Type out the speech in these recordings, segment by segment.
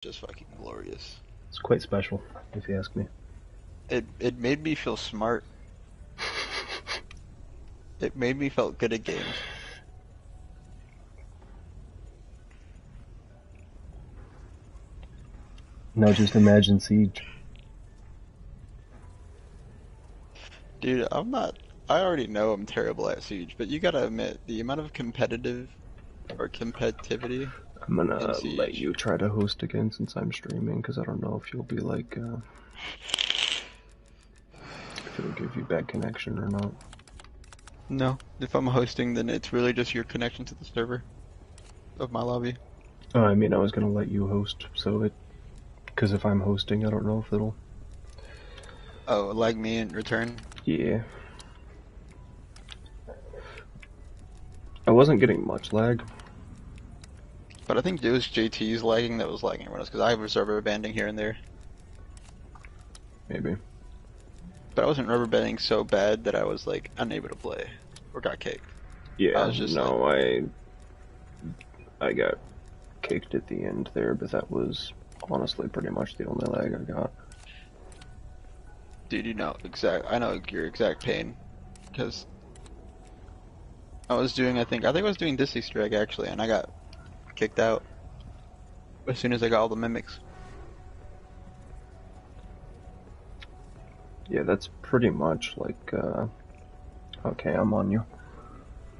just fucking glorious. It's quite special, if you ask me. It made me feel smart. It made me feel good at games. Now just imagine Siege. Dude, I'm not. I already know I'm terrible at Siege, but you gotta admit the amount of competitivity I'm gonna in let Siege. you try to host again since I'm streaming, because I don't know if you'll be like, if it'll give you bad connection or not. No, if I'm hosting, then it's really just your connection to the server of my lobby. I mean, I was gonna let you host, so because if I'm hosting, I don't know if it'll... Oh, lag me in return? Yeah. I wasn't getting much lag. But I think it was JT's lagging that was lagging everyone else, because I was rubber banding here and there. Maybe. But I wasn't rubber banding so bad that I was like unable to play or got kicked. Yeah, I was just no, I got kicked at the end there, but that was honestly pretty much the only lag I got. Dude, I know your exact pain, because I was doing, I think I was doing this Easter egg actually, and I got kicked out as soon as I got all the mimics. Yeah, that's pretty much like, okay, I'm on you.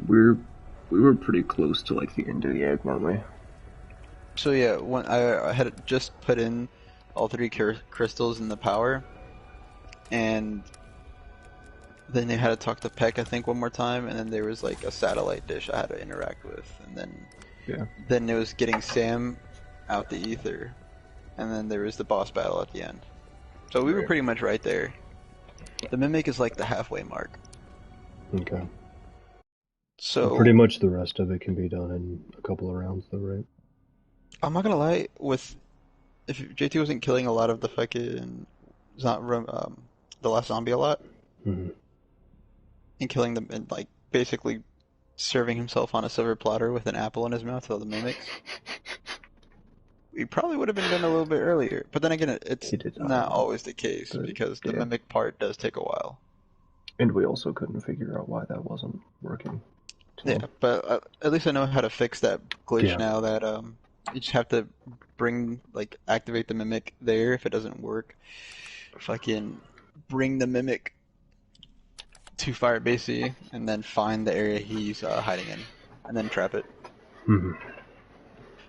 We were pretty close to like the end of the egg, weren't we? So yeah, when I had just put in all three crystals in the power, and then they had to talk to Peck, I think, one more time, and then there was like a satellite dish I had to interact with, and then it was getting Sam out the ether, and then there was the boss battle at the end. So we were pretty much right there. The mimic is like the halfway mark. Okay. So pretty much the rest of it can be done in a couple of rounds, though, right? I'm not gonna lie, if JT wasn't killing a lot of the fucking the last zombie a lot, Mm-hmm. and killing them and like basically serving himself on a silver platter with an apple in his mouth to the mimics, we probably would have been done a little bit earlier. But then again, it's not always the case, because the mimic part does take a while. And we also couldn't figure out why that wasn't working. So. Yeah, but at least I know how to fix that glitch now. That you just have to activate the mimic there. If it doesn't work, fucking bring the mimic to Firebase C and then find the area he's hiding in, and then trap it.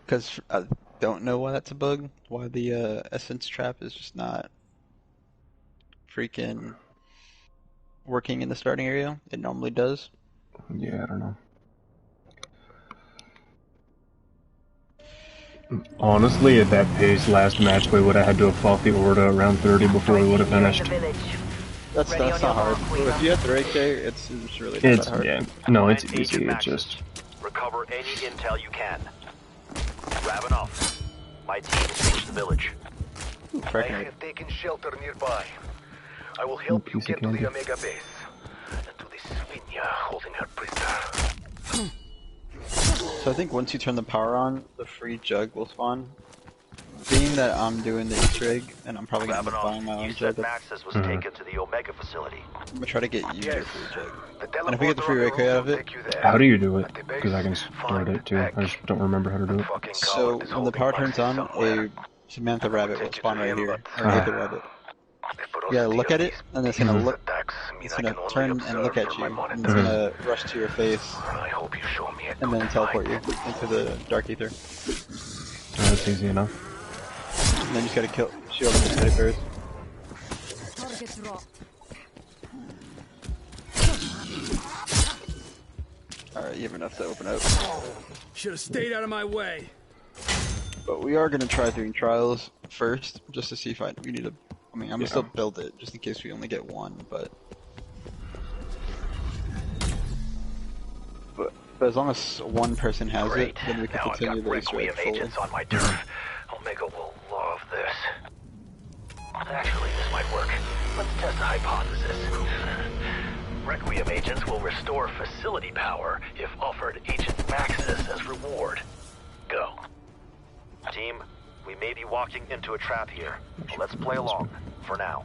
Because I don't know why that's a bug. Why the essence trap is just not freaking working in the starting area. It normally does. Yeah, I don't know. Honestly, at that pace, last match we would have had to have fought the Orda around 30 before we would have finished. That's not hard. If you have the right K, it's really not that hard. Yeah, no, it's easy. It just recover any intel you can. Wrapping up. My team has reached the village. I have taken shelter nearby. I will help you get to the Omega base and to the Svinya holding her prisoner. So I think once you turn the power on, the free jug will spawn. Being that I'm doing the Easter egg, and I'm probably going to be buying my own jug. Access was taken to the Omega facility. I'm going to try to get you the free jug. And if we get the free Reiko out of it... How do you do it? Because I can start it too. I just don't remember how to do it. So when the power turns on, a Samantha rabbit will spawn right here. Or a Aether rabbit. You gotta look at it, and it's gonna look. It's gonna turn and look at you, and it's gonna rush to your face, and then teleport you into the dark ether. That's easy enough. And then you just gotta shoot all the pathetic bears. Alright, you have enough to open up. Should have stayed out of my way. But we are gonna try doing trials first, just to see if we need to. I mean, I'm gonna still build it, just in case we only get one, but as long as one person has it, then we can continue the Easter egg fully. On my turf. Omega will love this. Actually, this might work. Let's test a hypothesis. Requiem agents will restore facility power if offered agent access as reward. Go. Team, We may be walking into a trap here. So let's play along, for now.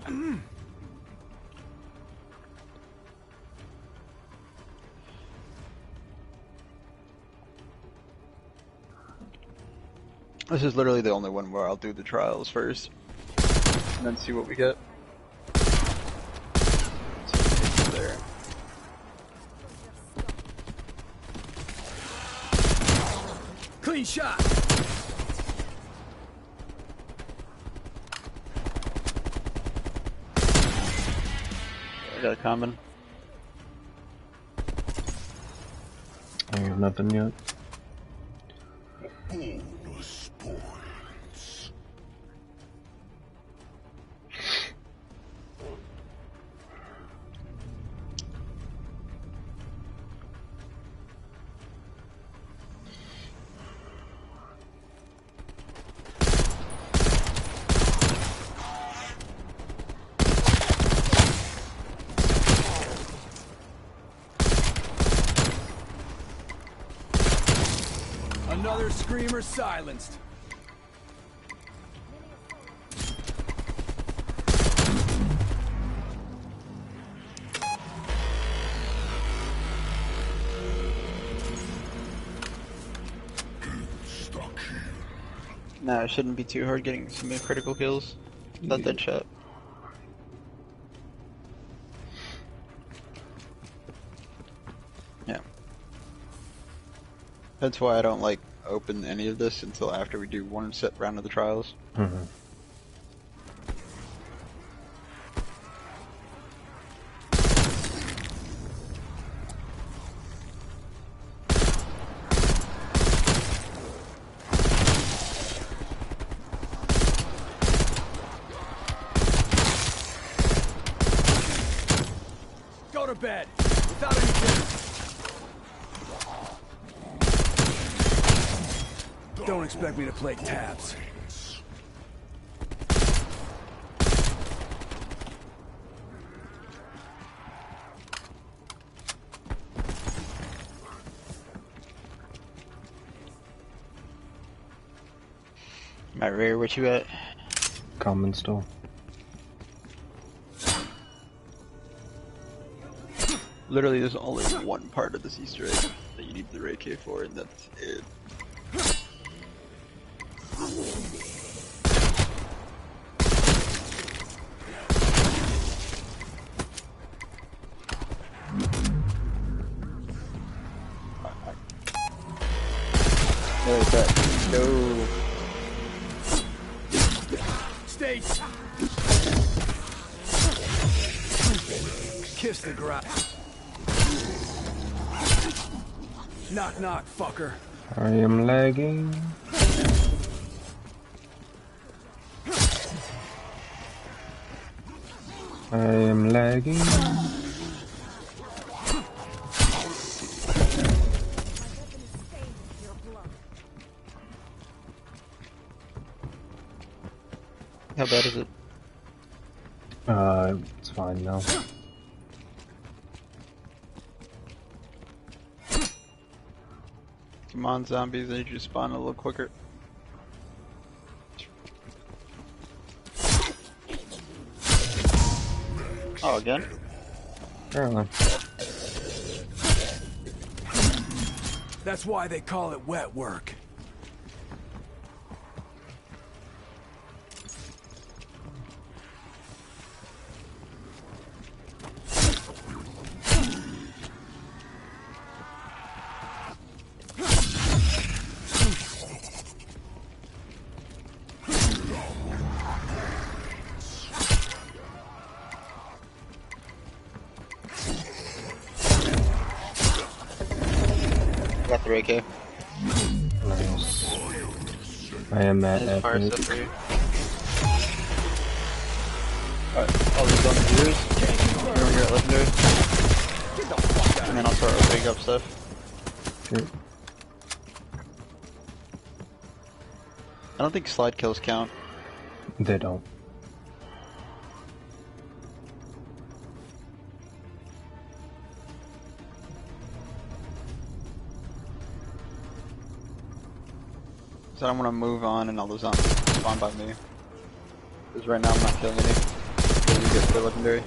This is literally the only one where I'll do the trials first, and then see what we get. So there. Clean shot. I got a common. I have nothing yet. Another screamer silenced. Nah, it shouldn't be too hard getting some critical kills. Not that shot. Yeah. That's why I don't like open any of this until after we do one set round of the trials. Mm-hmm. Go to bed. Without anything. Don't expect me to play tabs. My rear, what you at? Common still. Literally, there's only one part of this Easter egg that you need the Ray K for, and that's it. There's that. Go. States. Kiss the ground. Knock knock, fucker. I am lagging. I am lagging. How bad is it? It's fine now. Come on, zombies, I need you to spawn a little quicker. Oh, again? Apparently. That's why they call it wet work. Got the Ray K. Nice. I am at There's fire epic. stuff for you. Alright, all these on the viewers. Remember you're at legendary. And then I'll start opening up stuff. Sure. I don't think slide kills count. They don't. So I'm gonna move on and all those zombies fine by me. Because right now I'm not killing any. So you get the legendary.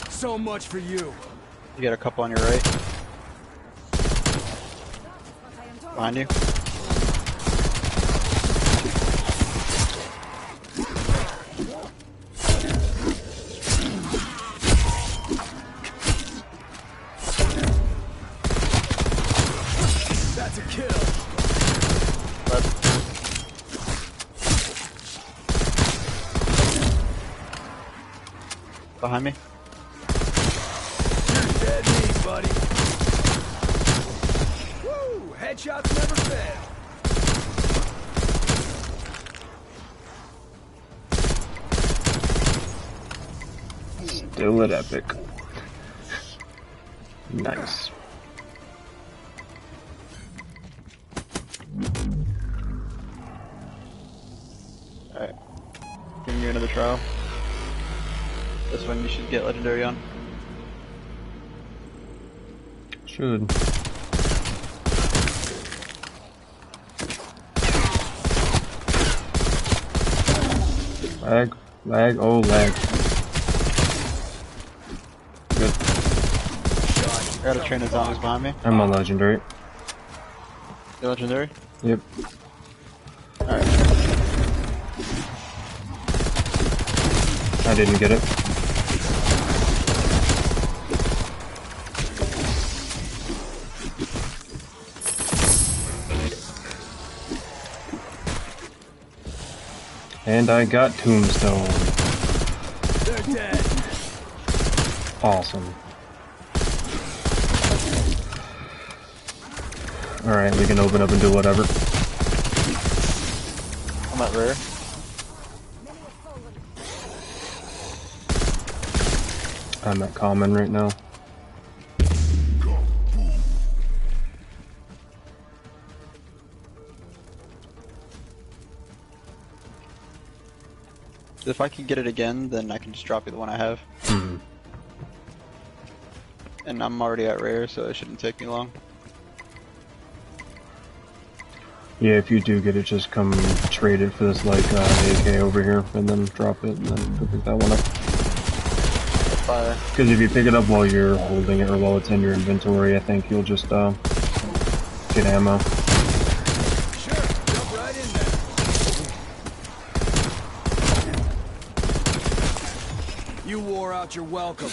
So much for you. You got a couple on your right. Behind you. That's a kill. Left. Behind me. You're dead meat, buddy. Woo! Headshots never fail. Still at epic. Nice. Alright. Giving you another trial. This one you should get legendary on. Should. Lag. Lag. Oh, lag. Good. I got a train of zombies behind me. I'm on legendary. You legendary? Yep. Alright. I didn't get it. And I got Tombstone. They're dead. Awesome. Alright, we can open up and do whatever. I'm at rare. I'm at common right now. If I can get it again, then I can just drop you the one I have. Hmm. And I'm already at rare, so it shouldn't take me long. Yeah, if you do get it, just come trade it for this, like, AK over here, and then drop it, and then go pick that one up. Fire. Because if you pick it up while you're holding it, or while it's in your inventory, I think you'll just, get ammo. Sure, jump right in there. You wore out your welcome.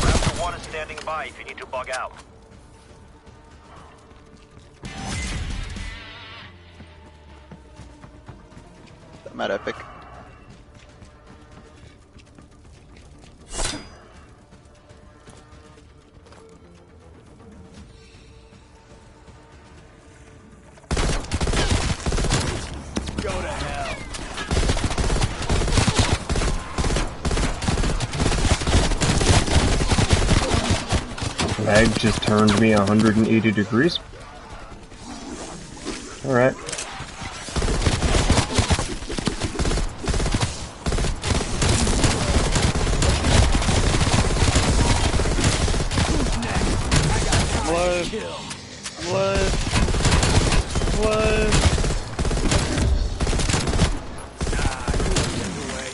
Raptor 1 is standing by if you need to bug out. I'm at epic. Go to hell. Lag just turned me 180 degrees. Alright. I'm alive. Kill. I'm alive. I'm alive. You were in the way.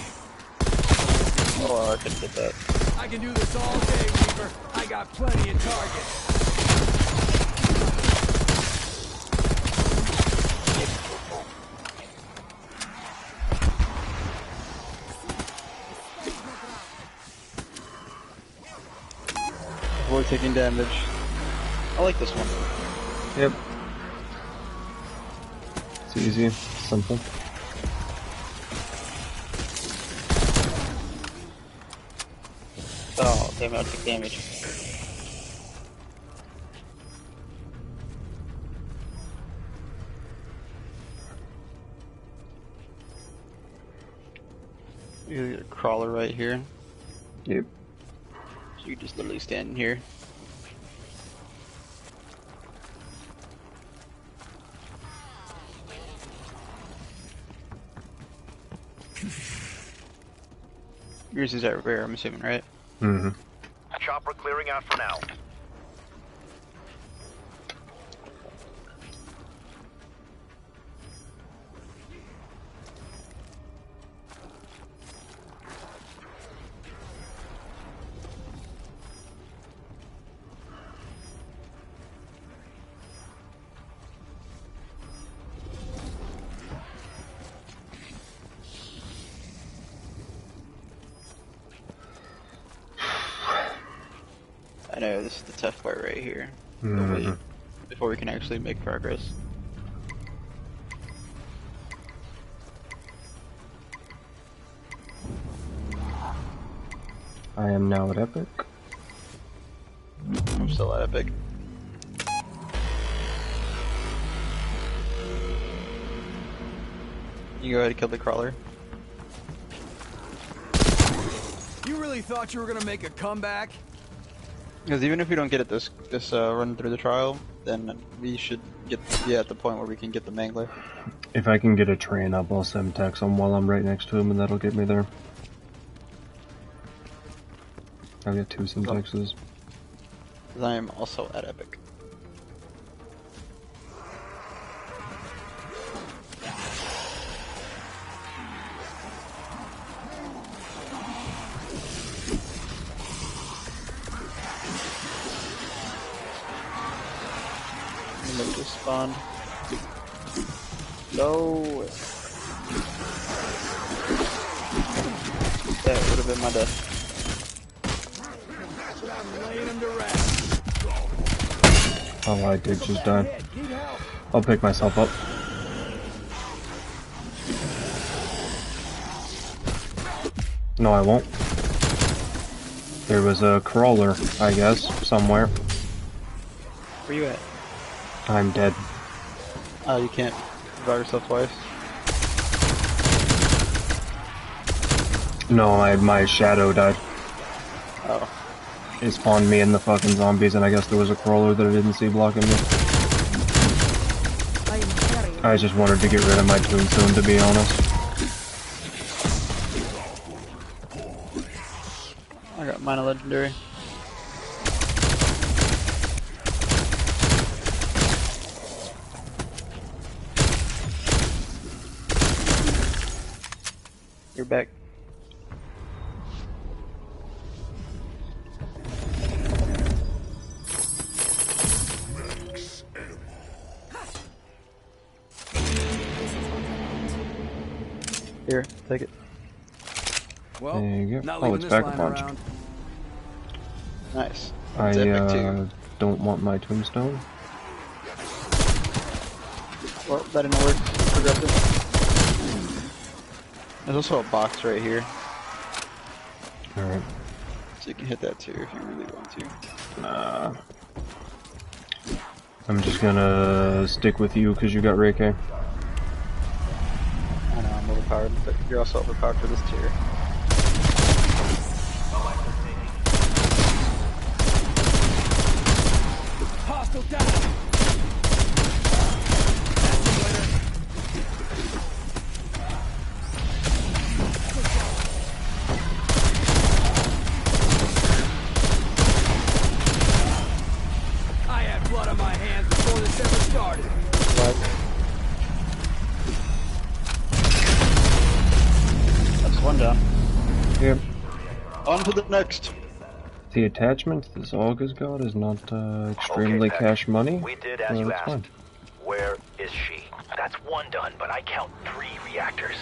Oh, I couldn't get that. I can do this all day, Reaper. I got plenty of targets. Avoid taking damage. I like this one. Yep. It's easy. Simple. Oh, damn it, I took damage. You got a crawler right here. Yep. So you just literally stand in here. Yours is at rear, I'm assuming, right? Mm-hmm. Chopper clearing out for now. I know, this is the tough part right here. Mm-hmm. Before we can actually make progress. I am now at Epic. I'm still at Epic. You go ahead and kill the crawler. You really thought you were gonna make a comeback? Because even if we don't get it this run through the trial, then we should be at the point where we can get the mangler. If I can get a train up, I'll send text him while I'm right next to him, and that'll get me there. I'll get 2 syntaxes. Because I am also at Epic. And they just spawned. No! That would have been my death. I'm laying him to rest. Oh, I did just die. I'll pick myself up. No, I won't. There was a crawler, I guess, somewhere. Where you at? I'm dead. Oh, you can't revive yourself twice? No, my shadow died. Oh. It spawned me in the fucking zombies, and I guess there was a crawler that I didn't see blocking me. I just wanted to get rid of my tombstone, to be honest. I got mine a legendary. You're back. Here, take it. Well, There you go. not Oh, leaving it's this back a lying punch. around. Nice. I It's epic too. don't want my tombstone. Well, that didn't work. Progressive. There's also a box right here, Alright. so you can hit that too if you really want to. I'm just gonna stick with you because you got Reiki. I know I'm overpowered, but you're also overpowered for this tier. Hostile down. I had blood on my hands before this ever started. That's one down. Yep. On to the next. The attachment this Aug's got is not extremely Okay, Peck. cash money. We did as so you that's asked. fine. Where is she? That's one done, but I count 3 reactors.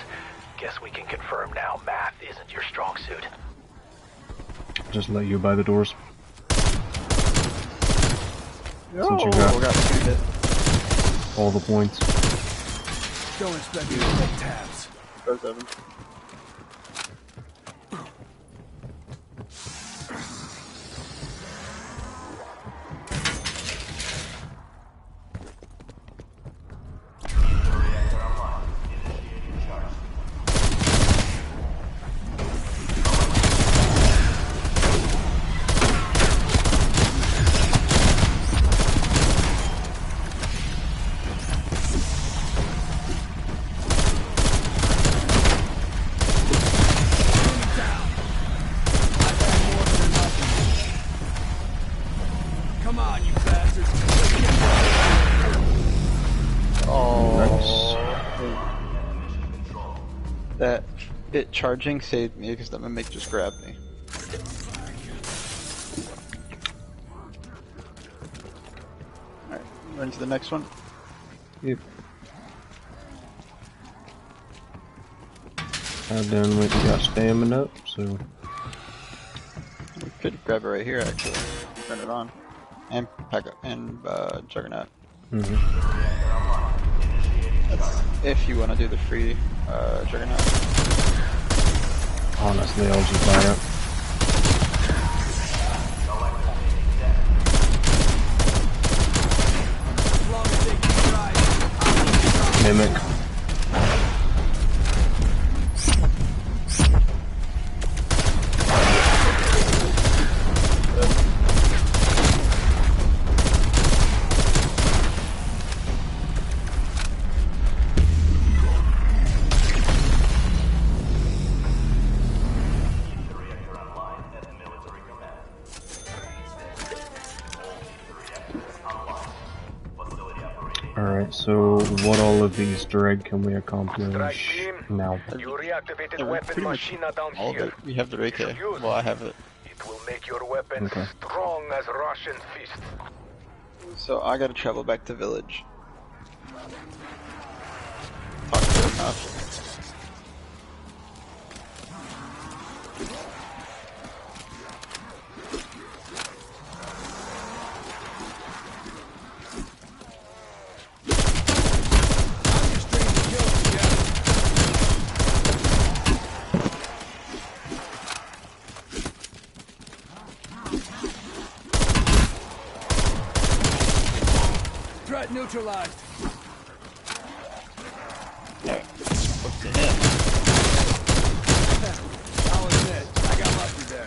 Guess we can confirm now math isn't your strong suit. Just let you by the doors. Oh, you got- got 2 hit. All the points. Don't expect me to take tabs. Go 7. that it charging saved me because that mimic just grabbed me. Alright, run to the next one. Yep. I done went and got stamina up, so. We could grab it right here actually. Turn it on. And pack up and Juggernaut. Mm-hmm. That's if you want to do the free Juggernaut. Honestly, I'll just buy it. Mimic. Alright, so what all of these drag can we accomplish now? You reactivated Yeah, weapon pretty much machina down all of here. it. We have the Reiki. Well, I have it. It will make your weapon Okay. strong as Russian fist. So I gotta travel back to village. Talk to her enough. Threat neutralized. Alright, look to him. I'll admit, I got lucky there.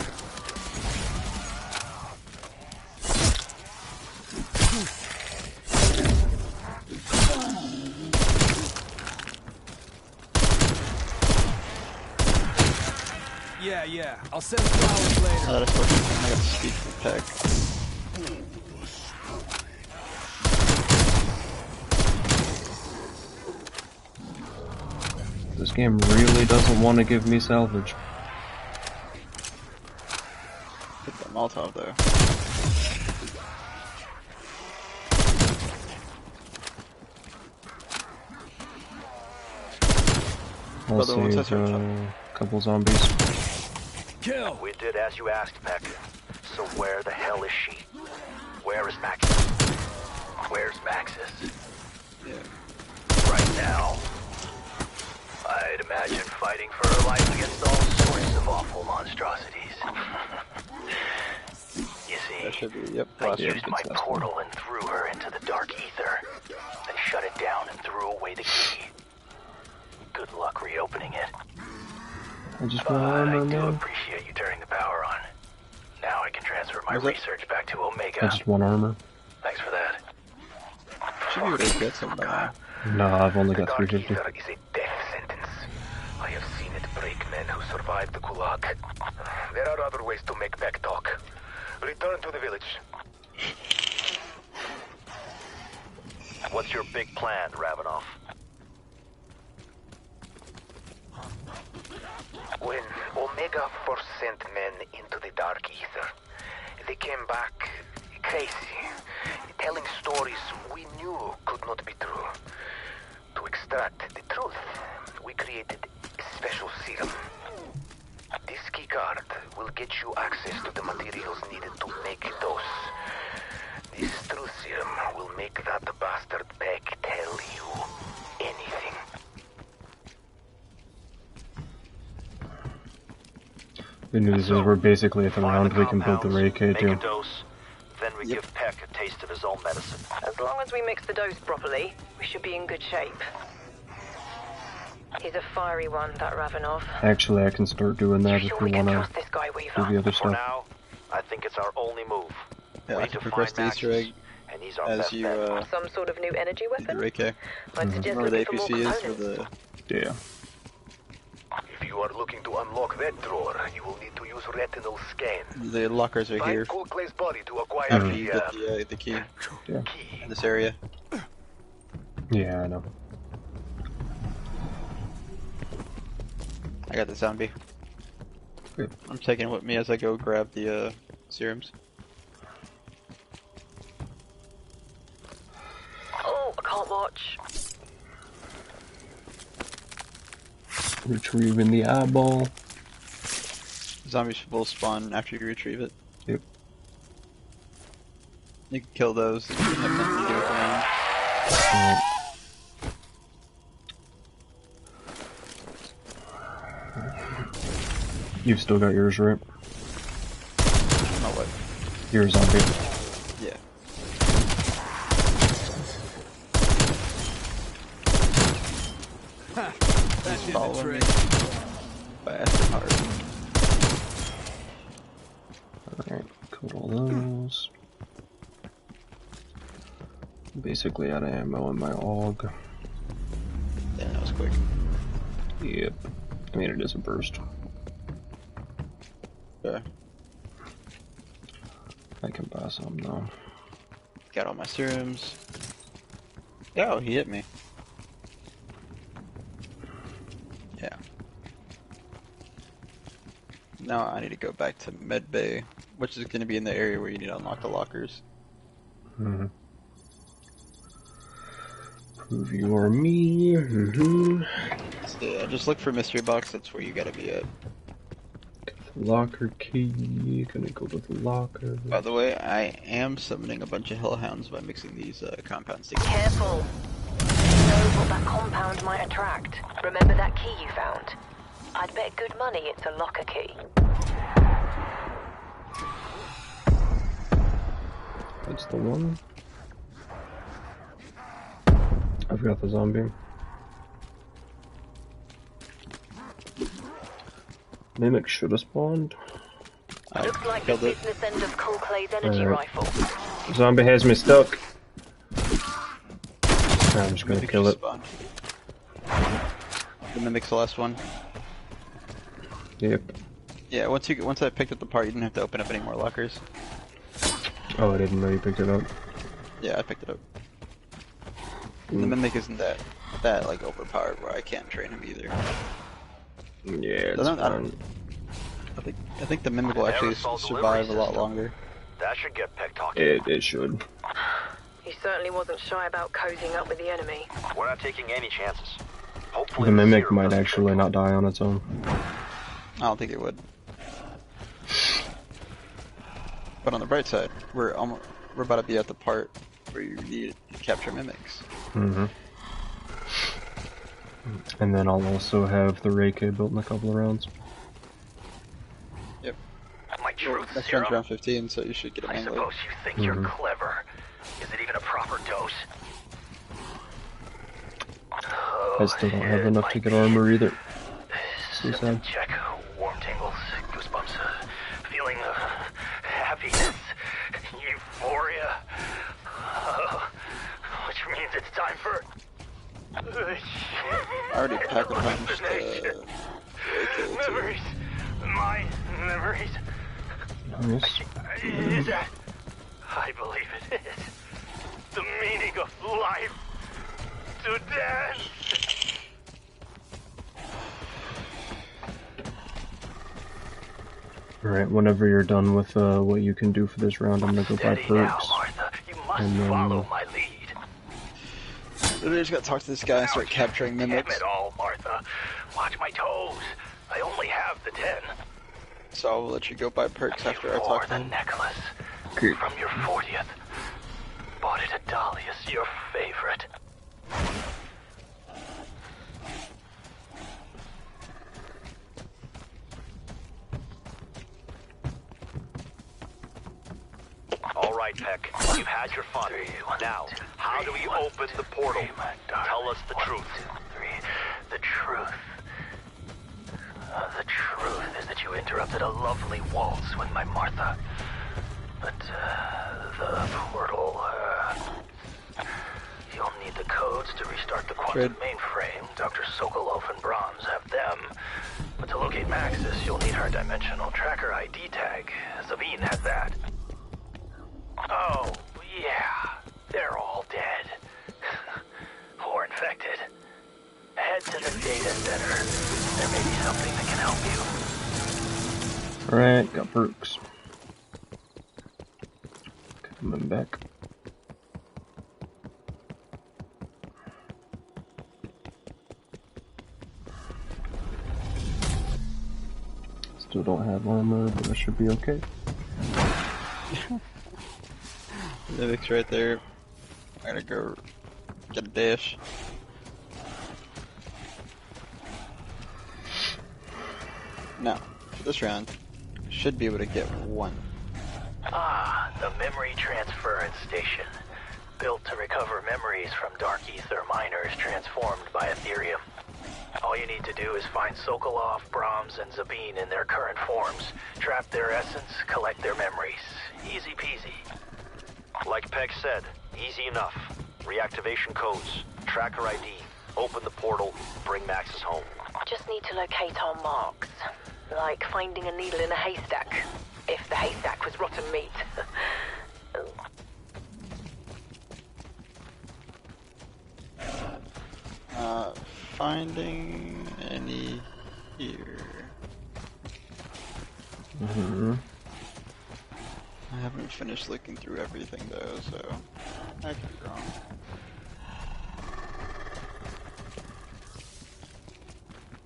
Yeah. I'll send flowers later. Oh, that's working. I got speed from Peg. This game really doesn't want to give me salvage. Put the Molotov there. I'll Brother, what's that save search up? a couple zombies. Kill. We did as you asked, Peck. So where the hell is she? Where is Maxis? Where's Maxis? Yeah. Right now. I'd imagine fighting for her life against all sorts of awful monstrosities. You see, That should be, yep. I Last used one. my portal and threw her into the dark ether, then shut it down and threw away the key. Good luck reopening it. I just But want I armor, do man. appreciate you turning the power on. Now I can transfer my Was it? research back to Omega. I just want armor. Thanks for that. Should be able to get some by now. No, I've only The got dark 350. ether is a death sentence. I have seen it break men who survived the Gulag. There are other ways to make back talk. Return to the village. What's your big plan, Ravenoff? When Omega first sent men into the dark ether, they came back crazy, telling stories we knew could not be true. To extract the truth, we created a special serum. This keycard will get you access to the materials needed to make a dose. This truth serum will make that bastard Peck tell you anything. Good news is we're basically at the round we can build the Reiki Make a too. dose, then we give Peck a taste of his own medicine. As long as we mix the dose properly, we should be in good shape. He's a fiery one, that Ravenov. Actually, I can start doing that if Sure we we can want trust to this guy, do Weaver. the other For stuff. now, I think it's our only move. Yeah, we I need can to progress find the Easter egg Maxis, and he's our as best you bet. Some sort of new energy do the weapon? Reiki. I'd suggest Remember the looking for more APC is for components. the... Yeah. If you are looking to unlock that drawer, you will need to use retinal scan. The lockers are here. Find Coldplay's body to acquire After you the get the key Yeah. key. in this area. Yeah, I know. I got the zombie. Good. I'm taking it with me as I go grab the serums. Oh, I can't watch. Retrieving the eyeball. Zombies will spawn after you retrieve it. Yep. You can kill those and have nothing to do with them. Alright. You've still got yours, right? Oh, what? Your zombie. Yeah. That did the Following trick. me. Fast and hard. Alright, code all those. Basically out of ammo in my AUG. Damn, that was quick. Yep. I mean, it is a burst. Yeah. I can buy some though. Got all my serums. Oh, he hit me. Yeah. Now I need to go back to Med Bay, which is going to be in the area where you need to unlock the lockers. Mm-hmm. Prove you are me. Mm-hmm. So yeah, just look for mystery box. That's where you gotta be at. Locker key. Gonna go with locker. By the way, I am summoning a bunch of hellhounds by mixing these compounds together. Careful. Who knows what that compound might attract? Remember that key you found? I'd bet good money it's a locker key. That's the one. I've got the zombie. Mimic should have spawned. I Looks like the killed it. business end of Coldclay's energy Alright. rifle. Zombie has me stuck. I'm just gonna Mimic kill just it. spawned. The Mimic's the last one. Yep. Yeah, once I picked up the part, you didn't have to open up any more lockers. Oh, I didn't know you picked it up. Yeah, I picked it up. And the Mimic isn't that like overpowered where I can't train him either. Yeah, it's I don't- fine. I think the Mimic will actually Aerosol survive a delivery lot system. longer. That should get Peck talking. It should. He certainly wasn't shy about cozying up with the enemy. We're not taking any chances. Hopefully The Mimic serum might doesn't actually trip. not die on its own. I don't think it would. But on the bright side, we're about to be at the part where you need to capture mimics. Mm-hmm. And then I'll also have the Ray K built in a couple of rounds. Yep. My truth That's serum. round 15, so you should get it I manually. suppose you think you're clever. Is it even a proper dose? I still don't have enough to get armor either. So sad. Symptom check. Warm tingles, goosebumps, feeling of happiness, euphoria. Which means it's time for. I already pack a punch Memories. My memories. Nice. Is that? I believe it is. The meaning of life. To dance. Alright, whenever you're done with what you can do for this round, I'm gonna go buy Steady now, perks. Martha. You must And then, follow my lead. I just gotta talk to this guy and start capturing Damn mimics. it all, Martha. Watch my toes. I only have the 10. So I'll let you go buy perks after I You wore talk to the him. necklace Okay. from your 40th. Bought it at Dahlia's, your favorite. All right, Peck. You've had your fun. Now, how do we open the portal? Tell us the truth. The truth. The truth is that you interrupted a lovely waltz with my Martha. But, the portal, you'll need the codes to restart the quantum mainframe. Dr. Sokolov and Brahms have them. But to locate Maxis, you'll need her dimensional tracker ID tag. Sabine has that. Oh, yeah. They're all dead. Or infected. Heads to the data center. There may be something that can help you. Alright, got Brooks. Coming back. Still don't have armor, but I should be okay. Livic's right there. I gotta go get a dash. Now, for this round, should be able to get one. Ah, the memory transference station. Built to recover memories from Dark Ether miners transformed by Ethereum. All you need to do is find Sokolov, Brahms, and Zabine in their current forms, trap their essence, collect their memories. Easy peasy. Like Peg said, easy enough. Reactivation codes, tracker ID, open the portal, bring Maxis home. Just need to locate our marks. Like finding a needle in a haystack. If the haystack was rotten meat. Finding any here. I haven't finished looking through everything though, so I could be wrong.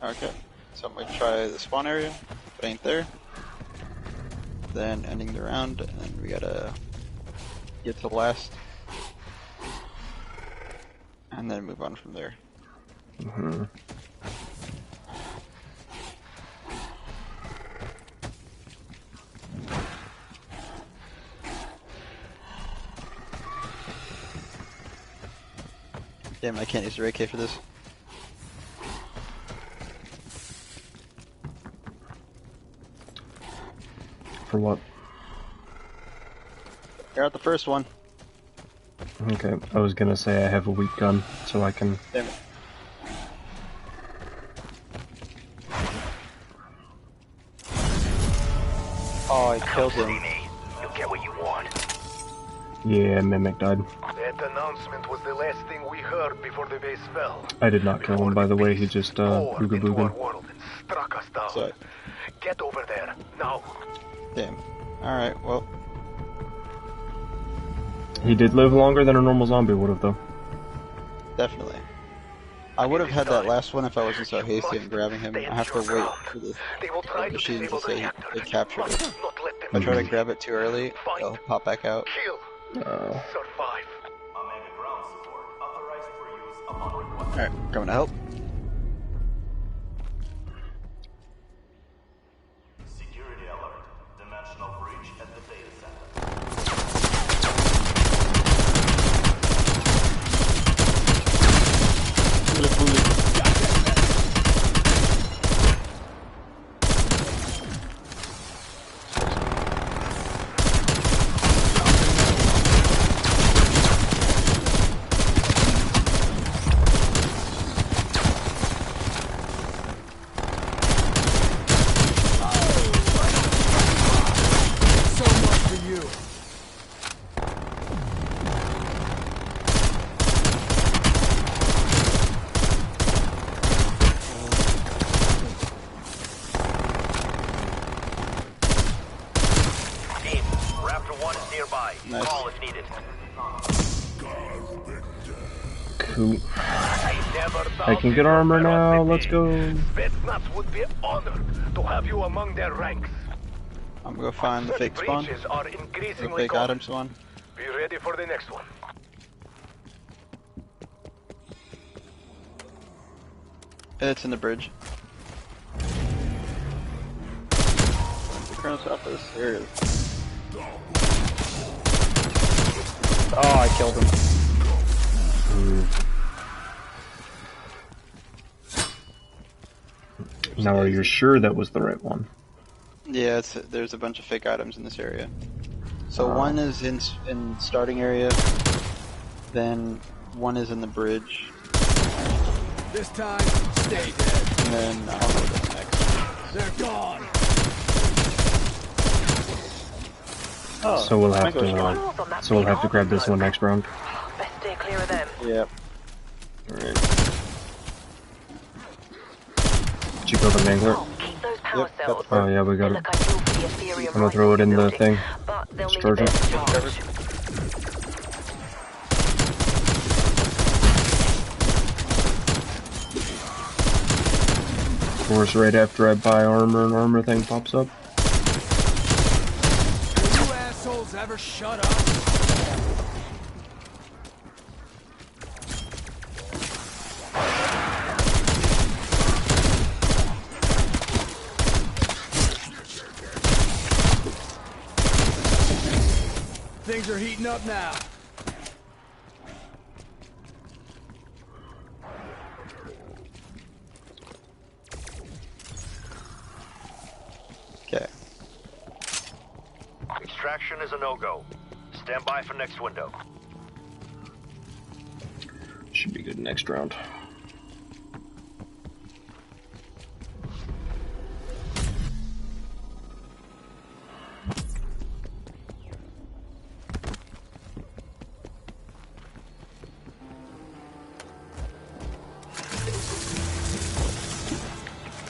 Okay, so I'm gonna try the spawn area. If it ain't there, then ending the round, and then we gotta get to the last, and then move on from there. Damn, I can't use the AK for this. For what? You're at the first one. Okay, I was gonna say I have a weak gun, so I can... Damn it. Oh, I killed him. You'll get what you want. Yeah, Mimic died. That announcement was the last thing we heard before the base fell. I did not kill him, by the way, he just, Poured into our booga-booga. world and struck us down. So, Get over there, now. damn. Alright, well, He did live longer than a normal zombie would have, though. definitely. I would have had that last one if I wasn't so hasty in grabbing him. I have to wait for the They will try to machine to disable the say reactor. they captured it. Not let them If I try to grab it too early, it'll pop back out. kill. Survive. Omega ground support authorized for use upon request. Alright, coming to help. Security alert. Dimensional breach at the data center. So much for you. Team, Raptor 1 is nearby. Nice. Call if needed. Cool. I can get armor now, let's go. Spetsnaz would be honored to have you among their ranks. I'm gonna go find the fake spawn. Breaches are The increasingly fake common. item spawn. Be ready for the next one. It's in the bridge. The Chronos Office. There it is. Oh, I killed him. Now, are you sure that was the right one? Yeah, there's a bunch of fake items in this area. So one is in starting area, then one is in the bridge, This time, stay dead. and then I'll go to the next. They're gone. Oh, So we'll have Michael's to, gone. Doors on that So we'll big have to grab this one next round. Best steer clear of them. Yep. Alright. Did you go to Mangler? Keep those power Yep, cells. Oh yeah, we got They it. look ideal for the Ethereum I'm gonna throw it in the building, thing. but they'll need a Charge bit it. of charge. Of course, right after I buy armor, an armor thing pops up. You assholes ever shut up? Things are heating up now. Okay. Extraction is a no-go. Stand by for next window. Should be good next round.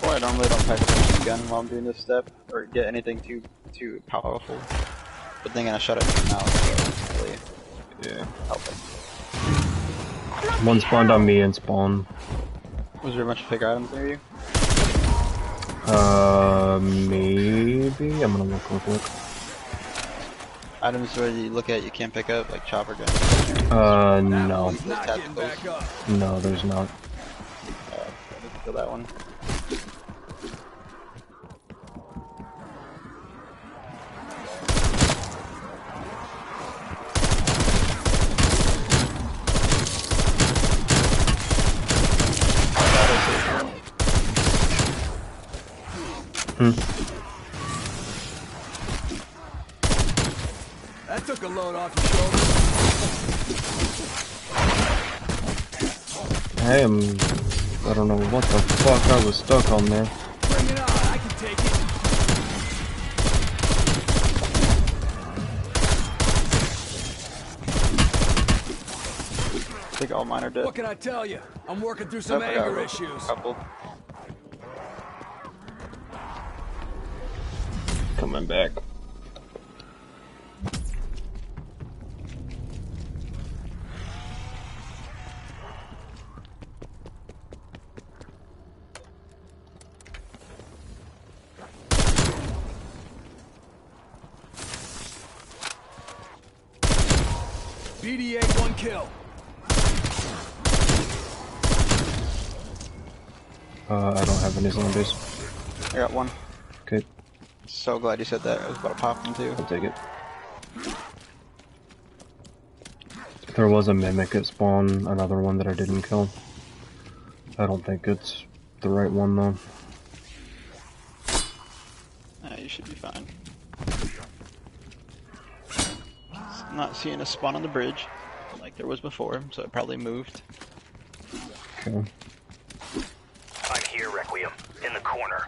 Well, I normally don't pack a gun while I'm doing this step, or get anything too powerful. But then I shut it in now, so it's really Yeah. helping. One spawned on me and spawn. Was there a bunch of fake items near you? Maybe? I'm gonna look real quick. Items where you look at you can't pick up, like chopper guns. No. He's not getting back up. No, there's not. I didn't kill that one. That took a load off your shoulders. I don't know what the fuck I was stuck on there. Bring it on, I can take it. I think all mine are dead. What can I tell you? I'm working through some I forgot anger about issues. a couple. Coming back. BDA 1 kill. I don't have any zombies. I got one. Okay, So glad you said that. I was about to pop them too. I'll take it. There was a mimic at spawn, another one that I didn't kill. I don't think it's the right one though. You should be fine. I'm not seeing a spawn on the bridge like there was before, so it probably moved. Okay. I'm here, Requiem. In the corner.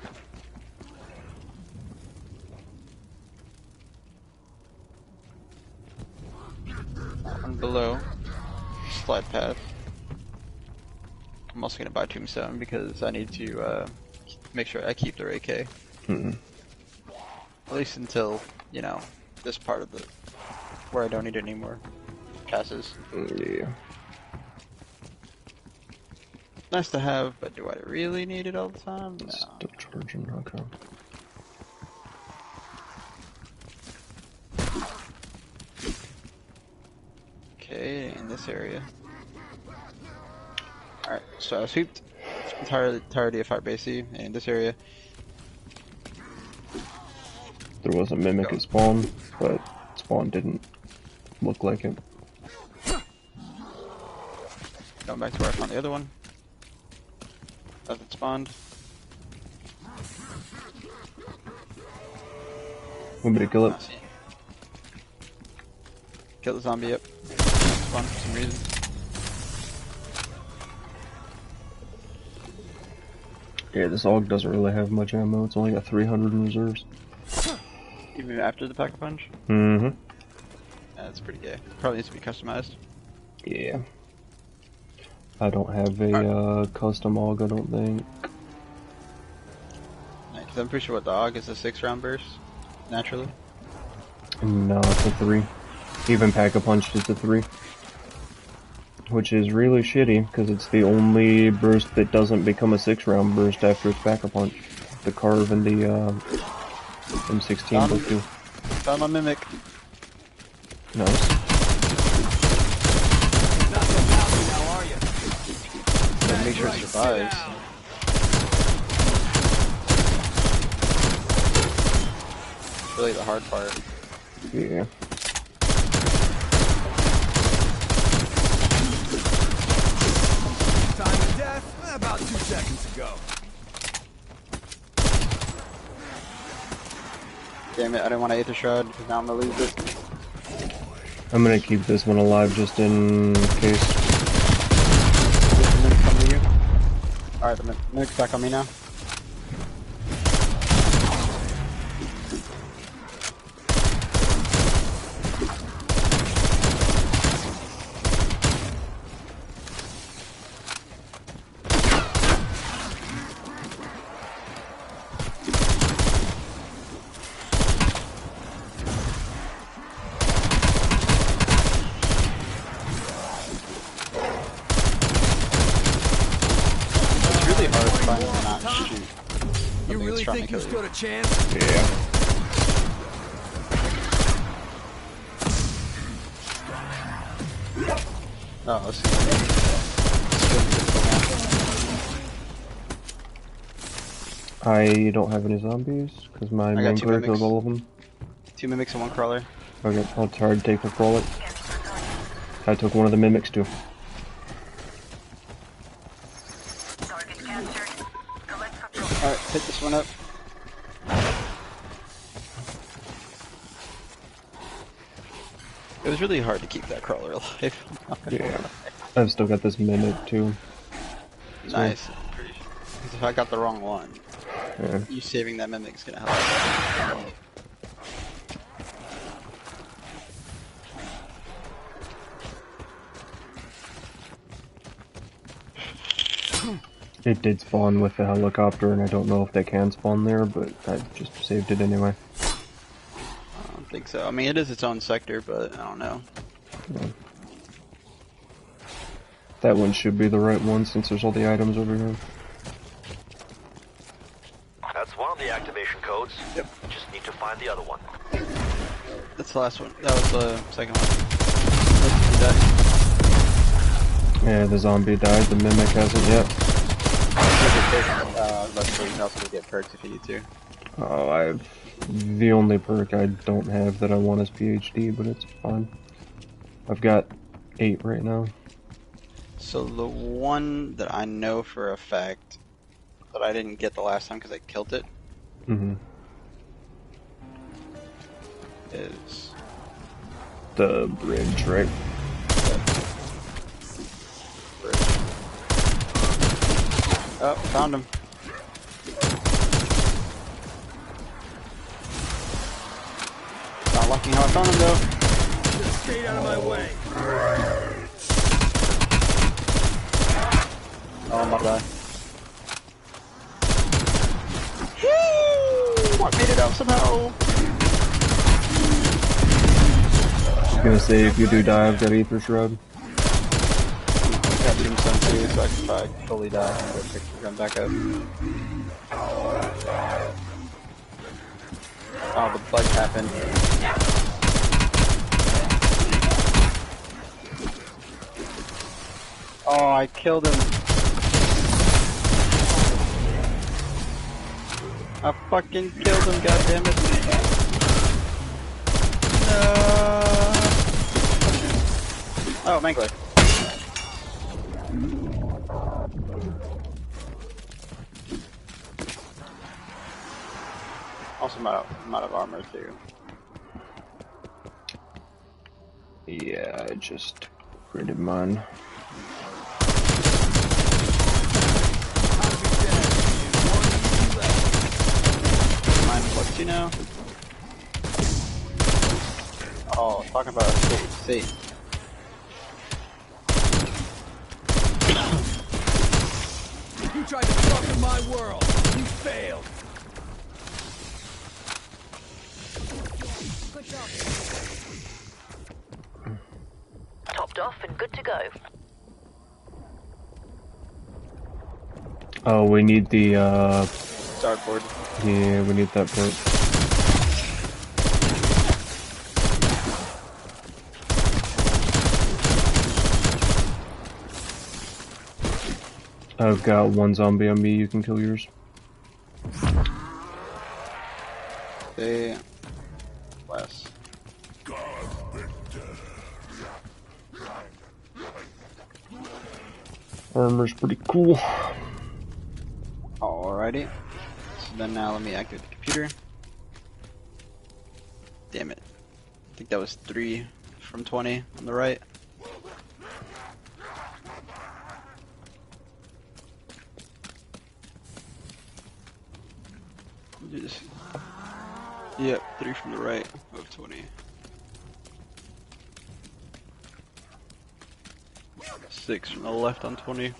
One below. Slide path. I'm also gonna buy Tombstone because I need to make sure I keep their AK. Mm-mm. At least until, you know, this part of the where I don't need it anymore passes. Yeah. Nice to have, but do I really need it all the time? No. Still charging, okay. Okay, in this area. Alright, so I sweeped entirety of Fire Base C in this area. There was a mimic at spawn, but spawn didn't look like it. Going back to where I found the other one. As it spawned. Want me to kill it? Not seeing. Kill the zombie, yep. Spawned for some reason. Yeah, this AUG doesn't really have much ammo. It's only got 300 in reserves. Even after the Pack-a-Punch? Mm-hmm. Yeah, that's pretty gay. Probably needs to be customized. Yeah. I don't have a custom AUG, I don't think. Cause I'm pretty sure what dog is a 6-round burst, naturally. No, it's a 3. Even Pack-a-Punch is a 3. Which is really shitty, because it's the only burst that doesn't become a 6-round burst after it's Pack-a-Punch. The Carve and the M16 both do. Found my mimic. Nice. Not so lousy now, are you? Gotta make sure it survives. It's really the hard part. Yeah. Time of death? About 2 seconds ago. Damn it, I didn't want to eat the shroud because now I'm gonna lose it. I'm gonna keep this one alive just in case. The mimic's coming to you. Alright, the mimic's back on me now. You really think you stood a chance? Yeah. Oh, let's see. I don't have any zombies, because my main player killed all of them. 2 mimics and 1 crawler. Okay, I'll try to take the crawler. I took one of the mimics too. Alright, pick this one up. It was really hard to keep that crawler alive. Yeah. I've still got this mimic too. Nice. Because if I got the wrong one, yeah. you saving that mimic's gonna help. It did spawn with the helicopter, and I don't know if they can spawn there, but I just saved it anyway. I don't think so. I mean, it is its own sector, but I don't know. Yeah. That one should be the right one since there's all the items over here. That's one of the activation codes. Yep. Just need to find the other one. That's the last one. That was the second one. Yeah, the zombie died, the mimic hasn't yet. That's where you can also get perks if you need to. Oh, the only perk I don't have that I want is PhD, but it's fine. I've got 8 right now. So the one that I know for a fact that I didn't get the last time because I killed it is the bridge, right? Oh, found him. Not lucky how I found him though. Just stay out of my way. Oh my god. Woo! I made it out somehow. I was gonna say, if you do die, I've got Ether Shroud. Got Tombstone too, so I can probably fully die and go pick the gun back up. Oh, the bug happened. Oh, I killed him. I fucking killed him, goddammit. No. Oh, Mangler. Also, I'm out of armor too. Yeah, I just upgraded mine. Mine +2 now. Oh, talking about a safe. You tried to fuck in my world. You failed. Topped off and good to go. Oh, we need the, Dartboard. yeah, we need that part. I've got one zombie on me, you can kill yours. They... Less. Armor's pretty cool. Alrighty. So then now let me activate the computer. Damn it. I think that was 3 from 20 on the right. Do this. Yep, 3 from the right of 20. 6 from the left on 20.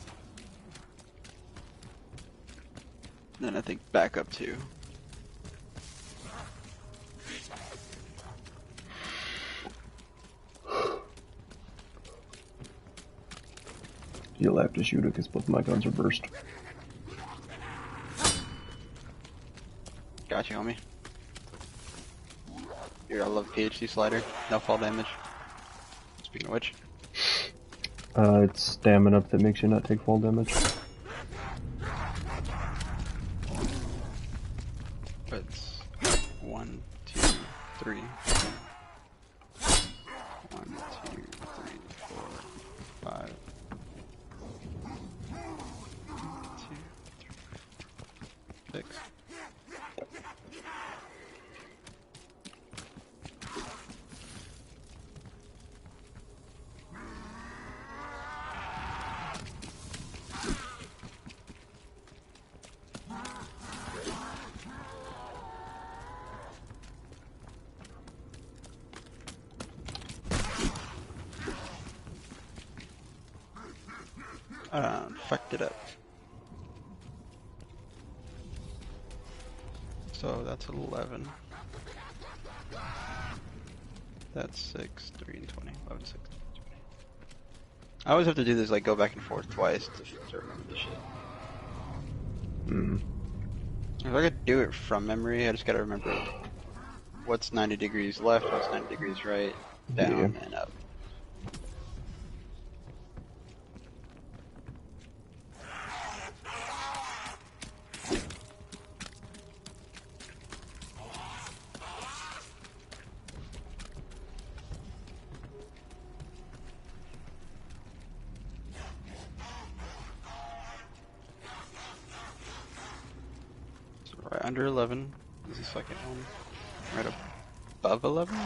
Then I think back up 2. You'll have to shoot it because both my guns are burst. Got you, homie. Here, I love PhD slider. No fall damage. Speaking of which. It's stamina up that makes you not take fall damage. It's 1, 2, 3. 1, 2, 3, 4, 5. 2, 3, 6. Fucked it up. So that's 11. That's 6, 3, and 20. 11, 6, 20. I always have to do this, like, go back and forth twice to remember this shit. If I could do it from memory, I just gotta remember what's 90 degrees left, what's 90 degrees right, down, and up. Right under 11 is the second one. Right above 11?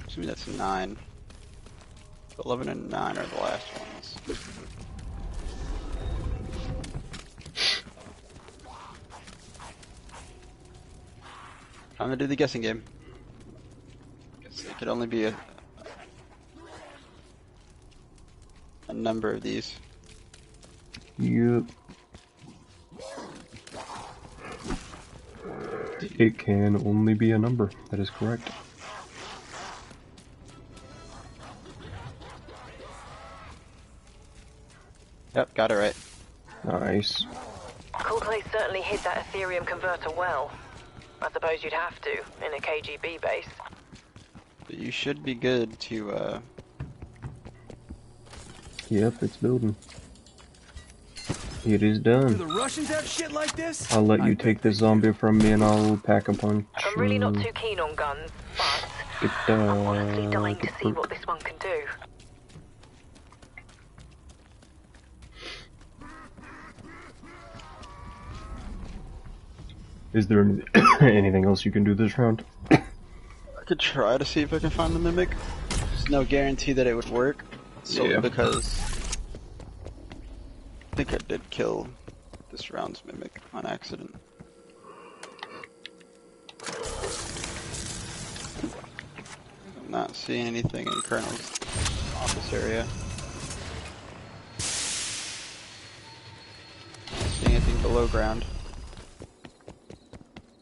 Assuming that's 9. 11 and 9 are the last ones. I'm gonna do the guessing game. Guess it could only be a number of these. Yep. It can only be a number. That is correct. Yep, got it right. Nice. Coldplay certainly hid that Ethereum converter well. I suppose you'd have to, in a KGB base. But you should be good to, Yep, it's building. It is Do done. the Russians have shit like this? I'll let you take this zombie from me and I'll pack a punch. I'm really not too keen on guns, but I'm honestly dying to see what this one can do. Is there anything else you can do this round? I could try to see if I can find the mimic. no guarantee that it would work, solely Yeah. because I think I did kill this round's mimic on accident. I'm not seeing anything in Colonel's office area. Not seeing anything below ground.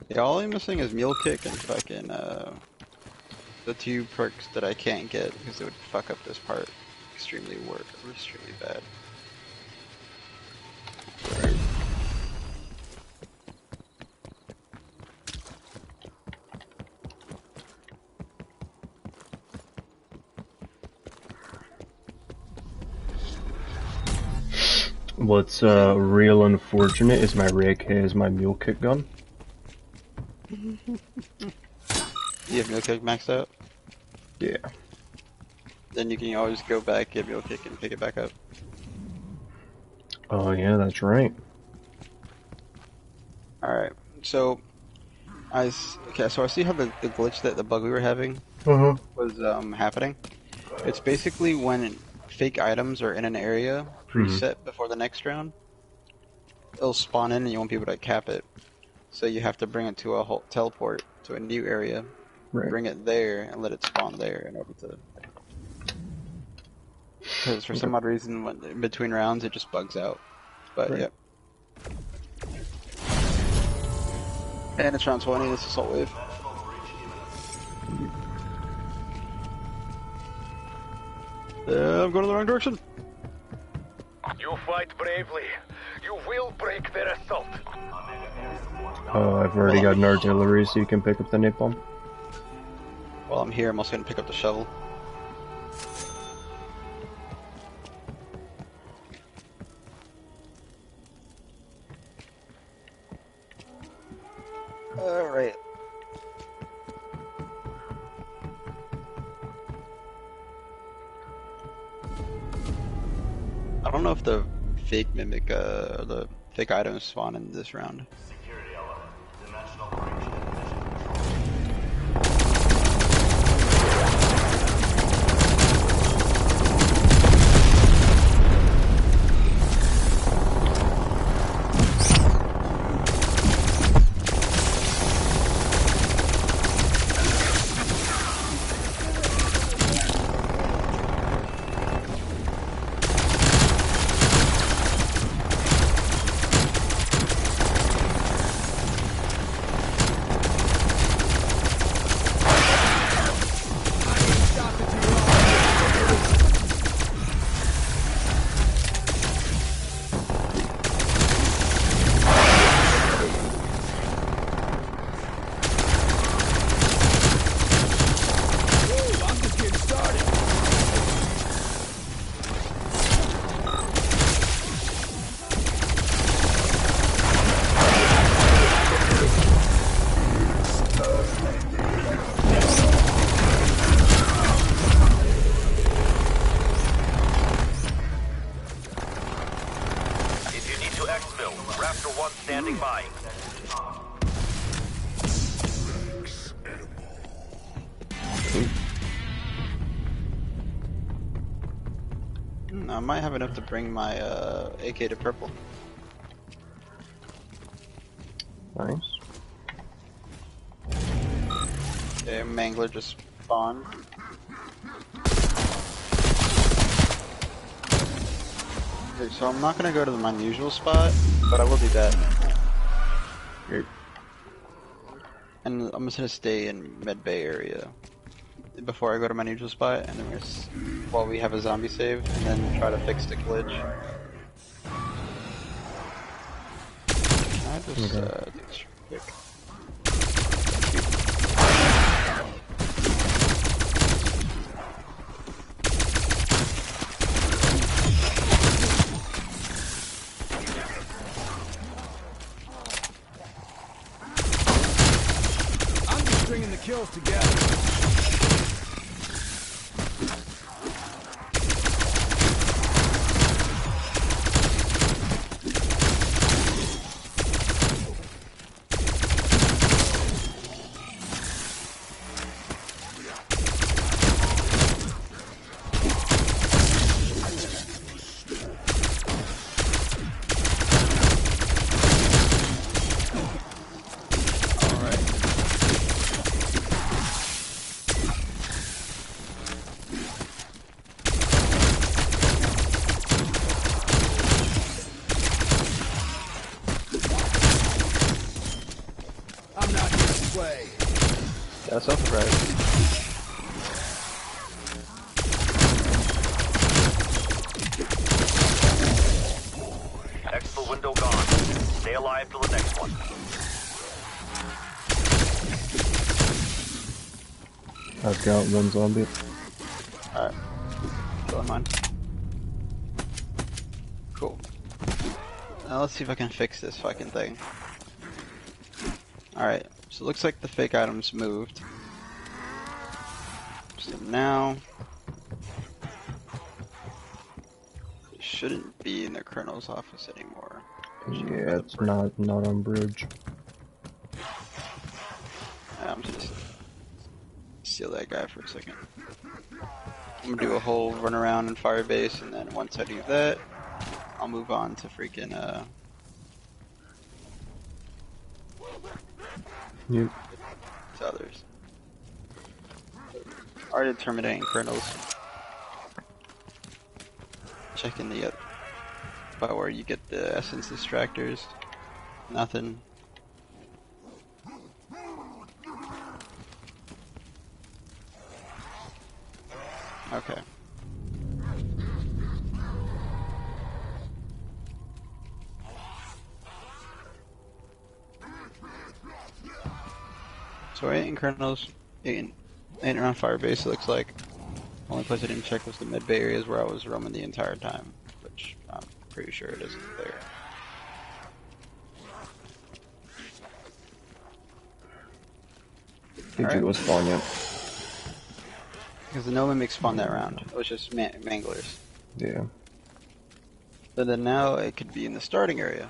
Yeah, all I'm missing is Mule Kick and fucking the 2 perks that I can't get because it would fuck up this part extremely bad. What's real unfortunate is my Rick has my mule kick gun. You have Mule Kick maxed out? Yeah. Then you can always go back, get Mule Kick, and pick it back up. Oh yeah, that's right. Alright, so okay, so I see how the glitch that the bug we were having Uh-huh. was happening. It's basically when fake items are in an area preset before the next round, it'll spawn in and you won't be able to cap it. So you have to bring it to a whole teleport to a new area, Right. bring it there, and let it spawn there in order to. Because for some odd reason, when in between rounds, it just bugs out. But Right. yep. And it's round 20. This is Assault Wave. I'm going in the wrong direction. You fight bravely. You will break their assault. Oh, I've already got an artillery, so you can pick up the napalm. While I'm here, I'm also going to pick up the shovel. Alright. I don't know if the fake mimic, or the fake items spawn in this round. Security element. Dimensional correction and mission control. I'm just getting started. If you need to exfil, Raptor 1 standing by. I might have enough to bring my AK to purple. Nice. Okay, Mangler just spawned. Okay, so I'm not gonna go to my usual spot, but I will do that. Great. And I'm just gonna stay in Med Bay area before I go to my usual spot, and then while we have a zombie save, and then try to fix the glitch. Can I just do this real quick? I'm just stringing the kills together. Got a self-revive. Exfil window gone. Stay alive till the next one. I've got one zombie. Alright. Killing mine. Cool. Now let's see if I can fix this fucking thing. Alright, so it looks like the fake items moved. So now... it shouldn't be in the colonel's office anymore. Yeah, it's not on bridge. I'm just gonna steal that guy for a second. I'm gonna do a whole run around in Firebase, and then once I do that, I'll move on to freaking Yep. to others. Already terminating colonels. Checking the about where you get the essence distractors. Nothing. Okay. So 8 in Colonels, 8 around Firebase, it looks like. Only place I didn't check was the mid-bay areas where I was roaming the entire time, which I'm pretty sure it isn't there. Did you spawn yet? Because the no mimic spawned that round. It was just manglers. Yeah. But then now it could be in the starting area.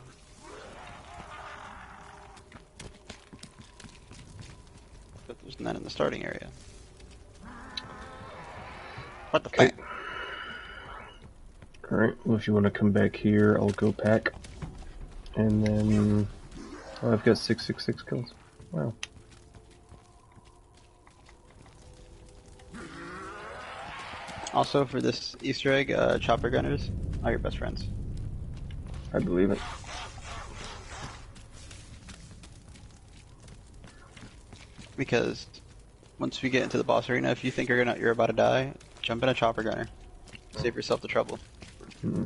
But there's none in the starting area. What the fuck? Alright, well if you want to come back here, I'll go pack. And then... oh, I've got 666 kills. Wow. Also, for this Easter egg, chopper gunners are your best friends. I believe it. Because once we get into the boss arena, if you think you're about to die, jump in a chopper gunner. Save yourself the trouble. Hmm.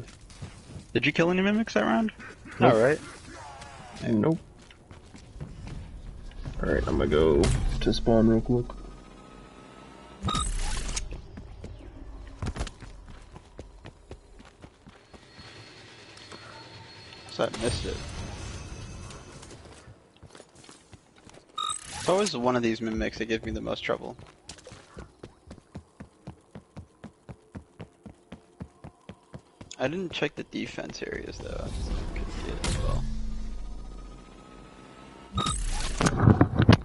Did you kill any mimics that round? Nope. Alright. Nope. Alright, I'm gonna go to spawn real quick. So I missed it. It's always one of these mimics that gives me the most trouble. I didn't check the defense areas though. I could see it as well.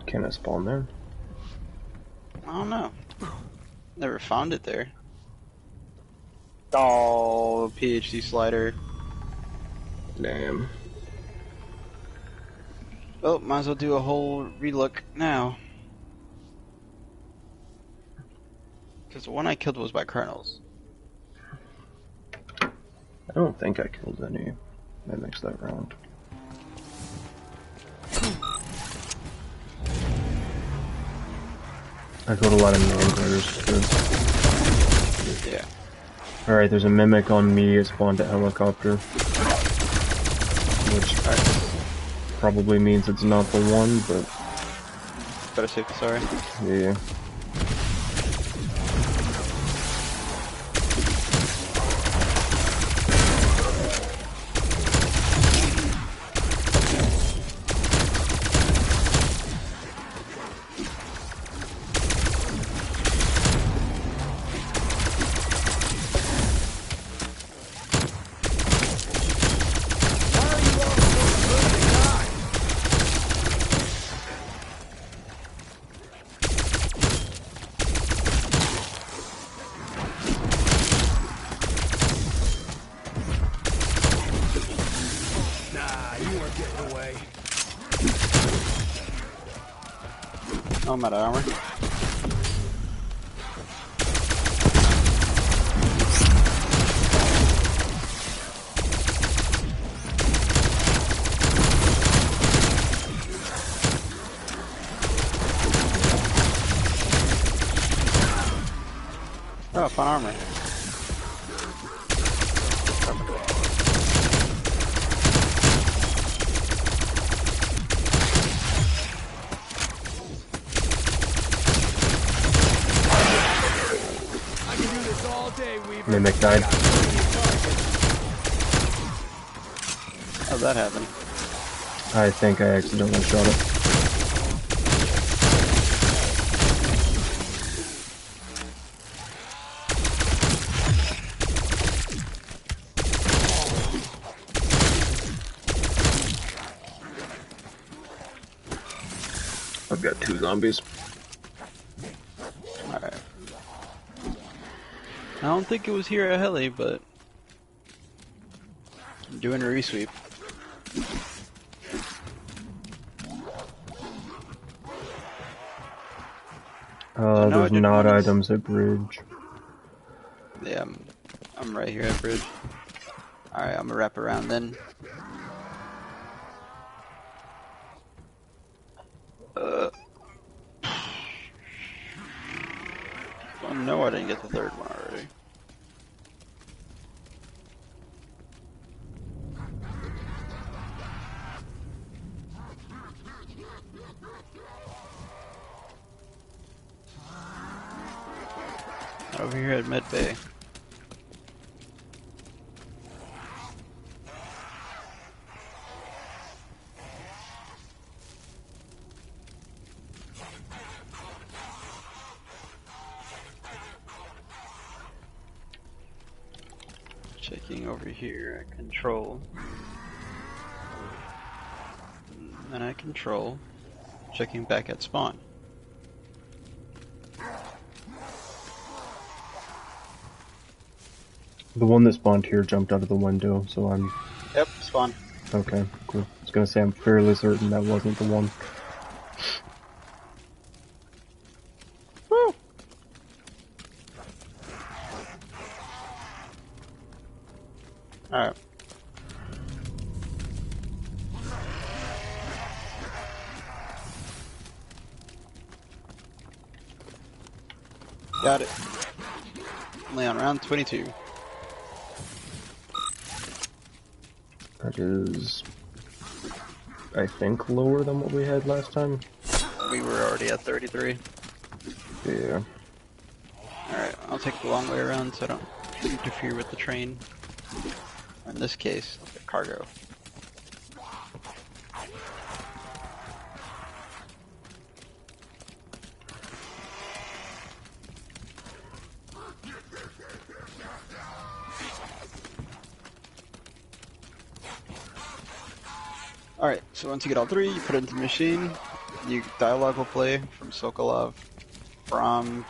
Can I spawn there? I don't know. Never found it there. Oh, PhD slider. Damn. Well, might as well do a whole relook now. Because the one I killed was by Colonels. I don't think I killed any mimics that round. I killed a lot of manglers too. Yeah. Alright, there's a mimic on me, it spawned at helicopter. Which probably means it's not the one, but... better safe than sorry. yeah. Oh, I'm out of armor. Oh, fun armor. I can do this all day, Weaver. Mimic died. How'd that happen? I think I accidentally shot it. I've got 2 zombies. Alright. I don't think it was here at Heli, but I'm doing a resweep. I know I There's did not once. items at bridge. Yeah, I'm right here at bridge. Alright, I'm gonna wrap around then. Oh no, I didn't get the third one already. Over here at Med Bay. Checking over here at control. And at control. Checking back at spawn. The one that spawned here jumped out of the window, so I'm... Yep, spawn. Okay, cool. I was gonna say I'm fairly certain that wasn't the one. Woo! Alright. Got it. Only on round 22. That is... I think lower than what we had last time. We were already at 33. Yeah. Alright, I'll take the long way around so I don't interfere with the train. In this case, the cargo. Alright, so once you get all 3, you put it into the machine. Dialogue will play from Sokolov, Brahms,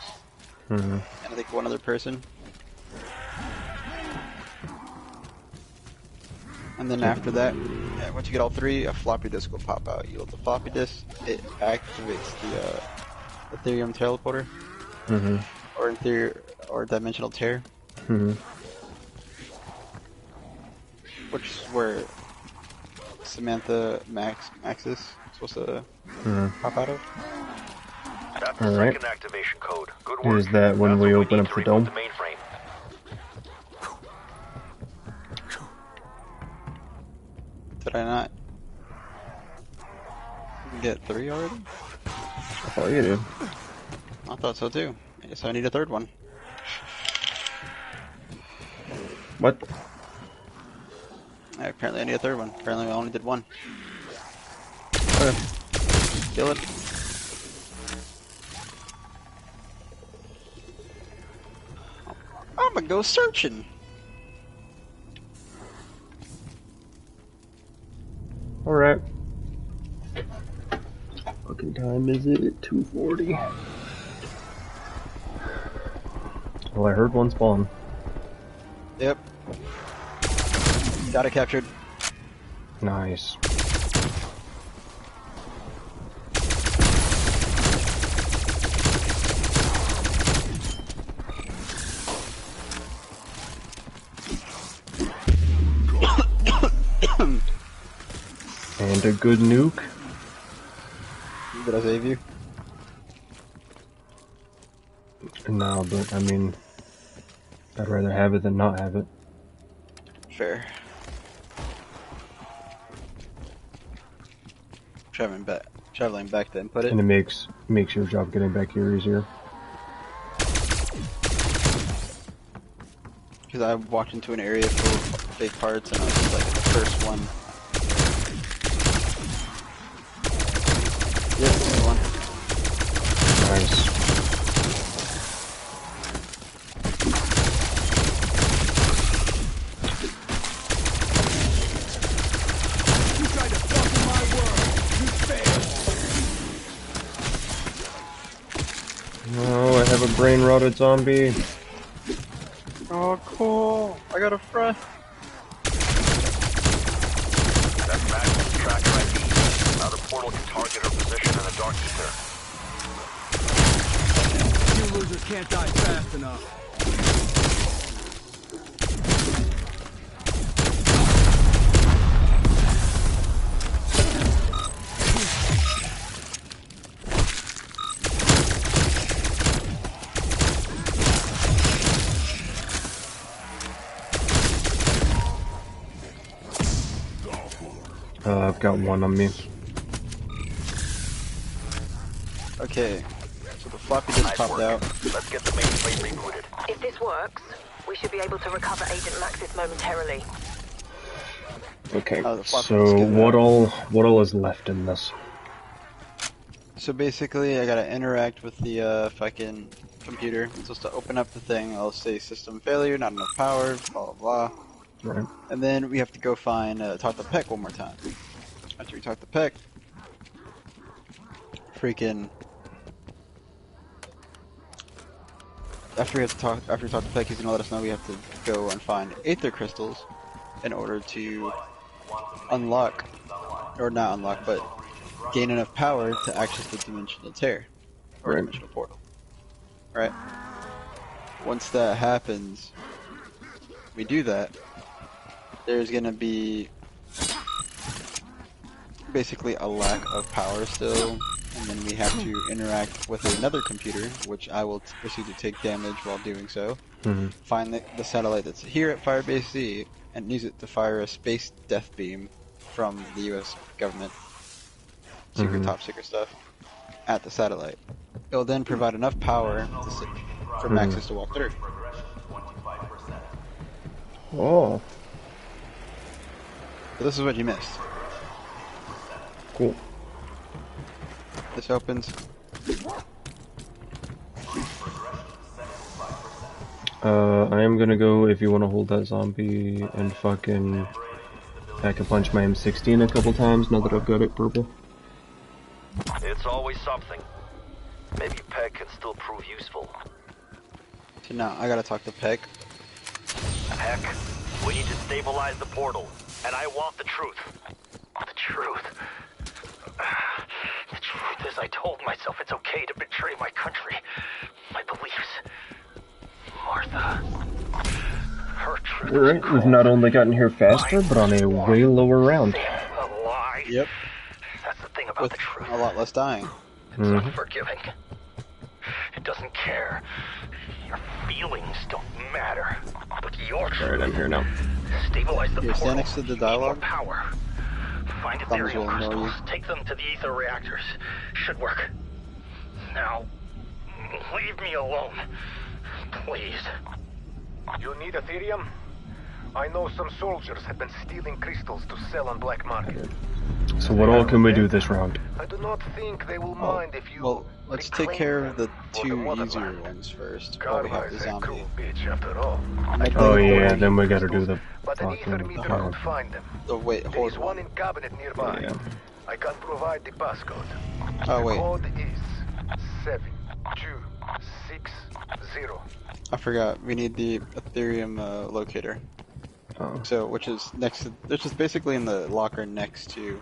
and I think one other person. And then after that, once you get all 3, a floppy disk will pop out. You load the floppy disk, it activates the Ethereum teleporter, or dimensional tear, which is where Samantha Max is supposed to pop out of. That's the Alright. second activation code. Good work. Is that when That's we what open need up to the reboot dome? the mainframe. Did I not get 3 already? I thought you did. I thought so too. I guess I need a 3rd one. What? Apparently I need a 3rd one. Apparently I only did 1. Okay. Kill it. I'm gonna go searching. Alright. Fucking time is it? 2:40. Well, I heard one spawn. Yep. Got it captured. Nice. And a good nuke. Did I save you? No, but I mean, I'd rather have it than not have it. Fair. Traveling back to input it. And it makes your job getting back here easier. Because I walked into an area full of fake parts and I was just like the first one. Yeah, this is the one. Nice. You tried to fuck with my world. You failed. Oh, I have a brain-rotted zombie. Oh, cool. I got a front. That's Magnum's tracker ID. Now the portal can target her position in the dark ether. You losers can't die fast enough. I've got one on me. Okay, so the floppy disk popped out. Let's get the mainframe rebooted. If this works, we should be able to recover Agent Maxis momentarily. Okay, Oh, the floppy disk so is what out. all is left in this? So basically, I gotta interact with the fucking computer. It's supposed to open up the thing. I'll say system failure, not enough power, blah blah blah. Right. And then we have to go find talk to Peck one more time. After we talk to Peck, freaking. After we talk to Peck, he's gonna let us know we have to go and find Aether crystals in order to unlock, or not unlock, but gain enough power to access the dimensional tear or Right. dimensional portal. Right. Once that happens, we do that. There's gonna be basically a lack of power still, and then we have to interact with another computer, which I will proceed to take damage while doing so. Mm-hmm. Find the satellite that's here at Firebase C, and use it to fire a space death beam from the U.S. government, top secret stuff, at the satellite. It will then provide enough power for Maxis to walk through. Oh, So this is what you missed. cool. This opens. I am gonna go if you want to hold that zombie and fucking pack a punch my M16 a couple times now that I've got it purple. It's always something. Maybe Peg can still prove useful. So now I gotta talk to Peck. Heck, we need to stabilize the portal, and I want the truth. The truth? The truth is I told myself it's okay to betray my country, my beliefs. Martha, her truth is Alright, we've not only gotten here faster, but on a way lower round. a lie. Yep. That's the thing about With the truth. a lot less dying. It's unforgiving. It doesn't care. Your feelings don't matter. But your truth. Alright, I'm here now. Stabilize the Here, stand portal. next to the Need more dialogue. power. Find Thumbs will ethereum ignore you. crystals. Take them to the ether reactors. Should work. Now, leave me alone. Please. You need Ethereum? I know some soldiers have been stealing crystals to sell on black market. So what all can we do this round? I do not think they will mind if you. Well, let's take reclaim care of the them for two motherland. easier ones first, while we Karma have the is a zombie. cruel bitch after all. Oh yeah, then we gotta do the But an ether fucking meter power. could find them. Oh wait, There hold is on. one in cabinet nearby. Yeah. I can provide the passcode. Oh The wait, code is 7260. I forgot. We need the Ethereum locator. Oh. So, which is basically in the locker next to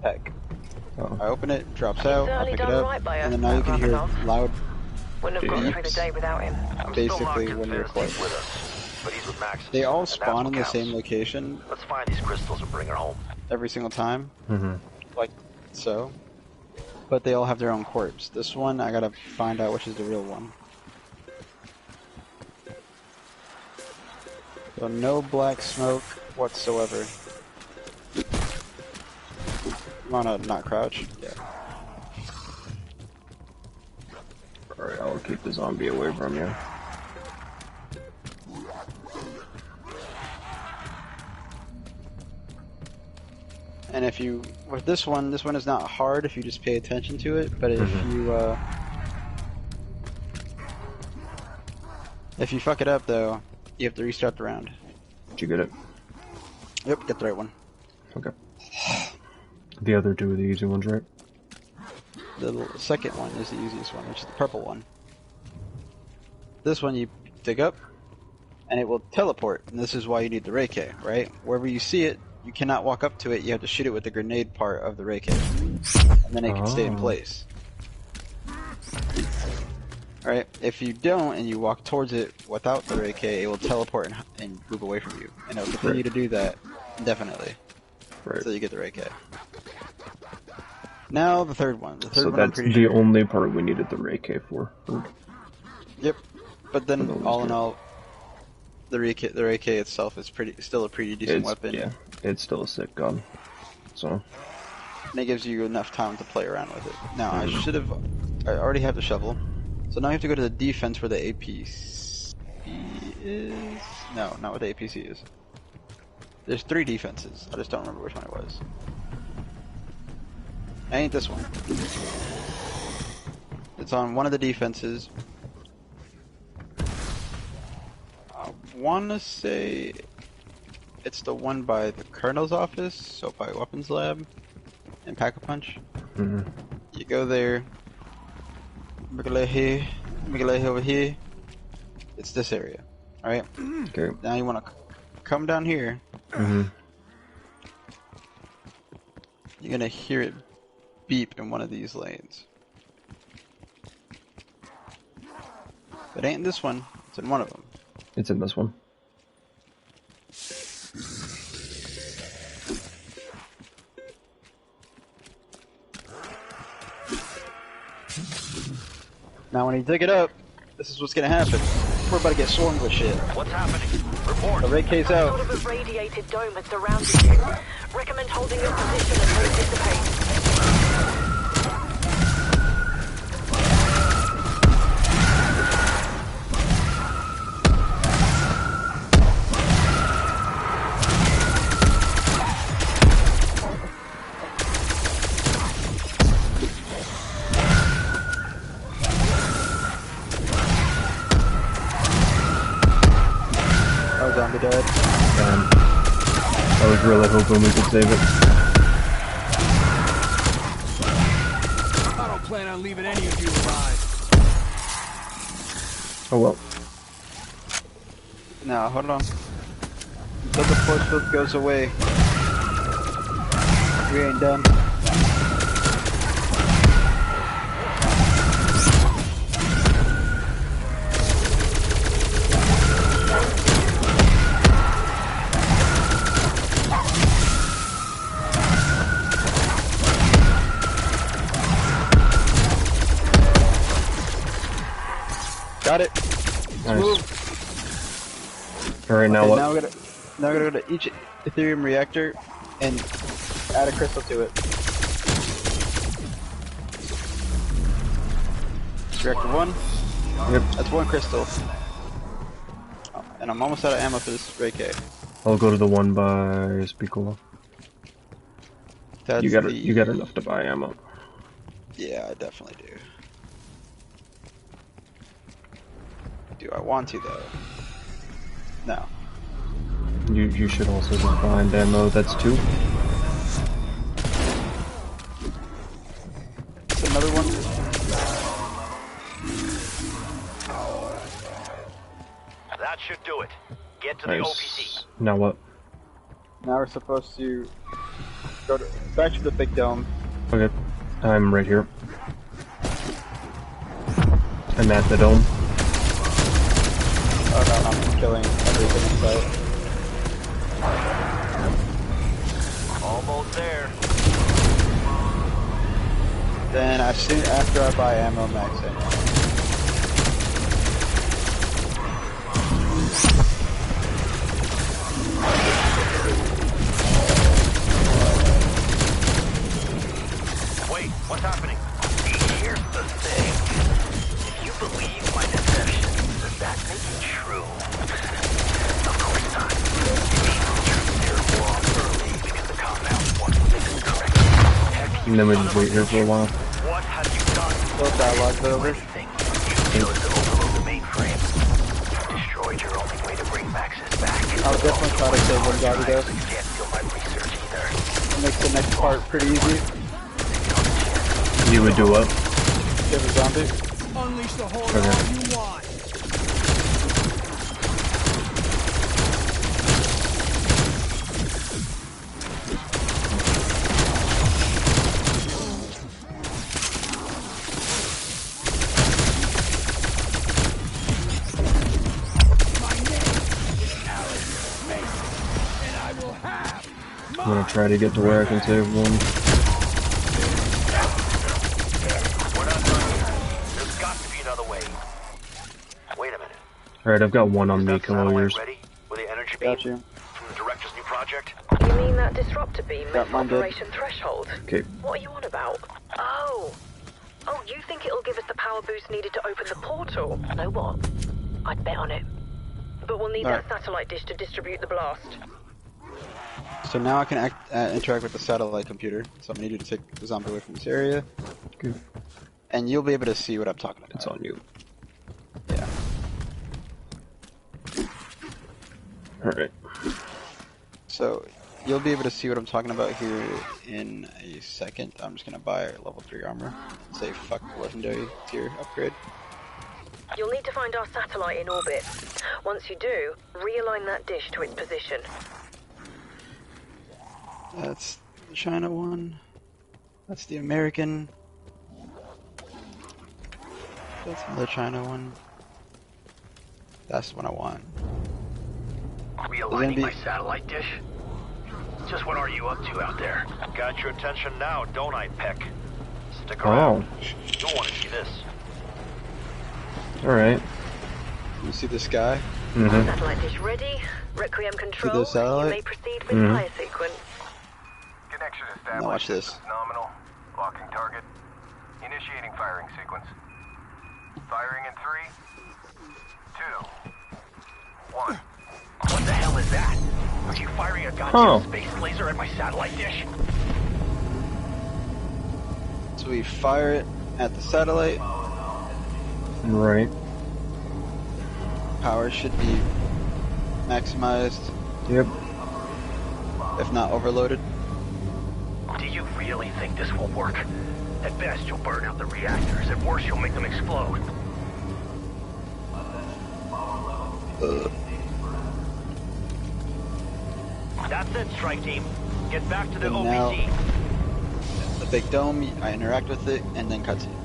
Peck. Oh. I open it, drops out, I certainly pick it done up, right by us, and then now you can hear Ravenov. loud Wouldn't have gotten through the day without him. I'm still not basically when you're convinced he's close. with us, but he's with Max. They all and that's spawn what in the counts. same location Let's find these crystals and bring her home. every single time, Mm-hmm. like so. But they all have their own corpse. This one, I gotta find out which is the real one. So no black smoke whatsoever. Wanna not crouch? Yeah. Alright, I'll keep the zombie away from you. And if you, with this one is not hard if you just pay attention to it, but if you fuck it up though, you have to restart the round. Did you get it? Yep, get the right one. Okay. The other two are the easy ones, right? The second one is the easiest one, which is the purple one. This one you dig up, and it will teleport, and this is why you need the Reiki, right? Wherever you see it, you cannot walk up to it, you have to shoot it with the grenade part of the Reiki. And then it can stay in place. Right? If you don't, and you walk towards it without the Reiki, it will teleport and move away from you. And it will continue to do that indefinitely. Right. Until you get the Reiki. Now the third one. The third So one I'm that's pretty the sure. only part we needed the Reiki for. Yep. But then, That was all in good. all, the Reiki itself is still a pretty decent weapon. Yeah, it's still a sick gun. So, And it gives you enough time to play around with it. Now, I already have the shovel. So now you have to go to the defense where the APC is. No, not where the APC is. There's 3 defenses. I just don't remember which one it was. It ain't this one. It's on one of the defenses. I wanna say it's the one by the Colonel's office, so by Weapons Lab and Pack-a-Punch. You go there, make a left here, make a left over here. It's this area, alright? okay. Now you wanna come down here. You're gonna hear it beep in one of these lanes. It ain't in this one, it's in one of them. It's in this one. Now when you dig it up, this is what's gonna happen. We're about to get swarmed with shit. What's happening? Report. The Reikei's out. Sort of a radiated dome has surrounded you. Recommend holding your position until it dissipates. Oh, zombie dead. I was really hoping we could save it. I don't plan on leaving any of you alive. Oh well. Now, hold on. Until the force field goes away, we ain't done. Got it. Nice. Alright, now Okay, what? now we're gonna go to each Ethereum reactor and add a crystal to it. Reactor 1. Yep. That's 1 crystal. Oh, and I'm almost out of ammo for this Reiki. I'll go to the one by Spicola. That's You got enough to buy ammo. Yeah, I definitely do. Do I want to though? No. You should also just find ammo. That's 2. It's another one. That should do it. Get to the OPC. Now what? Now we're supposed to go back to the big dome. Okay. I'm right here. I'm at the dome. Oh no, I'm killing everything in sight. Almost there. Then after I buy ammo, max ammo. What's happening? Here's the thing. If you believe my deception, does that make it true? Of course not. They're more early because the compound wasn't fixed correctly. Heck, And then we just wait here for a while. what have you done? Little dialogue bit over. You chose to overload the mainframe. Destroyed your only way to bring Maxis back. I'll definitely try to save one zombie though. You can't steal my research either. It makes the next part pretty easy. You would do what? Give a zombie. Unleash the horde Okay. all you want. My name is Alex Mason, and I will have I'm gonna try to get to where I can save one. We're not done here. There's got to be another way. Wait a minute. Alright, I've got one on Is me, that kill all satellite yours. ready? With the energy beam Got you. from the director's new project? You mean that disruptor beam Got missed mine good. Operation Threshold? Okay. What are you on about? Oh, you think it'll give us the power boost needed to open the portal? You know what? I'd bet on it. But we'll need Alright. that satellite dish to distribute the blast. So now I can interact with the satellite computer. So I'm gonna need you to take the zombie away from this area, Good. and you'll be able to see what I'm talking about. It's on you. Yeah. Alright. So you'll be able to see what I'm talking about here in a second. I'm just gonna buy level 3 armor. Say fuck the legendary tier upgrade. You'll need to find our satellite in orbit. Once you do, realign that dish to its position. That's the China one. That's the American. That's another China one. That's the one I want. Realigning my satellite dish? Just what are you up to out there? Got your attention now, don't I, Peck? Stick around. You'll want to see this. Alright. You see this guy? Mm-hmm. Satellite dish ready. Requiem control. satellite? You may proceed with Mhm. fire sequence. Connection Now established. watch this. Distance nominal. Locking target. Initiating firing sequence. Firing in 3, 2, 1. What the hell is that? Are you firing a goddamn Oh. space laser at my satellite dish? So we fire it at the satellite. Right. Power should be maximized, Yep. if not overloaded. Do you really think this will work? At best, you'll burn out the reactors. At worst, you'll make them explode. That's it, strike team. Get back to the And now- OPC. The big dome, I interact with it, and then cutscene.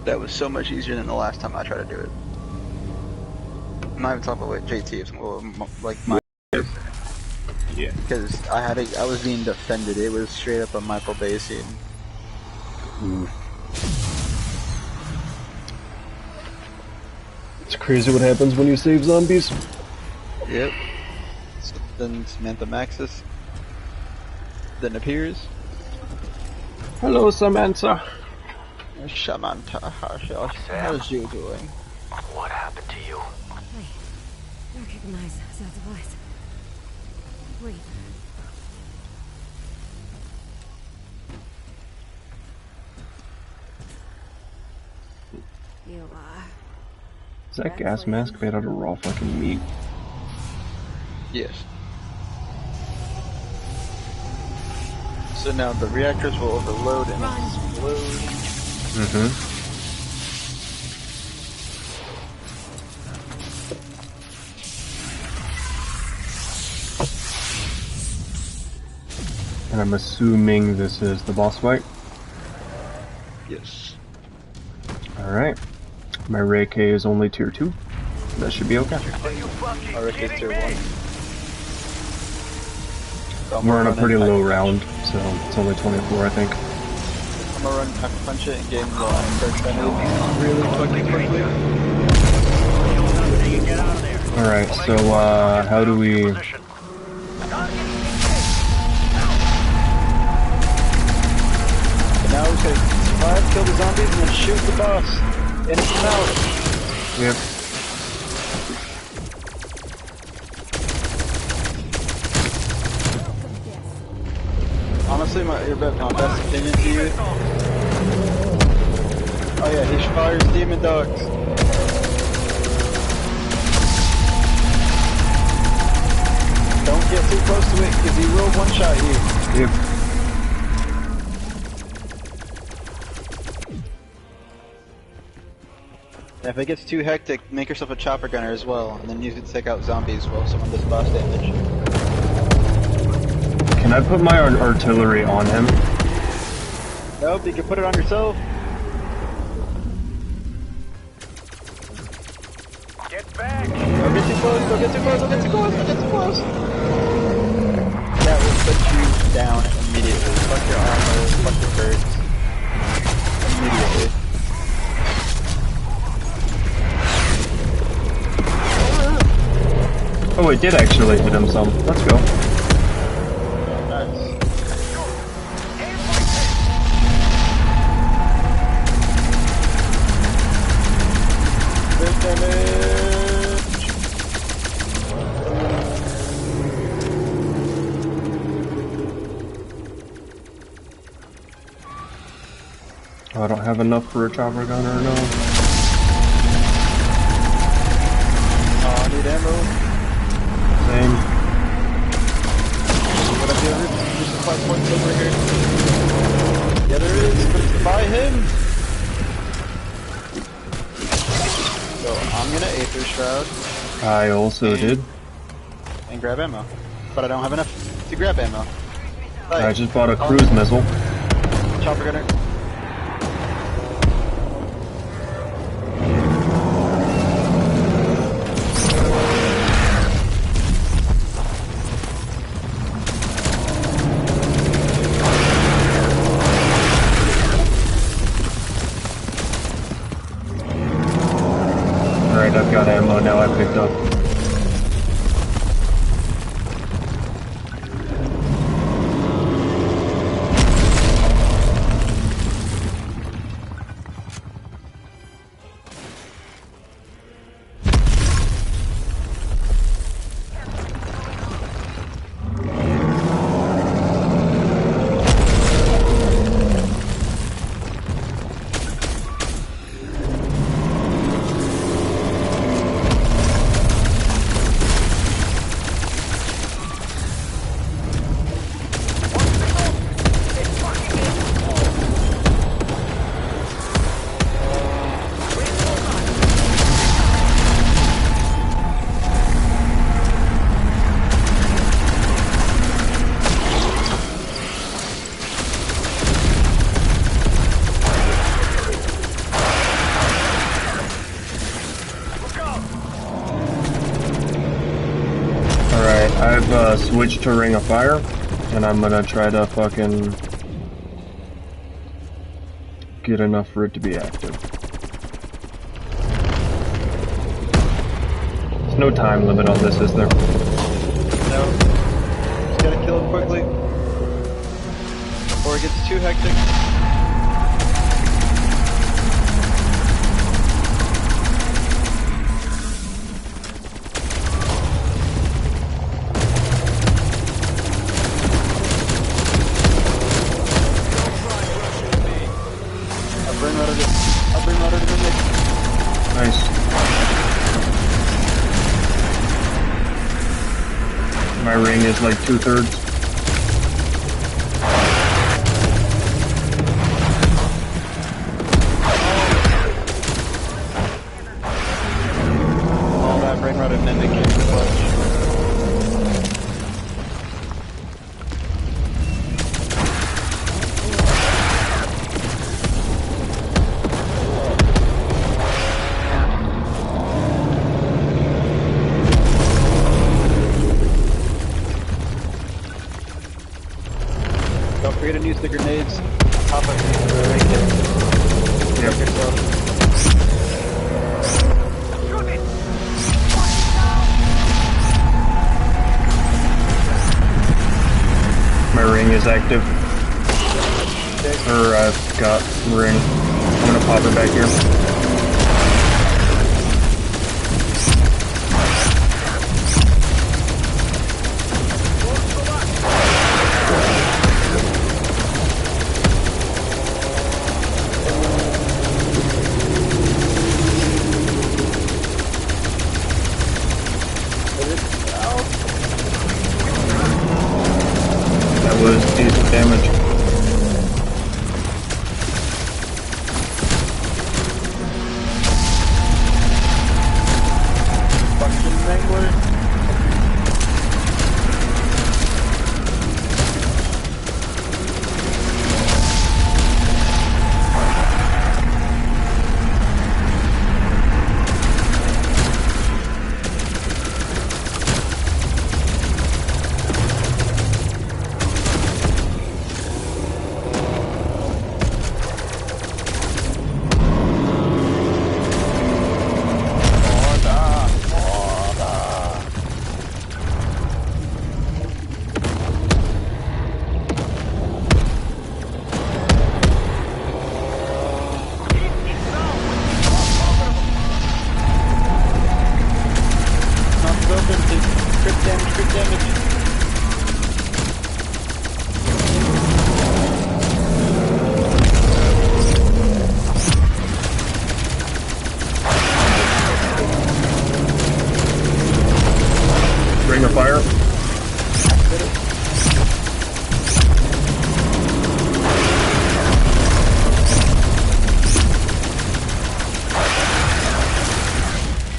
That was so much easier than the last time I tried to do it. I'm not even talking about JT, it's more like my... Yeah. Because I was being defended, it was straight up a Michael Bay scene. It's crazy what happens when you save zombies. Yep. So then Samantha Maxis then appears. Hello, Samantha. Samantha, how's you doing? What happened to you? Recognize that voice. Wait. You are. Is that gas mask made out of raw fucking meat? Yes. So now the reactors will overload and explode. Mm-hmm. And I'm assuming this is the boss fight. Yes. Alright. My Ray K is only tier 2. That should be okay. Our Rick is tier 1. So We're on a pretty low round, so it's only 24, I think. I'm gonna run Pack Punch it and gain low first enemies really fucking quickly. Alright, so, how do we... now we just gotta survive, kill the zombies, and then shoot the boss in his mouth. Yep. Honestly, my best opinion to you. Oh yeah, he fires demon dogs. Don't get too close to it, because he will one-shot you. Yep. If it gets too hectic, make yourself a chopper gunner as well, and then use it to take out zombies while someone does boss damage. Can I put my artillery on him? Nope, you can put it on yourself. Get back! Don't get too close, don't get too close, don't get too close, don't get too close! That will put you down immediately. Fuck your armor, fuck your birds. Immediately. Oh, it did actually hit him some. Let's go. Nice. Good damage! Oh, I don't have enough for a chopper gunner, no. Oh, I need ammo. Same. What I do, there's 5 points over here. Yeah, there is, but it's by him! So, I'm gonna Aether Shroud I also did. and grab ammo. But I don't have enough to grab ammo. I just bought a cruise missile. Chopper gunner. Alright, I've got ammo now I picked up. I've switched to Ring of Fire, and I'm gonna try to fucking get enough for it to be active. There's no time limit on this, is there? No. Just gotta kill him quickly. Before it gets too hectic. I'll bring water to the mix. Nice. My ring is like 2/3. All that brain rot and mimic came to clutch. Don't forget to use the grenades. Pop up the right there. Yep. Yourself. My ring is active. Okay. Got ring. I'm gonna pop it back here. That was decent damage. Ring of fire.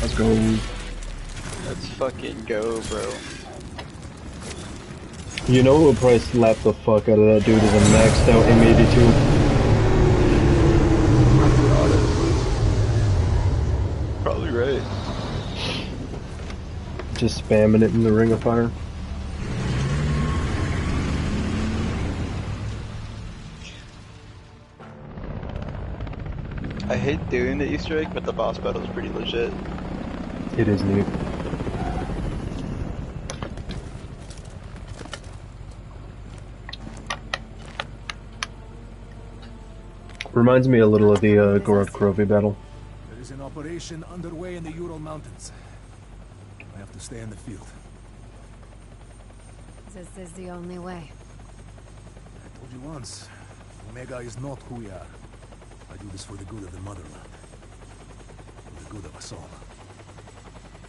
Let's go. Let's fucking go, bro. You know who would probably slap the fuck out of that dude is a maxed out M82. Probably right. Just spamming it in the ring of fire. I hate doing the Easter egg, but the boss battle is pretty legit. It is neat. Reminds me a little of the Gorod Krovi battle. There is an operation underway in the Ural Mountains. I have to stay in the field. This is the only way. I told you once, Omega is not who we are. I do this for the good of the motherland. For the good of us all.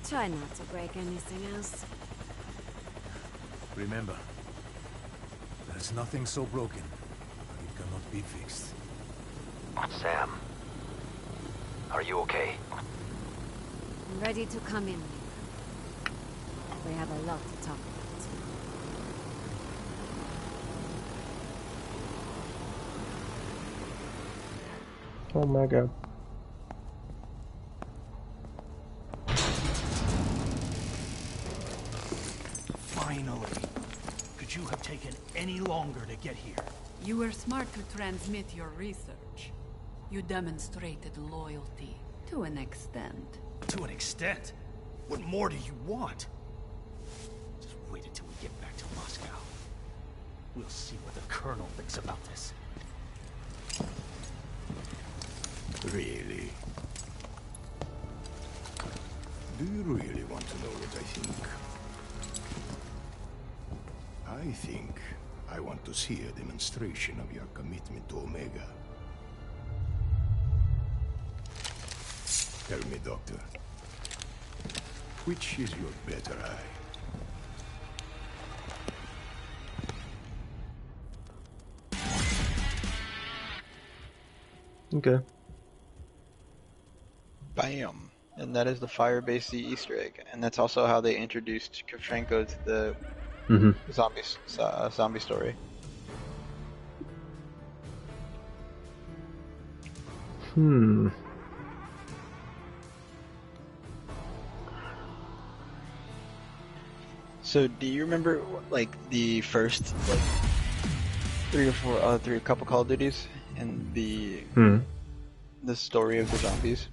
Try not to break anything else. Remember, there is nothing so broken that it cannot be fixed. Sam, are you okay? I'm ready to come in. We have a lot to talk about. Oh my god. Finally. Could you have taken any longer to get here? You were smart to transmit your research. You demonstrated loyalty to an extent. To an extent? What more do you want? Just wait until we get back to Moscow. We'll see what the Colonel thinks about this. Really? Do you really want to know what I think? I think I want to see a demonstration of your commitment to Omega. Tell me, Doctor. Which is your better eye? Okay. Bam. And that is the Firebase C Easter egg. And that's also how they introduced Kravchenko to the zombie story. So do you remember like the first like three couple Call of Duties and the story of the zombies?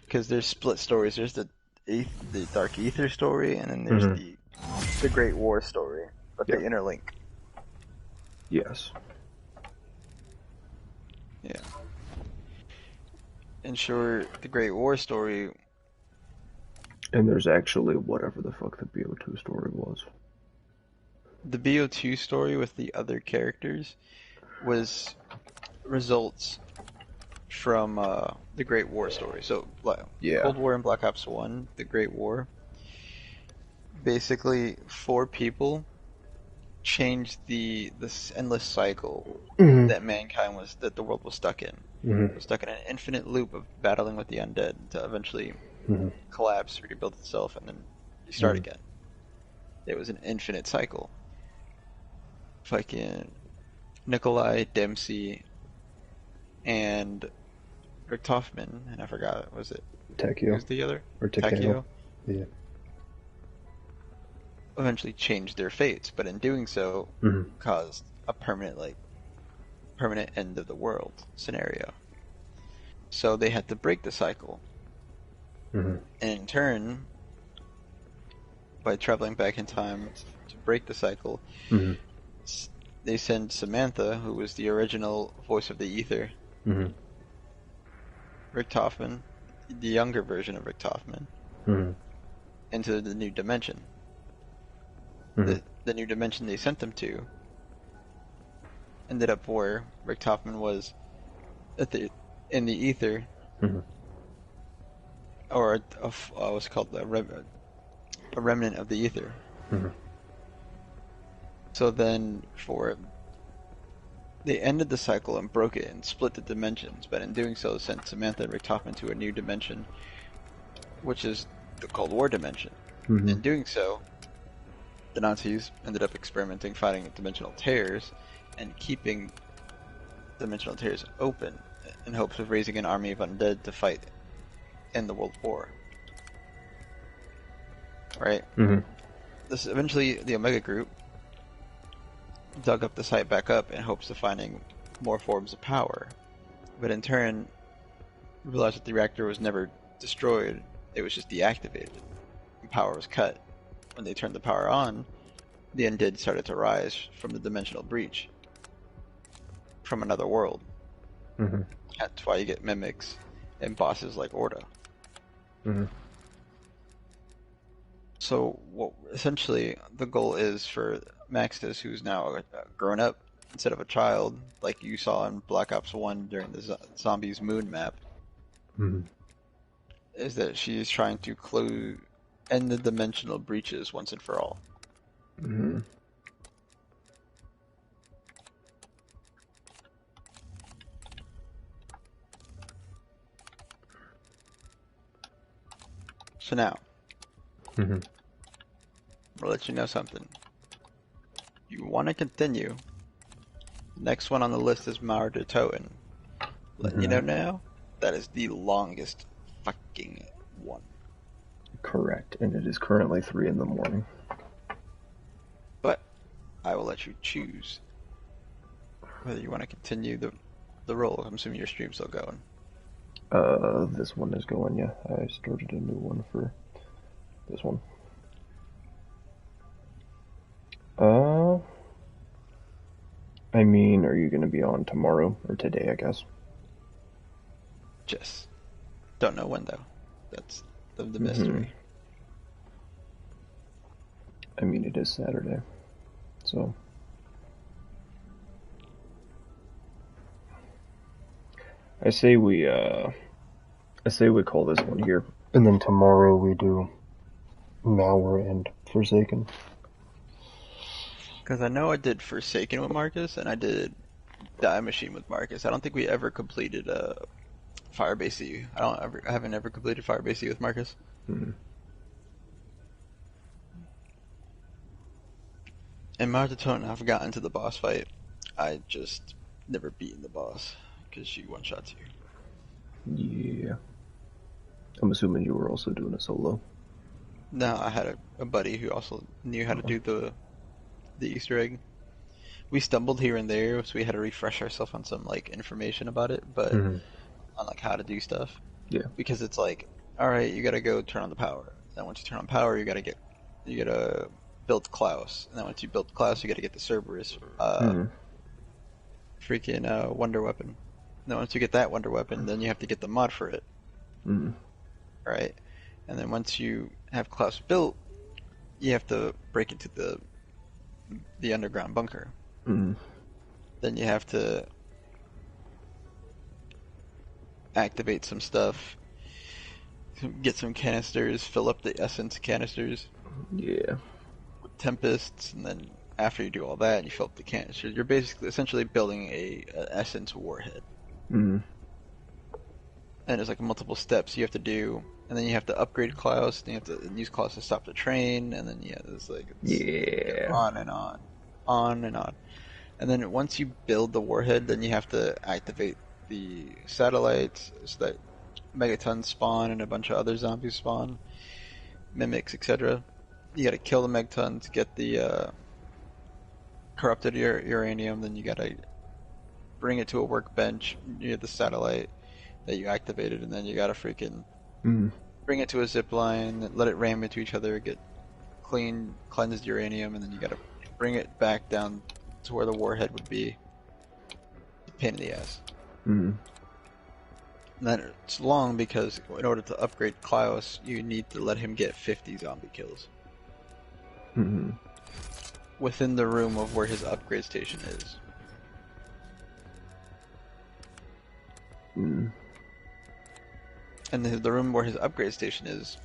Because there's split stories. There's the Dark Ether story, and then there's the Great War story, but they interlink. Yes. Yeah. Ensure the Great War story. And there's actually whatever the fuck the BO2 story was. The BO2 story with the other characters was results from the Great War story. So, Yeah. Cold War and Black Ops 1, the Great War, basically 4 people changed this endless cycle that that the world was stuck in. It was stuck in an infinite loop of battling with the undead to eventually collapse, rebuild itself, and then restart again. It was an infinite cycle. Fucking Nikolai Dempsey and Rick Toffman, and I forgot, was it? Takeo. Who's the other? Or Takeo. Yeah. Eventually changed their fates, but in doing so, caused a permanent end of the world scenario. So they had to break the cycle. And in turn, by traveling back in time to break the cycle, they send Samantha, who was the original voice of the Ether, Rick Toffman, the younger version of Rick Toffman, into the new dimension. The new dimension they sent them to ended up where Rick Toffman was in the Ether, or what's called a remnant of the Ether. So then, they ended the cycle and broke it and split the dimensions, but in doing so, sent Samantha and Rick Toffman to a new dimension, which is the Cold War dimension. In doing so, the Nazis ended up experimenting, fighting dimensional tears, and keeping dimensional tears open in hopes of raising an army of undead to fight in the World War. Right? This eventually, the Omega Group dug up the site back up in hopes of finding more forms of power, but in turn realized that the reactor was never destroyed, it was just deactivated, and power was cut. When they turned the power on, the undead started to rise from the dimensional breach from another world. That's why you get mimics and bosses like Orda. So, essentially, the goal is for Maxis, who's now grown up instead of a child, like you saw in Black Ops 1 during the Zombies moon map, is that she's trying to end the dimensional breaches once and for all. So now, I'll let you know something. You want to continue. Next one on the list is Mauer de Toten. Letting you know now, that is the longest fucking one. Correct, and it is currently 3 in the morning. But I will let you choose whether you want to continue the roll. I'm assuming your stream's still going. This one is going, yeah. I started a new one for this one. I mean, are you going to be on tomorrow or today, I guess? Just don't know when, though. That's the mystery. I mean, it is Saturday, so... I say we call this one here, and then tomorrow we do Malware and Forsaken. Because I know I did Forsaken with Marcus, and I did Die Machine with Marcus. I don't think we ever completed Firebase EU. I haven't ever completed Firebase EU with Marcus. In Martatone, I've gotten to the boss fight. I just never beaten the boss, because she one-shots you. Yeah. I'm assuming you were also doing a solo. No, I had a buddy who also knew how to do the Easter egg. We stumbled here and there, so we had to refresh ourselves on some information about it, but on how to do stuff. Yeah. Because it's alright, you gotta go turn on the power. Then once you turn on power, you gotta build Klaus. And then once you build Klaus, you gotta get the Cerberus freaking wonder weapon. then once you get that wonder weapon, then you have to get the mod for it. Mm. Right? And then once you have Klaus built, you have to break into the underground bunker. Mm. Then you have to activate some stuff, get some canisters, fill up the essence canisters Yeah. with tempests, and then after you do all that, you fill up the canisters. You're basically essentially building an essence warhead. Mm. And there's like multiple steps you have to do, and then you have to upgrade Klaus, and you have to use Klaus to stop the train, and then it's Yeah. on and on and on. And then once you build the warhead, then you have to activate the satellites so that megatons spawn and a bunch of other zombies spawn, mimics, etc. You gotta kill the megatons, get the corrupted uranium, then you gotta bring it to a workbench near the satellite that you activated, and then you gotta freaking bring it to a zip line, let it ram into each other, get cleansed uranium, and then you gotta bring it back down to where the warhead would be. Pain in the ass. Mm. And then it's long because in order to upgrade Klaus, you need to let him get 50 zombie kills Mm. within the room of where his upgrade station is. Mm. And the room where his upgrade station is,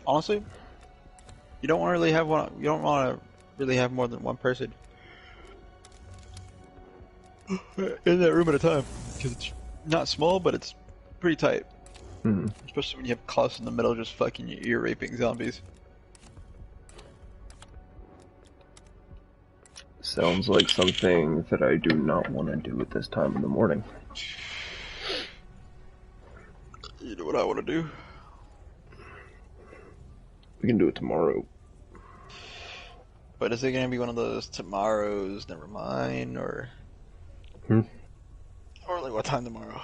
honestly, you don't want to really have one. You don't want to really have more than one person in that room at a time, because it's not small, but it's pretty tight. Mm. Especially when you have Klaus in the middle, just fucking ear raping zombies. Sounds like something that I do not want to do at this time in the morning. You know what I want to do? We can do it tomorrow. But is it gonna be one of those tomorrows, never mind, or like what time tomorrow?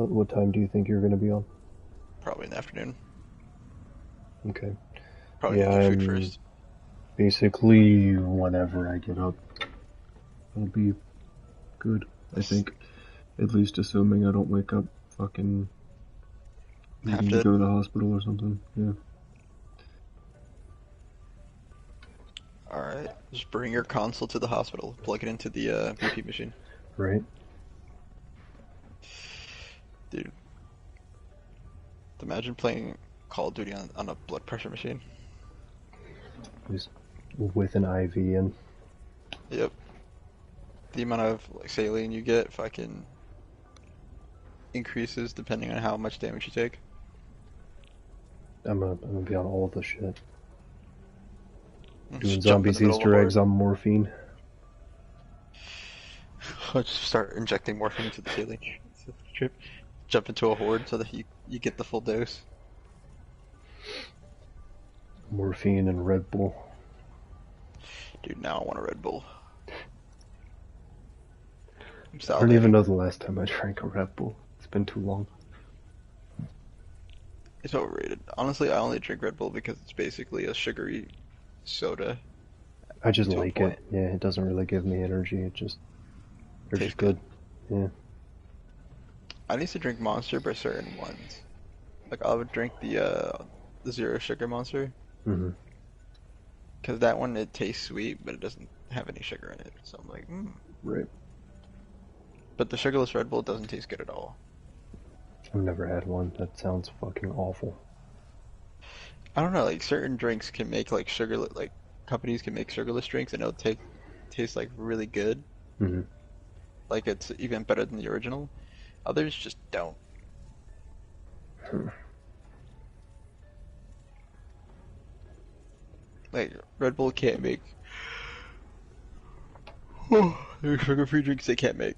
What time do you think you're going to be on? Probably in the afternoon. Okay. Probably Yeah, eat food first. Basically, whenever I get up, it'll be good, I think. At least assuming I don't wake up fucking needing to go to the hospital or something. Yeah. Alright, just bring your console to the hospital, plug it into the BP machine. Right. Dude. Imagine playing Call of Duty on a blood pressure machine. Just with an IV in. Yep. The amount of saline you get fucking increases depending on how much damage you take. I'm gonna be on all of the shit. Doing Just zombies Easter eggs on morphine. Let's start injecting morphine into the saline strip. Jump into a horde so that you get the full dose. Morphine and Red Bull. Dude, now I want a Red Bull. I don't even know the last time I drank a Red Bull. It's been too long. It's overrated. Honestly, I only drink Red Bull because it's basically a sugary soda. I just like it. Yeah, it doesn't really give me energy. They're just good. Yeah. I used to drink Monster, but certain ones. Like I would drink the zero sugar Monster. Mm-hmm. Because that one, it tastes sweet, but it doesn't have any sugar in it. So I'm like, Right. But the sugarless Red Bull doesn't taste good at all. I've never had one. That sounds fucking awful. I don't know, like certain drinks can make like like companies can make sugarless drinks and it'll taste like really good. Mm-hmm. Like it's even better than the original. Others just don't. Like Red Bull can't make there's sugar-free drinks they can't make.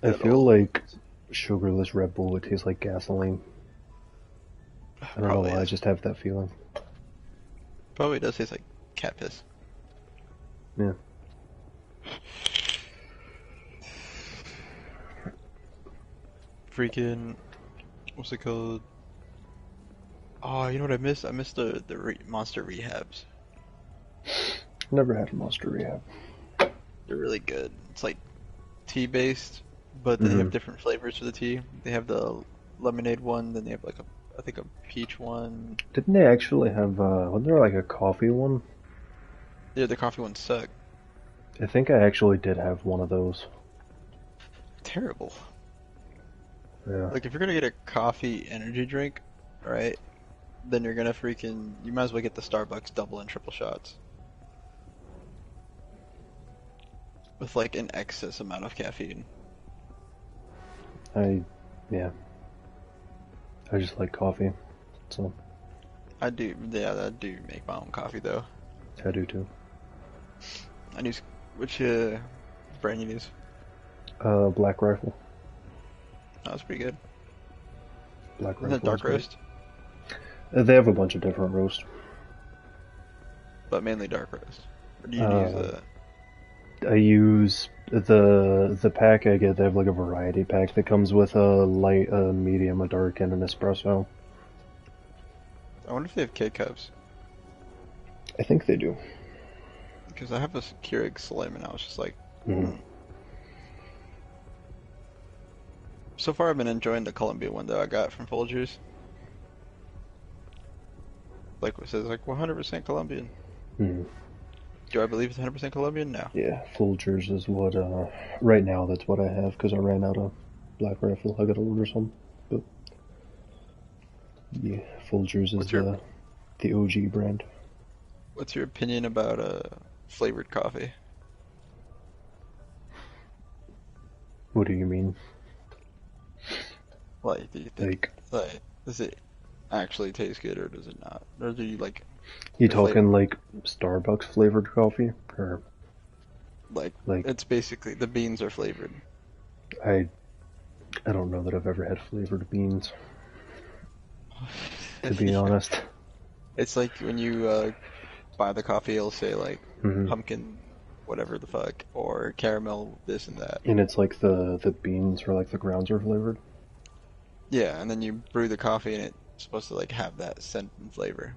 I feel like sugarless Red Bull would taste like gasoline. I don't know why, I just have that feeling. Probably does taste like cat piss. Yeah. Freaking, what's it called? Oh, you know what I missed? I missed the Monster Rehabs. Never had a Monster Rehab. They're really good. It's like tea based, but they have different flavors for the tea. They have the lemonade one, then they have like I think a peach one. Didn't they actually have, wasn't there like a coffee one? Yeah, the coffee ones suck. I think I actually did have one of those. Terrible. Yeah. Like if you're gonna get a coffee energy drink, right? Then you're gonna you might as well get the Starbucks double and triple shots. With like an excess amount of caffeine. Yeah. I just like coffee, so. I do make my own coffee though. I do too. I use, which brand you use? Black Rifle. That was pretty good. Black Isn't Rifle. it dark roast? They have a bunch of different roasts. But mainly dark roast. Or do you use I use the pack I get. They have like a variety pack that comes with a light, a medium, a dark, and an espresso. I wonder if they have K-cups. I think they do. Because I have a Keurig Slim and I was just like, So far I've been enjoying the Columbia one that I got from Folgers. Like it says like 100% Colombian. Do I believe it's 100% Colombian? No. Yeah, Folgers is what, right now that's what I have, because I ran out of Black Rifle. I gotta order some, but yeah, Folgers is the OG brand. What's your opinion about flavored coffee? What do you mean? Like, do you think, like, does it actually taste good or does it not? Or do you like... You talking like Starbucks flavored coffee, or like it's basically the beans are flavored? I don't know that I've ever had flavored beans, to be honest. It's like when you buy the coffee, it'll say like pumpkin, whatever the fuck, or caramel, this and that. And it's like the beans or like the grounds are flavored. Yeah, and then you brew the coffee and it's supposed to like have that scent and flavor.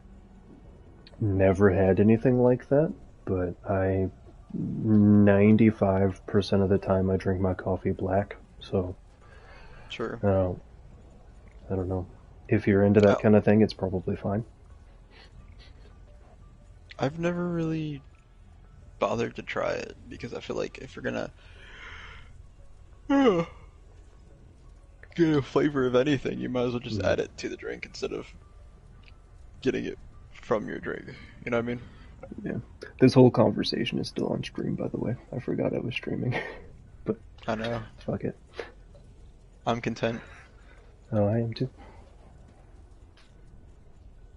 Never had anything like that, but 95% of the time I drink my coffee black, so... Sure. I don't know. If you're into that kind of thing, it's probably fine. I've never really bothered to try it, because I feel like if you're gonna get a flavor of anything, you might as well just add it to the drink instead of getting it from your drink. You know what I mean? Yeah. This whole conversation is still on stream, by the way. I forgot I was streaming. But I know. Fuck it. I'm content. Oh, I am too.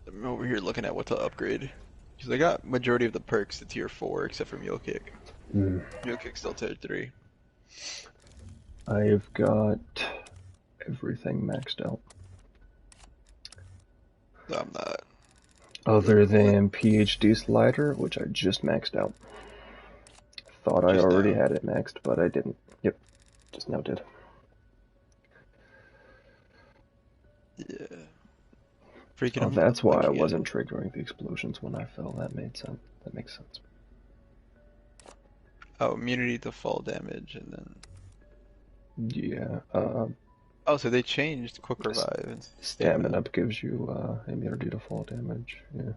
I'm over here looking at what to upgrade. Because I got majority of the perks to tier 4 except for Mule Kick. Mule Kick's still tier 3. I've got everything maxed out. No, I'm not. Other than PhD Slider, which I just maxed out. Thought I already had it maxed, but I didn't. Yep, just now did. Yeah. Freaking Oh, that's why I wasn't triggering the explosions when I fell. That made sense. That makes sense. Oh, immunity to fall damage, and then... Yeah, Oh, so they changed Quick Revive. And Stamina up gives you immunity to fall damage, yeah.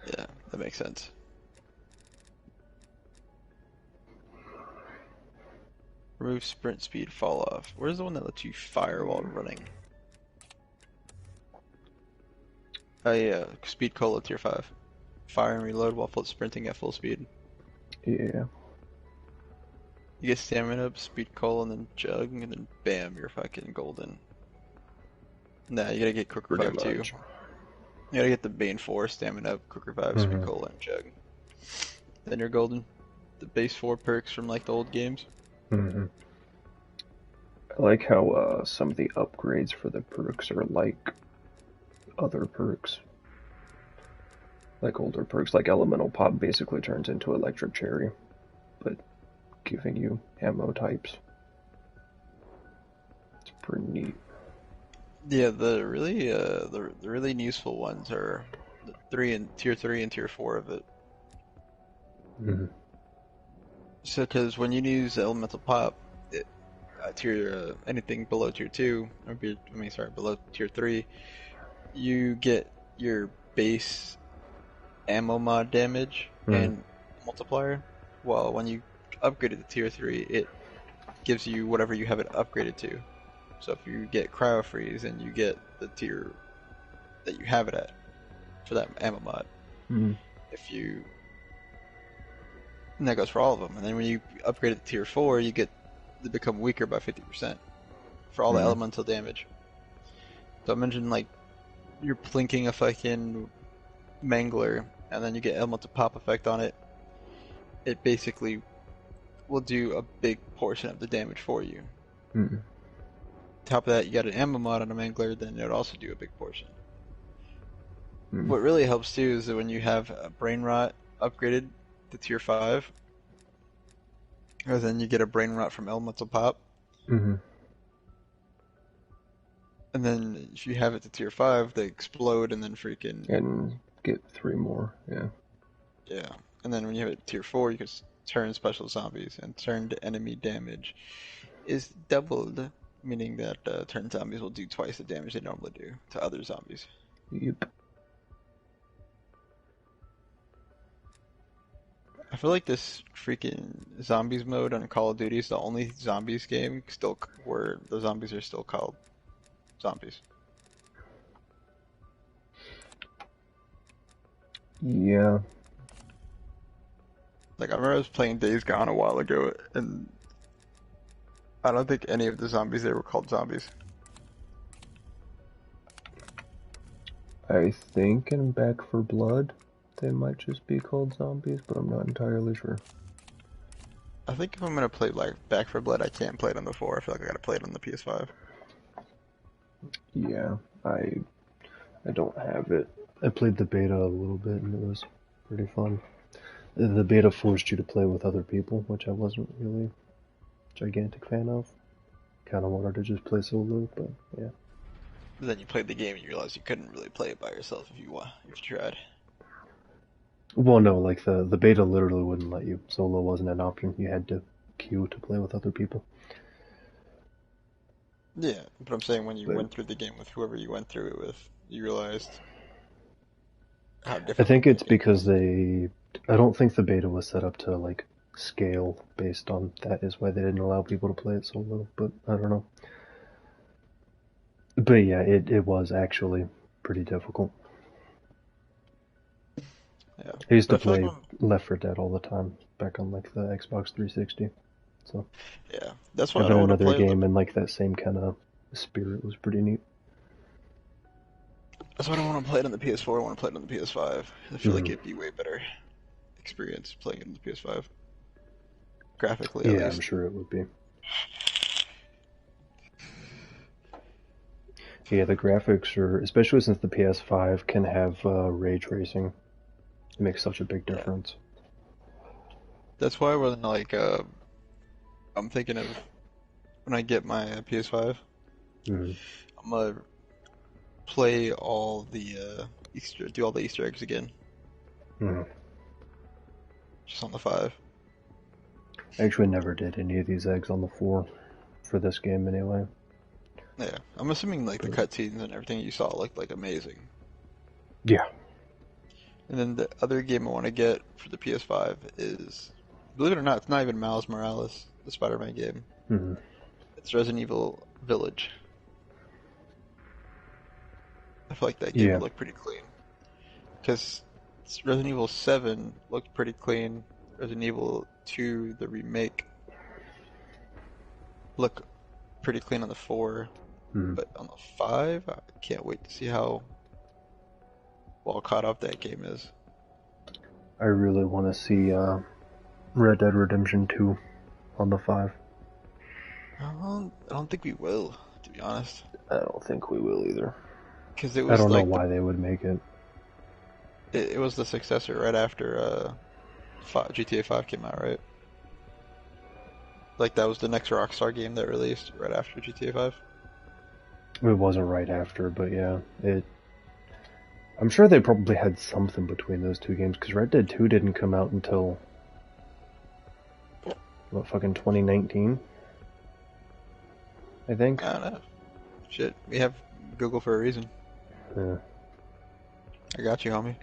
Yeah, that makes sense. Remove sprint speed, fall off. Where's the one that lets you fire while running? Oh yeah, speed cola tier 5. Fire and reload while sprinting at full speed. Yeah. You get stamina up, speed cola, and then jug, and then bam, you're fucking golden. Nah, you gotta get quick revive too. You gotta get the Bane 4, stamina up, quick revive, speed cola, and jug. Then you're golden. The base 4 perks from like the old games. I like how some of the upgrades for the perks are like other perks. Like older perks, like Elemental Pop basically turns into Electric Cherry, but giving you ammo types. It's pretty neat. Yeah, the really useful ones are the tier 3 and tier 4 of it. So, because when you use Elemental Pop, tier anything below tier 2, below tier 3, you get your base ammo mod damage and multiplier, while when you upgrade it to tier 3, it gives you whatever you have it upgraded to. So if you get cryo freeze, and you get the tier that you have it at for that ammo mod. If you, and that goes for all of them. And then when you upgrade it to tier 4, you get to become weaker by 50% for all the elemental damage. So imagine like you're plinking a fucking mangler, and then you get elemental pop effect on it. It basically will do a big portion of the damage for you. Top of that, you got an ammo mod on a mangler, then it would also do a big portion. What really helps too is that when you have a brain rot upgraded to tier 5, or then you get a brain rot from elemental pop. And then if you have it to tier 5, they explode and then freaking... And get 3 more, yeah. Yeah. And then when you have it tier 4, you can turn special zombies, and turned enemy damage is doubled, meaning that turned zombies will do twice the damage they normally do to other zombies. Yep. I feel like this freaking zombies mode on Call of Duty is the only zombies game still where the zombies are still called zombies. Yeah. Like, I remember I was playing Days Gone a while ago, and I don't think any of the zombies there were called zombies. I think in Back 4 Blood, they might just be called zombies, but I'm not entirely sure. I think if I'm gonna play like Back 4 Blood, I can't play it on the 4. I feel like I gotta play it on the PS5. Yeah, I don't have it. I played the beta a little bit, and it was pretty fun. The beta forced you to play with other people, which I wasn't really a gigantic fan of. Kind of wanted to just play solo, but yeah. But then you played the game and you realized you couldn't really play it by yourself if you tried. Well, no, like the beta literally wouldn't let you. Solo wasn't an option. You had to queue to play with other people. Yeah, but I'm saying when you went through the game with whoever you went through it with, you realized how different. I think it's because I don't think the beta was set up to like scale based on that, is why they didn't allow people to play it solo, but I don't know. But yeah, it was actually pretty difficult. Yeah. I used to play Left 4 Dead all the time back on like the Xbox 360. So yeah, that's why I having don't want to another play game in like that same kind of spirit was pretty neat. That's why I don't want to play it on the PS4. I want to play it on the PS5. I feel like it'd be way better experience playing it on the PS5. Graphically, at least. I'm sure it would be. Yeah, the graphics are, especially since the PS5 can have ray tracing, it makes such a big difference. That's why when like I'm thinking of when I get my PS5, I'm gonna play all the do all the Easter eggs again. Just on the 5. I actually never did any of these eggs on the 4 for this game anyway. Yeah, I'm assuming like the cutscenes and everything you saw looked like amazing. Yeah. And then the other game I want to get for the PS5 is, believe it or not, it's not even Miles Morales, the Spider-Man game. It's Resident Evil Village. I feel like that game would look pretty clean. Because Resident Evil 7 looked pretty clean. Resident Evil 2, the remake, looked pretty clean on the 4. But on the 5, I can't wait to see how well caught up that game is. I really want to see Red Dead Redemption 2 on the 5. I don't think we will, to be honest. I don't think we will either. Because it was I don't know why they would make it. It was the successor right after GTA 5 came out, right? Like that was the next Rockstar game that released right after GTA 5. It wasn't right after, but yeah, I'm sure they probably had something between those two games, because Red Dead 2 didn't come out until, what, fucking 2019? I think. I don't know. Shit, we have Google for a reason. Yeah. I got you, homie.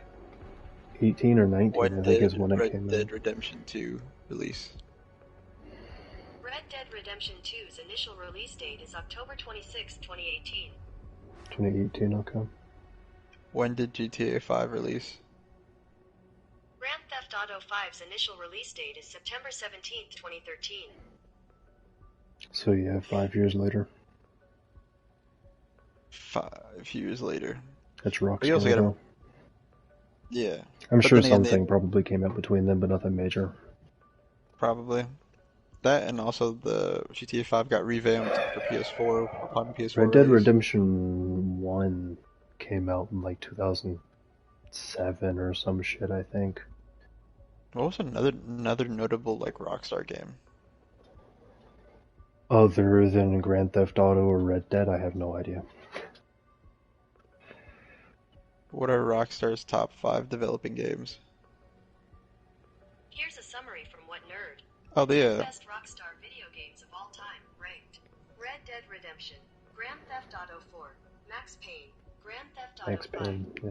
18 or 19, When I think, is did when it Red came Dead out. Redemption 2 release? Red Dead Redemption 2's initial release date is October 26, 2018. 2018, okay. When did GTA 5 release? Grand Theft Auto 5's initial release date is September 17, 2013. So yeah, 5 years later. 5 years later. That's But you also Rockstar, gotta, though. yeah. I'm But sure then again, something probably came out between them, but nothing major. probably. That and also the GTA 5 got revamped for PS4 upon PS4 Red Dead release. Redemption 1 came out in like 2007 or some shit, I think. What was another notable like Rockstar game? Other than Grand Theft Auto or Red Dead, I have no idea. What are Rockstar's top 5 developing games? Here's a summary from What Nerd. Oh, yeah. Best Rockstar video games of all time, ranked. Red Dead Redemption, Grand Theft Auto 4, Max Payne, Grand Theft Auto Max 5. Payne, yeah.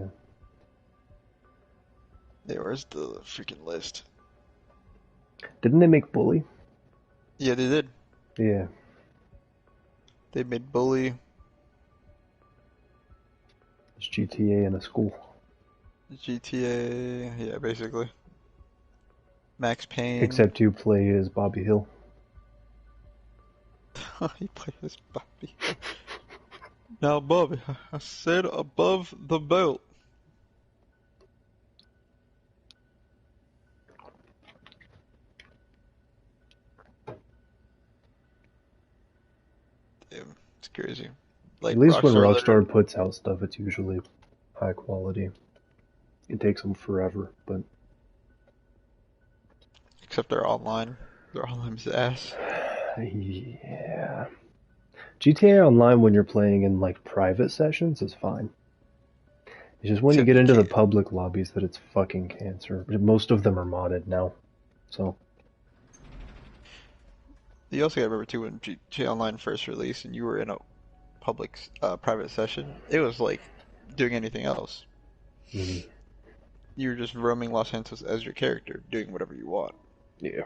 Yeah, where's the freaking list? Didn't they make Bully? Yeah, they did. Yeah. They made Bully, It's GTA in a school. GTA, yeah, basically. Max Payne. Except you play as Bobby Hill. He plays as Bobby. Now, Bobby, I said above the belt. Damn, it's crazy. Like At least when Rockstar Rockstar literally- puts out stuff, it's usually high quality. It takes them forever, but except they're online. Their online's ass. yeah. GTA Online, when you're playing in like private sessions, is fine. It's just when you Except get you into the can't- public lobbies that it's fucking cancer. Most of them are modded now, so You also gotta remember too when GTA Online first released and you were in a public, private session, it was like doing anything else. mhm. You were just roaming Los Santos as your character, doing whatever you want. Yeah.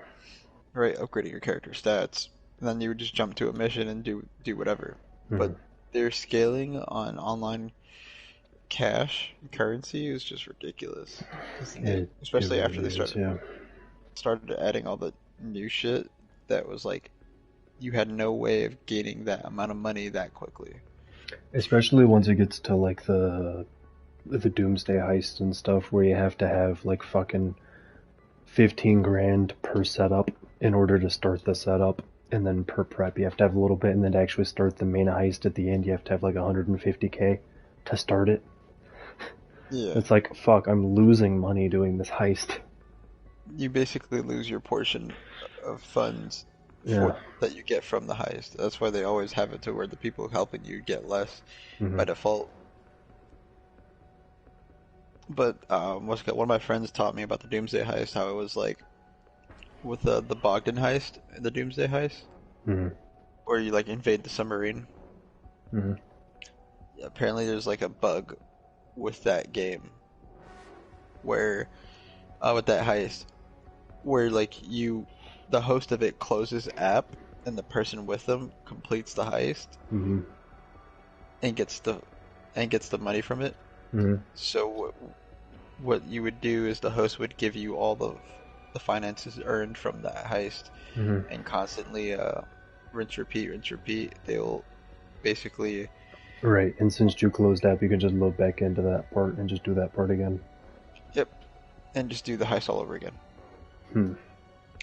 Right, upgrading your character stats. And then you would just jump to a mission and do whatever. But their scaling on online cash currency is just ridiculous. Especially after they started adding all the new shit that was like you had no way of gaining that amount of money that quickly. Especially once it gets to like the Doomsday heist and stuff, where you have to have like fucking 15 grand per setup in order to start the setup, and then per prep you have to have a little bit, and then to actually start the main heist at the end you have to have like 150k to start it. Yeah. It's like, fuck, I'm losing money doing this heist. You basically lose your portion of funds Yeah. that you get from the heist. That's why they always have it to where the people helping you get less by default. But one of my friends taught me about the Doomsday heist, how it was like with the Bogdan heist, the Doomsday heist, where you like invade the submarine. Apparently there's like a bug with that game where with that heist where like the host of it closes app and the person with them completes the heist and gets the money from it. So what you would do is the host would give you all the finances earned from that heist and constantly rinse repeat. They'll basically Right, and since you closed app, you can just load back into that part and just do that part again. Yep, and just do the heist all over again.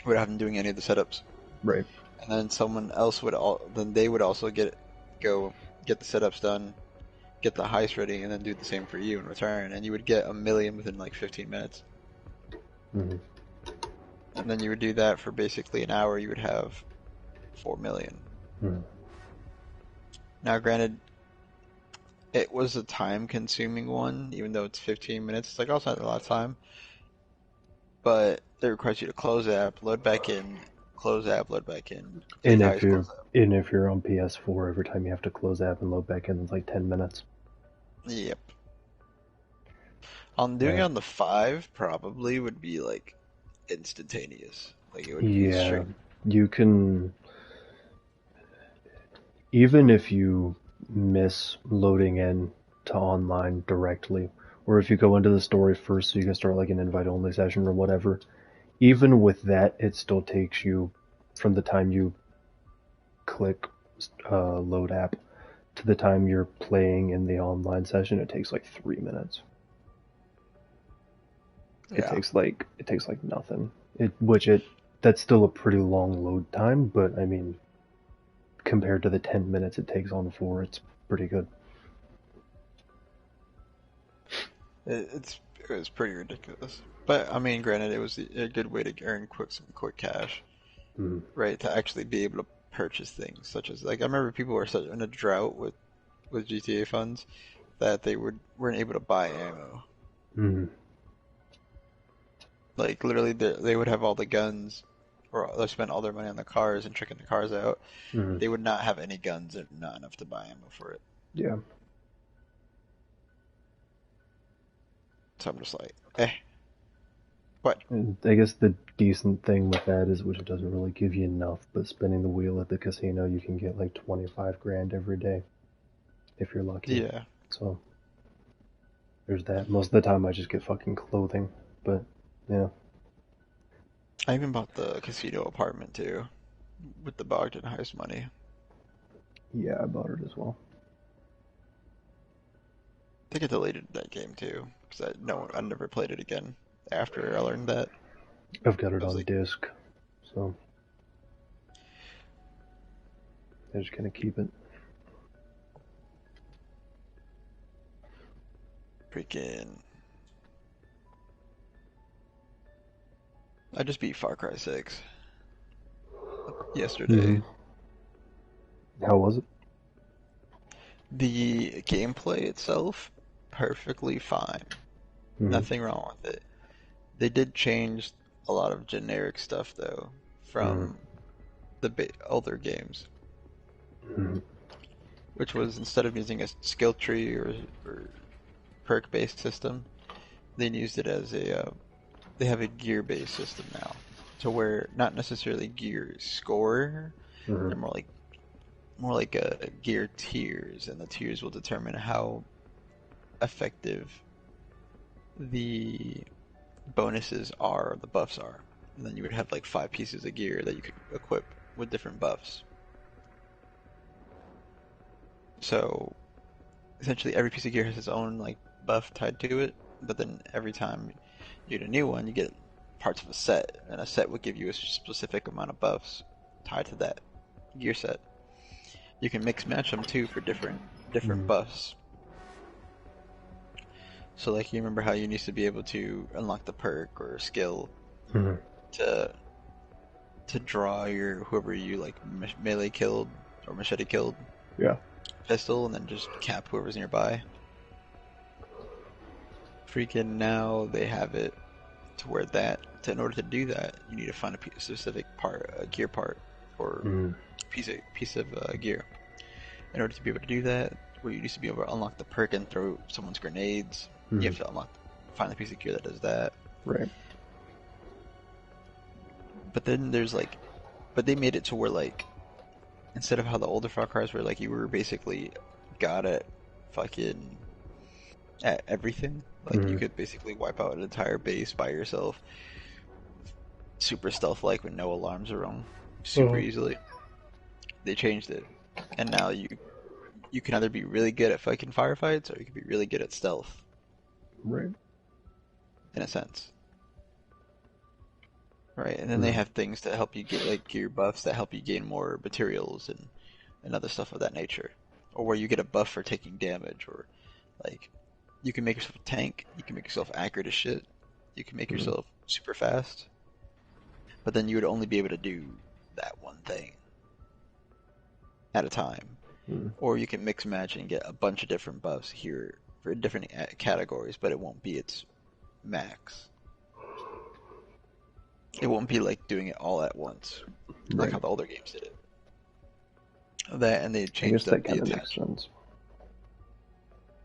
Without having doing any of the setups. Right. And then someone else would they would also get the setups done, get the heist ready, and then do the same for you in return, and you would get 1 million within like 15 minutes. And then you would do that for basically an hour. You would have 4 million. Now, granted, it was a time-consuming one, even though it's 15 minutes. It's like also not a lot of time, but it requires you to close the app, load back in, close the app, load back in. And And if you're on PS4, every time you have to close the app and load back in, it's like 10 minutes. Yep. On doing it on the 5 probably would be like instantaneous. Like it would be Yeah, straight. you can, even if you miss loading in to online directly, or if you go into the story first so you can start like an invite-only session or whatever, even with that, it still takes you from the time you click load app to the time you're playing in the online session. It takes like 3 minutes. It Yeah. takes like nothing. That's still a pretty long load time, but I mean, compared to the 10 minutes it takes on 4, it's pretty good. It was pretty ridiculous. But I mean, granted, it was a good way to earn some quick cash, right? To actually be able to purchase things such as like I remember people were such in a drought with GTA funds that they weren't able to buy ammo. Like literally, they would have all the guns, or they spent all their money on the cars and tricking the cars out. They would not have any guns and not enough to buy ammo for it. Yeah. So I'm just like, eh. But And I guess the decent thing with that is, which it doesn't really give you enough, but spinning the wheel at the casino, you can get like 25 grand every day, if you're lucky. yeah, So, there's that. Most of the time I just get fucking clothing, but, yeah. I even bought the casino apartment too, with the Bogdan heist money. Yeah, I bought it as well. I think I deleted that game too, because I never played it again after I learned that. I've got it I was on like, disc, so I just kind of keep it. freaking. I just beat Far Cry 6 yesterday. How was it? The gameplay itself, perfectly fine. Nothing wrong with it. They did change a lot of generic stuff though from the older games, which was instead of using a skill tree or perk based system, they used it as they have a gear based system now, to where not necessarily gear score, they're more like a gear tiers, and the tiers will determine how effective the bonuses are, the buffs are. And then you would have like 5 pieces of gear that you could equip with different buffs. So essentially every piece of gear has its own like buff tied to it, but then every time you get a new one, you get parts of a set, and a set would give you a specific amount of buffs tied to that gear set. You can mix match them too for different buffs. So like you remember how you used to be able to unlock the perk or skill to draw your whoever you like melee killed or machete killed pistol, and then just cap whoever's nearby. Freaking now they have it to where in order to do that, you need to find a specific part, a gear part, or piece of gear. In order to be able to do that, where you used to be able to unlock the perk and throw someone's grenades, you have to find the piece of gear that does that. Right. But then but they made it to where like, instead of how the older Far Cry's were like you were basically got at fucking at everything. Like you could basically wipe out an entire base by yourself, super stealth like with no alarms around, super easily. They changed it, and now you can either be really good at fucking firefights or you can be really good at stealth. Right. In a sense. Right, and then they have things to help you get like gear buffs that help you gain more materials and other stuff of that nature. Or where you get a buff for taking damage, or like you can make yourself a tank, you can make yourself accurate as shit, you can make yourself super fast. But then you would only be able to do that one thing at a time. Or you can mix match and get a bunch of different buffs here for different categories, but it won't be its max. It won't be like doing it all at once, like how the older games did it. That and they I guess changed that up the kind of makes sense.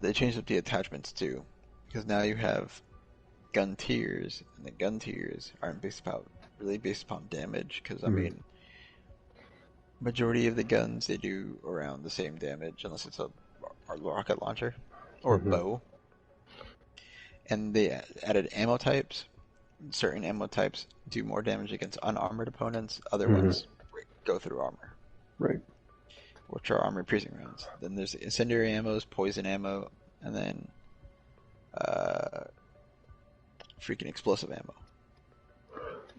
they changed up the attachments too, because now you have gun tiers, and the gun tiers aren't really based upon damage. Because I mean, majority of the guns they do around the same damage, unless it's a rocket launcher or a bow. And they added ammo types. Certain ammo types do more damage against unarmored opponents. Other ones go through armor. Right. Which are armor piercing rounds. Then there's incendiary ammos, poison ammo, and then freaking explosive ammo.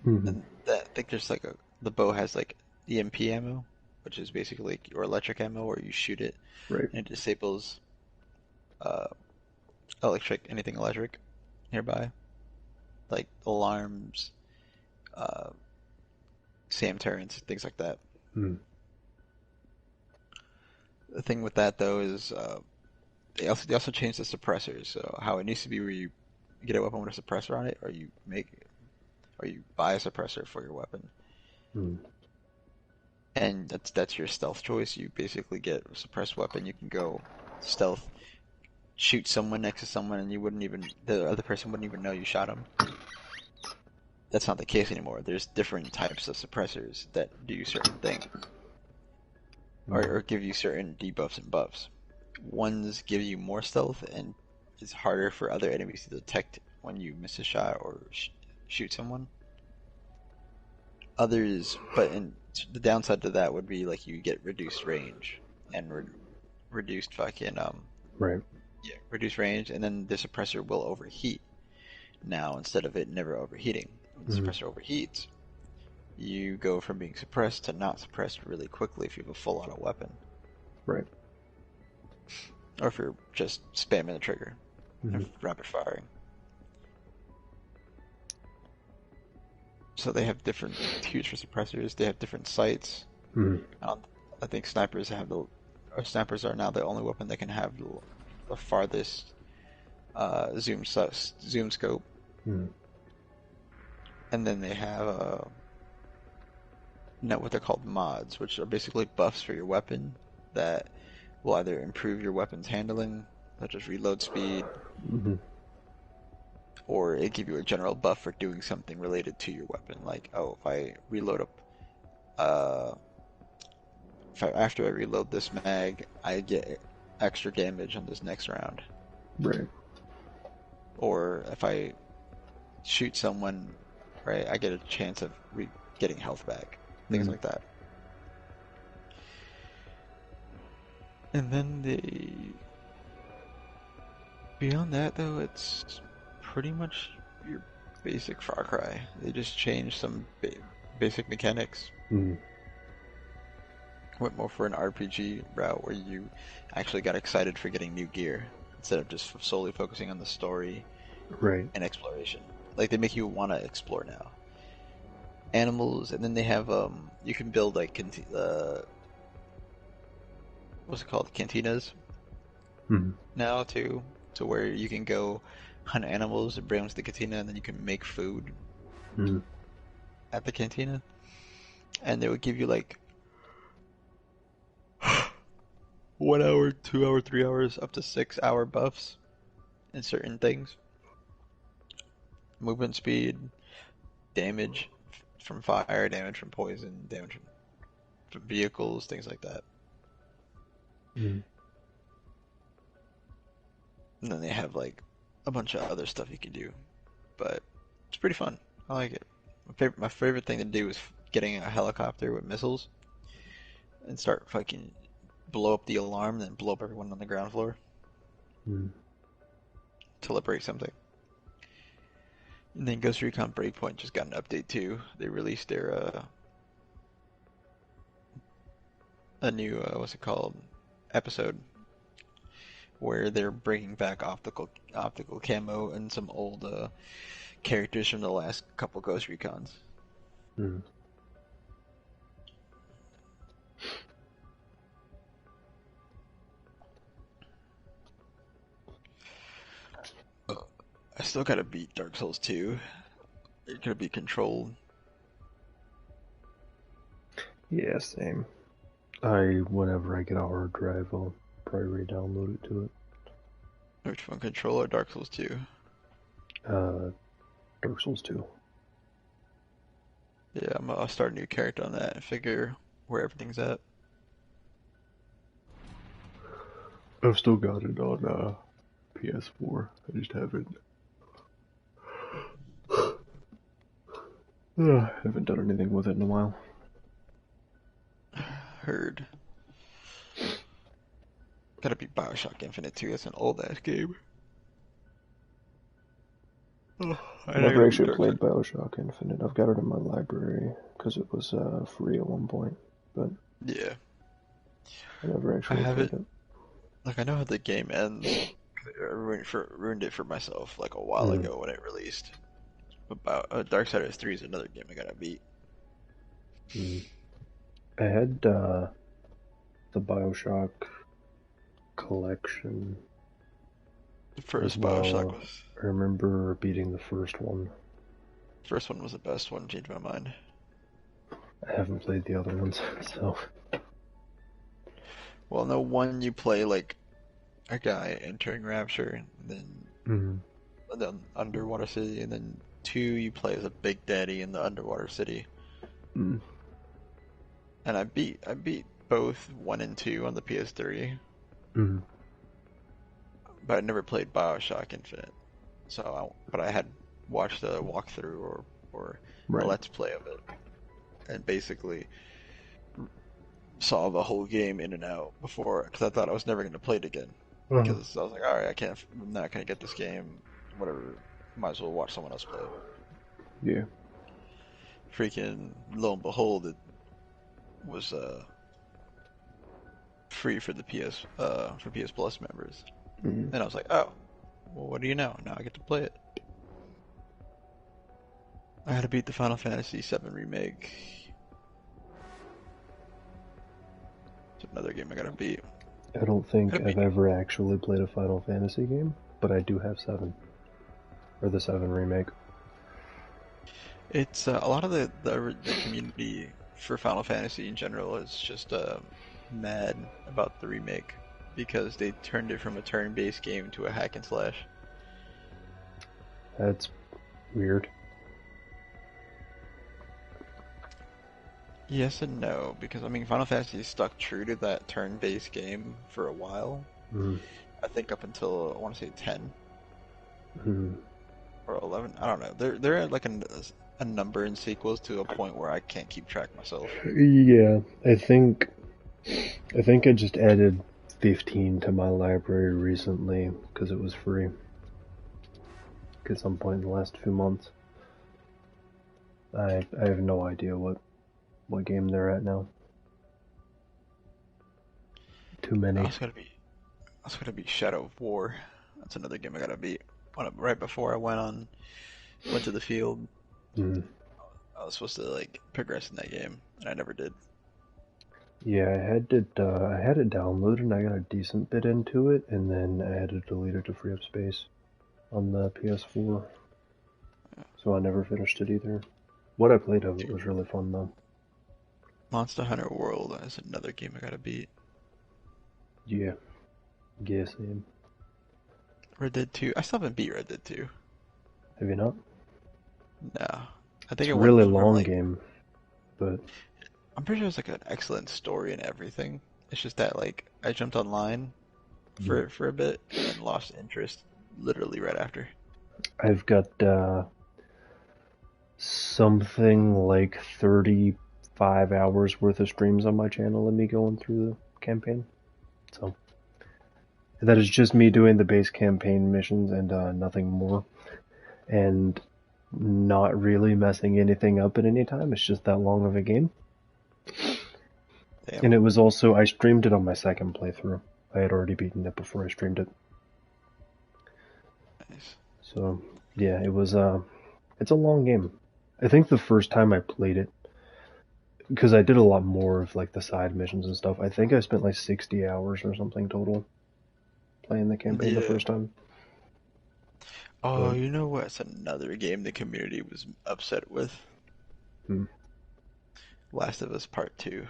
And I think there's like the bow has like EMP ammo, which is basically like your electric ammo where you shoot it Right. and it disables anything electric nearby. Like alarms, SAM turrets, things like that. The thing with that though is they also changed the suppressors. So how it used to be where you get a weapon with a suppressor on it, or you buy a suppressor for your weapon, and that's your stealth choice. You basically get a suppressed weapon. You can go stealth, shoot someone next to someone, and the other person wouldn't even know you shot them. That's not the case anymore. There's different types of suppressors that do certain things, or give you certain debuffs and buffs. Ones give you more stealth, and it's harder for other enemies to detect when you miss a shot or shoot someone. Others, the downside to that would be like you get reduced range and reduced fucking Right. yeah, reduced range, and then the suppressor will overheat. Now instead of it never overheating, when the suppressor overheats, you go from being suppressed to not suppressed really quickly if you have a full auto weapon. Right. Or if you're just spamming the trigger and rapid firing. So they have different tiers for suppressors. They have different sights. I think snipers are now the only weapon that can have the farthest zoom scope. And then they have what they're called mods, which are basically buffs for your weapon that will either improve your weapon's handling, such as reload speed, or it give you a general buff for doing something related to your weapon. Like, if I reload after I reload this mag, I get extra damage on this next round. Right. Or if I shoot someone, right, I get a chance of getting health back. Things like that. And then beyond that, though, it's pretty much your basic Far Cry. They just changed some basic mechanics. Went more for an RPG route where you actually got excited for getting new gear instead of just solely focusing on the story and exploration. Like, they make you want to explore now. Animals, and then they have you can build like what's it called, cantinas now too, to where you can go hunt animals and bring them to the cantina, and then you can make food at the cantina, and they would give you like 1 hour, 2 hour, 3 hours, up to 6 hour buffs in certain things. Movement speed, damage from fire, damage from poison, damage from vehicles, things like that. And then they have like a bunch of other stuff you can do, but it's pretty fun. I like it. My favorite thing to do is getting a helicopter with missiles and start fucking blow up the alarm, then blow up everyone on the ground floor to liberate something. And then Ghost Recon Breakpoint just got an update too. They released their a new what's it called, episode, where they're bringing back optical camo and some old characters from the last couple Ghost Recons. I still gotta beat Dark Souls 2. It's gonna be controlled. Yeah, same. Whenever I get a hard drive, I'll probably re-download it to it. Which one, Control or Dark Souls 2? Dark Souls 2. Yeah, I'll start a new character on that and figure where everything's at. I've still got it on PS4. I just haven't haven't done anything with it in a while. Heard. Gotta be BioShock Infinite too. That's an old ass game. Oh, I've never actually played BioShock Infinite. I've got it in my library because it was free at one point, but yeah, I never actually played it. Like I know how the game ends. I ruined it for myself like a while ago when it released. About Darksiders 3 is another game I gotta beat. I had the BioShock collection. The first BioShock was. I remember beating the first one. First one was the best one. Changed my mind. I haven't played the other ones, so. Well, no, one you play like a guy entering Rapture, and then underwater city, and then 2 you play as a big daddy in the underwater city. And I beat both 1 and 2 on the PS3. But I never played BioShock Infinite. But I had watched a walkthrough or a let's play of it, and basically saw the whole game in and out before, because I thought I was never going to play it again. Because I was like, all right, I'm not going to get this game. Whatever, might as well watch someone else play it. Yeah. Freaking lo and behold, it was free for the PS Plus members. And I was like, oh, well, what do you know? Now I get to play it. I had to beat the Final Fantasy VII Remake. It's another game I gotta beat. I don't think I've ever actually played a Final Fantasy game, but I do have 7. Or the 7 Remake. It's a lot of the community for Final Fantasy in general is just mad about the remake, because they turned it from a turn-based game to a hack and slash. That's weird. Yes and no, because I mean Final Fantasy stuck true to that turn-based game for a while. I think up until I want to say 10 or 11. I don't know. They're at like a number in sequels to a point where I can't keep track myself. Yeah, I think I just added 15 to my library recently because it was free at some point in the last few months. I have no idea what game they're at now. Too many. That's gonna be Shadow of War. That's another game I gotta beat. Right before I went to the field. I was supposed to like progress in that game, and I never did. Yeah, I had it downloaded and I got a decent bit into it, and then I had to delete it to free up space on the PS4. So I never finished it either. What I played of it was really fun though. Monster Hunter World is another game I gotta beat. Yeah. Yeah, same. Red Dead 2. I still haven't beat Red Dead 2. Have you not? No. I think it's a really long game, but I'm pretty sure it's like an excellent story and everything. It's just that like I jumped online for a bit and lost interest literally right after. I've got something like 35 hours worth of streams on my channel of me going through the campaign. So that is just me doing the base campaign missions and nothing more. And not really messing anything up at any time. It's just that long of a game. Damn. And it was also, I streamed it on my second playthrough. I had already beaten it before I streamed it. Nice. So, yeah, it was, it's a long game. I think the first time I played it, because I did a lot more of, like, the side missions and stuff, I think I spent, like, 60 hours or something total playing the campaign the first time. Oh, you know what's another game the community was upset with? Last of Us Part 2.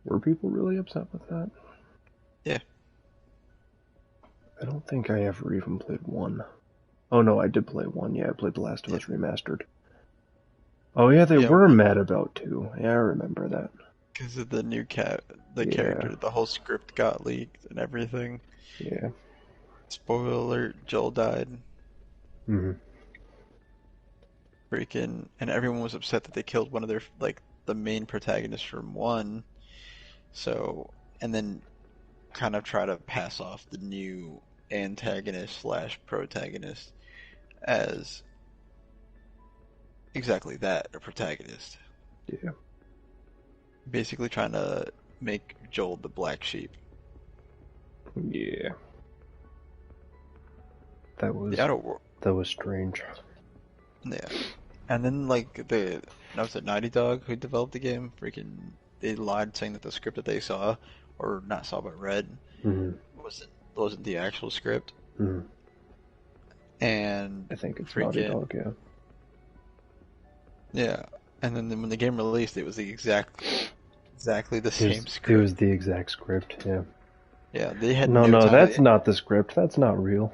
Were people really upset with that? Yeah. I don't think I ever even played 1. Oh no, I did play 1. Yeah, I played The Last of Us Remastered. Oh yeah, they were mad about 2. Yeah, I remember that. Because of the new character, the whole script got leaked and everything. Yeah. Spoiler alert, Joel died. Mm-hmm. Freaking, and everyone was upset that they killed one of their, like, the main protagonist from 1. So, and then kind of try to pass off the new antagonist slash protagonist as exactly that, a protagonist. Yeah. Basically trying to make Joel the black sheep. Yeah. That was strange. Yeah. And then, like, was it Naughty Dog who developed the game? Freaking, they lied saying that the script that they saw, or not saw but read, wasn't the actual script. Mm-hmm. And I think it's Naughty Dog, yeah. Yeah. And then when the game released, it was exactly the same script. It was the exact script, yeah. Yeah, they had no, that's not the script. That's not real.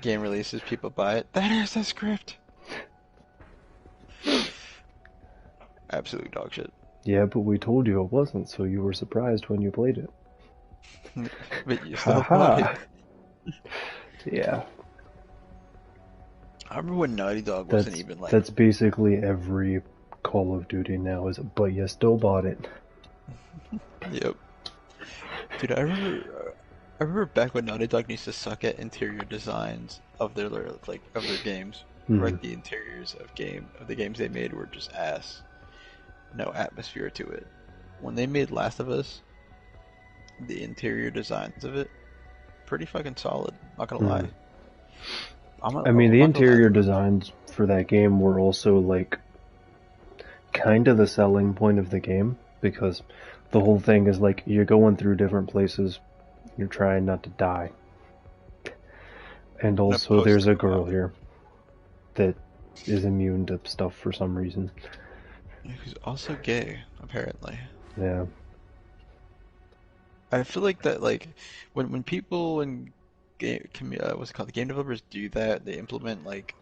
Game releases, people buy it. That is the script. Absolute dog shit. Yeah, but we told you it wasn't, so you were surprised when you played it. But you still bought it. Yeah. I remember when Naughty Dog wasn't even like... That's basically every Call of Duty now, but you still bought it. Yep. Dude, I remember back when Naughty Dog used to suck at interior designs of their games. Like the interiors of the games they made were just ass. No atmosphere to it. When they made Last of Us, the interior designs of it, pretty fucking solid. Not gonna lie. I mean, the interior designs for that game were also like kind of the selling point of the game, because the whole thing is like you're going through different places, you're trying not to die. And also there's a girl here that is immune to stuff for some reason. Who's also gay, apparently. Yeah. I feel like that, like, when people and what's it called? The game developers do that. They implement like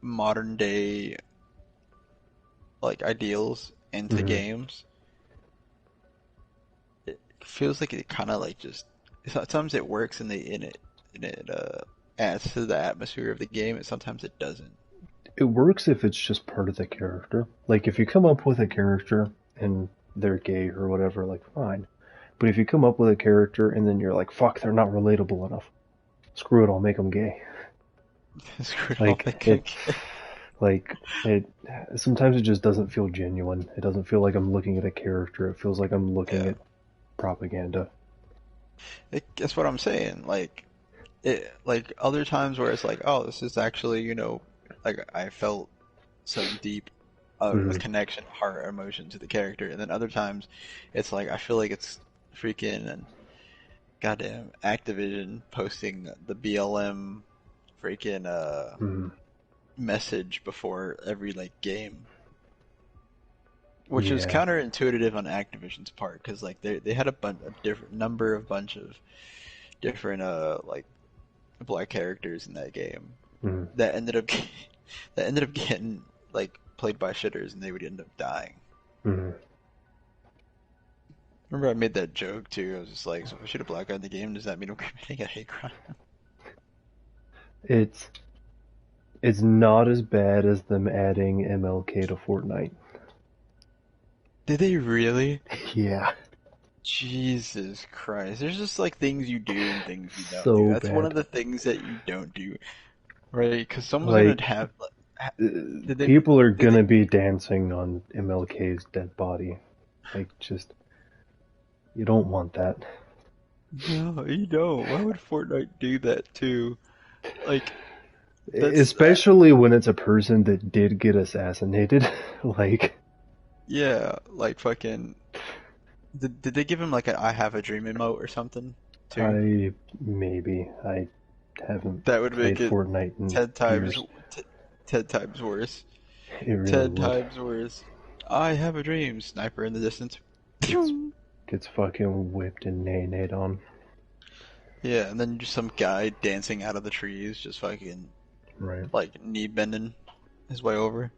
modern day like ideals into games. It feels like it kind of like just sometimes it works and it adds to the atmosphere of the game, and sometimes it doesn't. It works if it's just part of the character. Like if you come up with a character and they're gay or whatever, like fine. But if you come up with a character and then you're like, fuck, they're not relatable enough. Screw it, I'll make them gay. Sometimes it just doesn't feel genuine. It doesn't feel like I'm looking at a character. It feels like I'm looking at propaganda. That's what I'm saying. Like other times where it's like, oh, this is actually, like I felt some deep a connection, heart, emotion to the character, and then other times it's like I feel like it's freaking goddamn Activision posting the BLM freaking message before every like game, which is counterintuitive on Activision's part, because like they had a bunch of different like black characters in that game that ended up getting like played by shitters, and they would end up dying. Remember I made that joke too. I was just like, so if I shoot a black guy in the game, does that mean I'm committing a hate crime? It's not as bad as them adding MLK to Fortnite. Did they really? Yeah. Jesus Christ. There's just like things you do and things you don't do. That's one of the things that you don't do. Right? Because someone's going to have... people are going to be dancing on MLK's dead body. Like, just... You don't want that. No, you don't. Why would Fortnite do that too? Like... Especially when it's a person that did get assassinated. Like... Yeah, like fucking... Did they give him like an I have a dream emote or something? Too? I haven't that would make played it Fortnite in 10 times years. 10 times worse. It really 10 would. times worse. I have a dream. Sniper in the distance. Gets fucking whipped and nay-nayed on. Yeah, and then just some guy dancing out of the trees, just fucking Right. like knee bending his way over.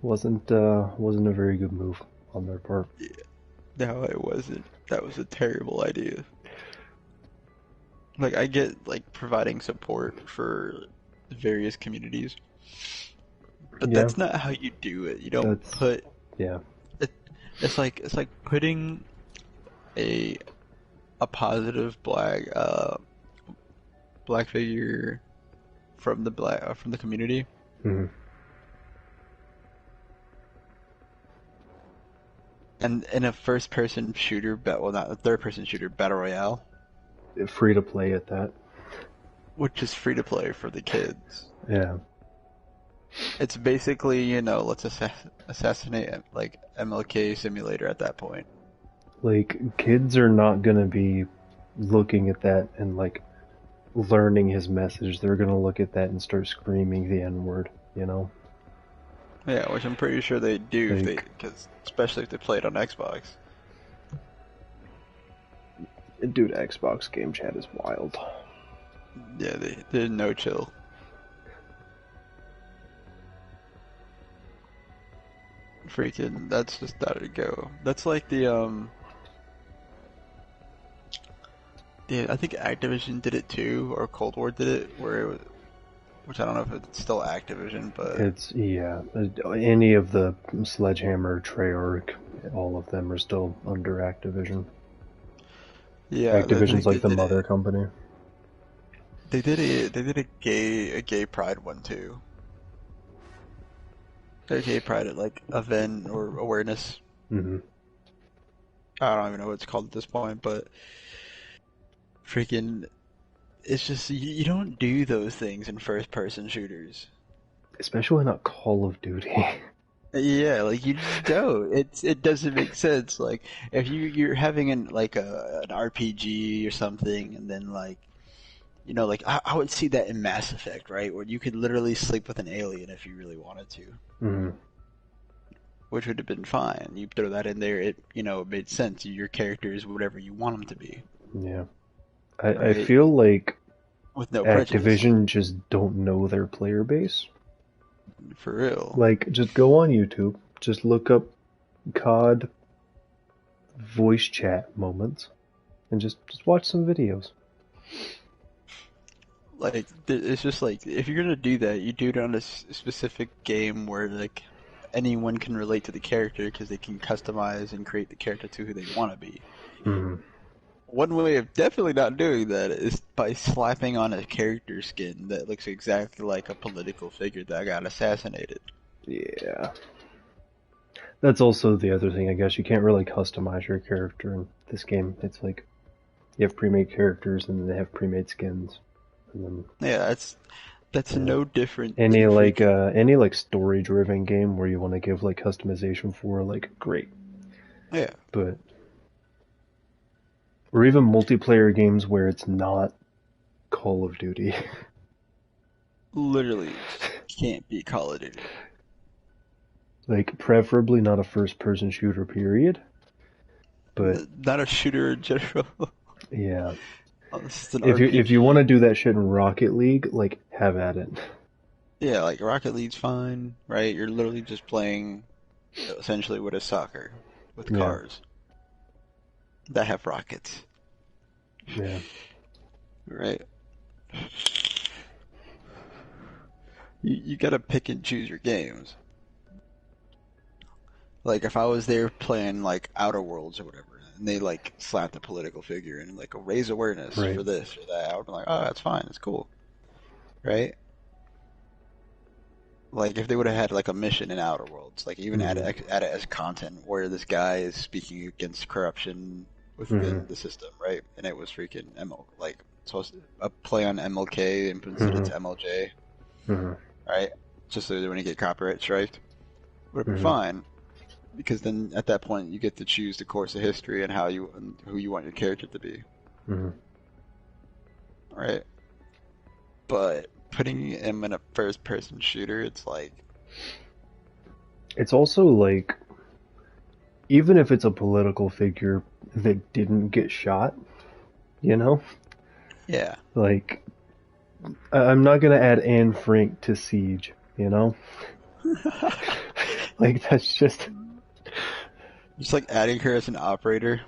Wasn't a very good move on their part. Yeah. No, it wasn't. That was a terrible idea. Like, I get like providing support for various communities, but Yeah. that's not how you do it. You don't That's put yeah. it's like putting a positive black figure from the community. Mm-hmm. And in a first-person shooter, well, not a third-person shooter, battle royale, Free to play at that. which is free to play for the kids. Yeah. It's basically, you know, let's assassinate like MLK simulator at that point. Like, kids are not gonna be looking at that and like learning his message. They're gonna look at that and start screaming the N-word, you know? Yeah, which I'm pretty sure they do, Like, because especially if they play it on Xbox. dude, Xbox game chat is wild. Yeah, they're no chill. Freaking, that's just how to go. That's like I think Activision did it too, or Cold War did it, which I don't know if it's still Activision, but It's, yeah, any of the Sledgehammer, Treyarch, all of them are still under Activision. yeah, Activision's like the did mother it. company. They did a gay pride one too. A gay pride at like event or awareness. Mm-hmm. I don't even know what it's called at this point, but freaking, it's just you don't do those things in first person shooters. Especially not Call of Duty. Yeah, like you just don't. It doesn't make sense. Like if you're having an RPG or something, and then like you know like I would see that in Mass Effect, right, where you could literally sleep with an alien if you really wanted to, Mm-hmm. which would have been fine. You throw that in there, it made sense. Your character is whatever you want them to be. Yeah. I Right? feel like With no prejudice. Activision just don't know their player base. For real. Like, just go on YouTube, just look up COD voice chat moments, and just watch some videos. Like, it's just like, if you're gonna do that, you do it on a specific game where, like, anyone can relate to the character because they can customize and create the character to who they want to be. Mm-hmm. One way of definitely not doing that is by slapping on a character skin that looks exactly like a political figure that got assassinated. Yeah. That's also the other thing, I guess. You can't really customize your character in this game. It's like, you have pre-made characters, and then they have pre-made skins. And then, Yeah, that's no different. any than like story-driven game where you want to give like customization for, like, great. Yeah. But, or even multiplayer games where it's not Call of Duty. Literally can't be Call of Duty. Like, preferably not a first-person shooter, period. But not a shooter in general. yeah. If you want to do that shit in Rocket League, like, have at it. Yeah, like Rocket League's fine, right? You're literally just playing essentially what is soccer with cars that have rockets. Yeah. Right. You gotta pick and choose your games. Like if I was there playing like Outer Worlds or whatever, and they like slapped a political figure and like raise awareness for this or that, I would be like, oh, that's fine, it's cool, right? Like if they would have had like a mission in Outer Worlds, like even add it as content where this guy is speaking against corruption within the system, right? And it was freaking like supposed to a play on MLK and instead it's MLJ, right? Just so that when you get copyright striked, would have been fine. Because then at that point you get to choose the course of history and who you want your character to be. Right? But putting him in a first person shooter, it's like it's also like even if it's a political figure that didn't get shot, you know? Yeah. Like, I'm not gonna add Anne Frank to Siege, you know? Like, that's just... Just like adding her as an operator.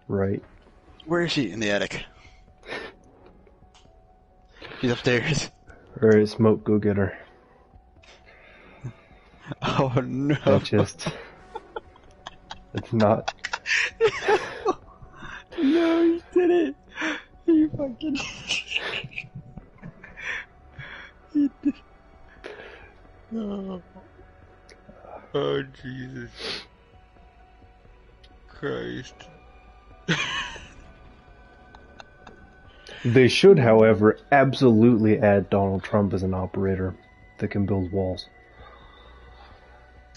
Right. Where is she? In the attic. She's upstairs. Alright, Smoke, go get her. Oh no. That just... It's not... No, you did it. You fucking... You did... Oh. Oh, Jesus Christ. They should, however, absolutely add Donald Trump as an operator that can build walls.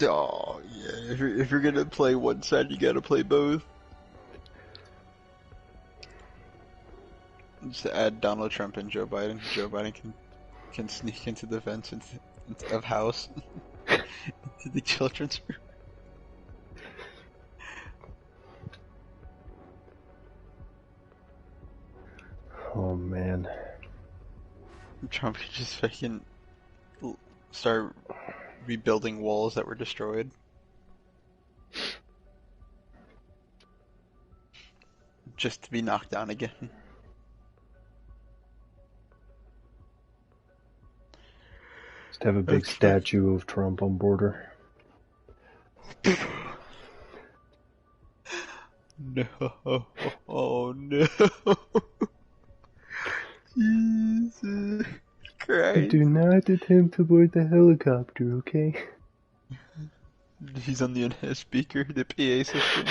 Oh, yeah. If you're gonna play one side, you gotta play both. Just add Donald Trump and Joe Biden. Joe Biden can sneak into the vents of house into the children's room. Oh man. Trump could just fucking start rebuilding walls that were destroyed. Just to be knocked down again. Just have a big statue of Trump on border. No. Oh no. Jesus Christ. Do not attempt to board the helicopter, okay? He's on the speaker, the PA system.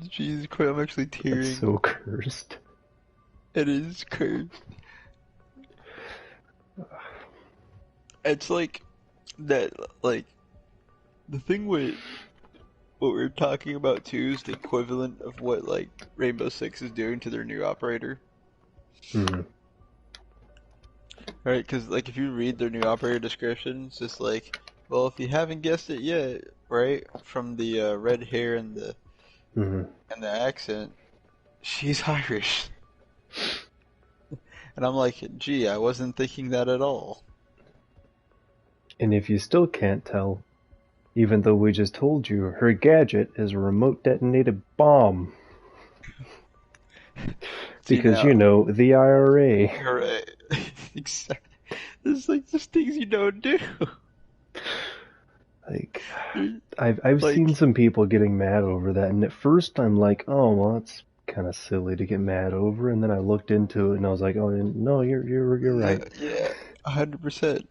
Jesus Christ, I'm actually tearing. That's so cursed. It is cursed. It's like that, like, the thing with what we're talking about too is the equivalent of what, like, Rainbow Six is doing to their new operator. Mm-hmm. Right, because, like, if you read their new operator description, it's just like, well, if you haven't guessed it yet, right, from the red hair and the and the accent, she's Irish. And I'm like, gee, I wasn't thinking that at all. And if you still can't tell, even though we just told you, her gadget is a remote detonated bomb. Because, you know, the IRA. Right. Exactly. It's like just things you don't do. Like, I've seen some people getting mad over that, and at first I'm like, oh, well, that's kind of silly to get mad over, and then I looked into it, and I was like, oh, no, you're right. Yeah, 100%.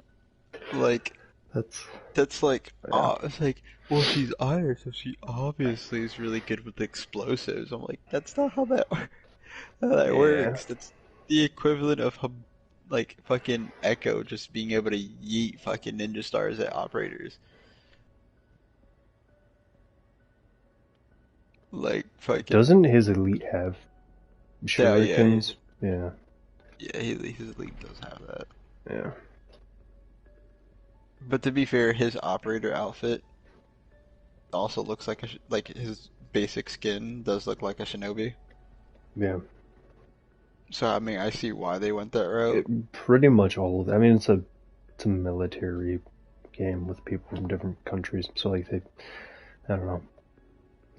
Like, that's like, oh, it's like, well, she's Irish, so she obviously is really good with explosives. I'm like, that's not how that works. That's the equivalent of like fucking Echo just being able to yeet fucking ninja stars at operators. Like fucking. Doesn't his elite have shurikens? Yeah. Yeah, his elite does have that. Yeah. But to be fair, his operator outfit also looks like his basic skin does look like a shinobi. Yeah. So I mean, I see why they went that route. Pretty much all of it. I mean, it's a military game with people from different countries, so like I don't know.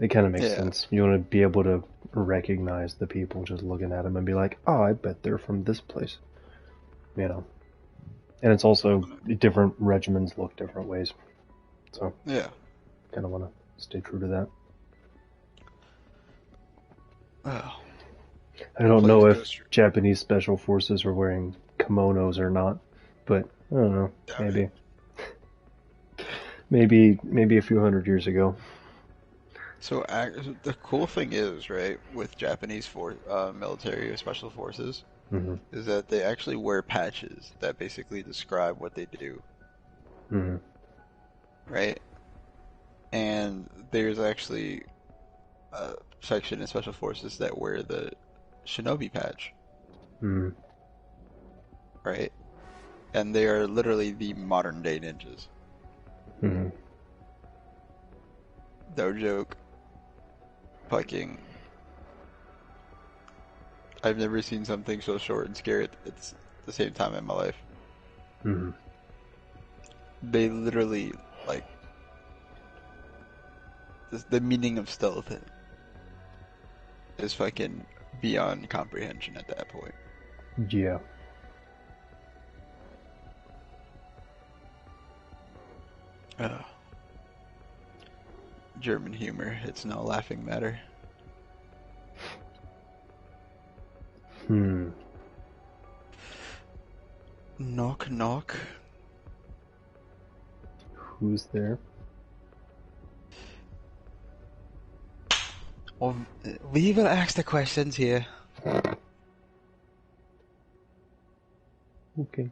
It kind of makes sense. You want to be able to recognize the people just looking at them and be like, oh, I bet they're from this place. You know. And it's also different regiments look different ways. So yeah, kind of want to stay true to that. Oh. I don't know if Japanese special forces were wearing kimonos or not, but I don't know. Maybe a few hundred years ago. So the cool thing is, right, with Japanese military or special forces, is that they actually wear patches that basically describe what they do. Right? And there's actually a section in special forces that wear the shinobi patch. Right? And they are literally the modern day ninjas. Hmm. No joke. Fucking. I've never seen something so short and scary at the same time in my life. Hmm. They literally, like, the meaning of stealth is fucking beyond comprehension at that point. Yeah. German humor, it's no laughing matter. Hmm. Knock knock. Who's there? Well, leave it ask the questions here. Okay.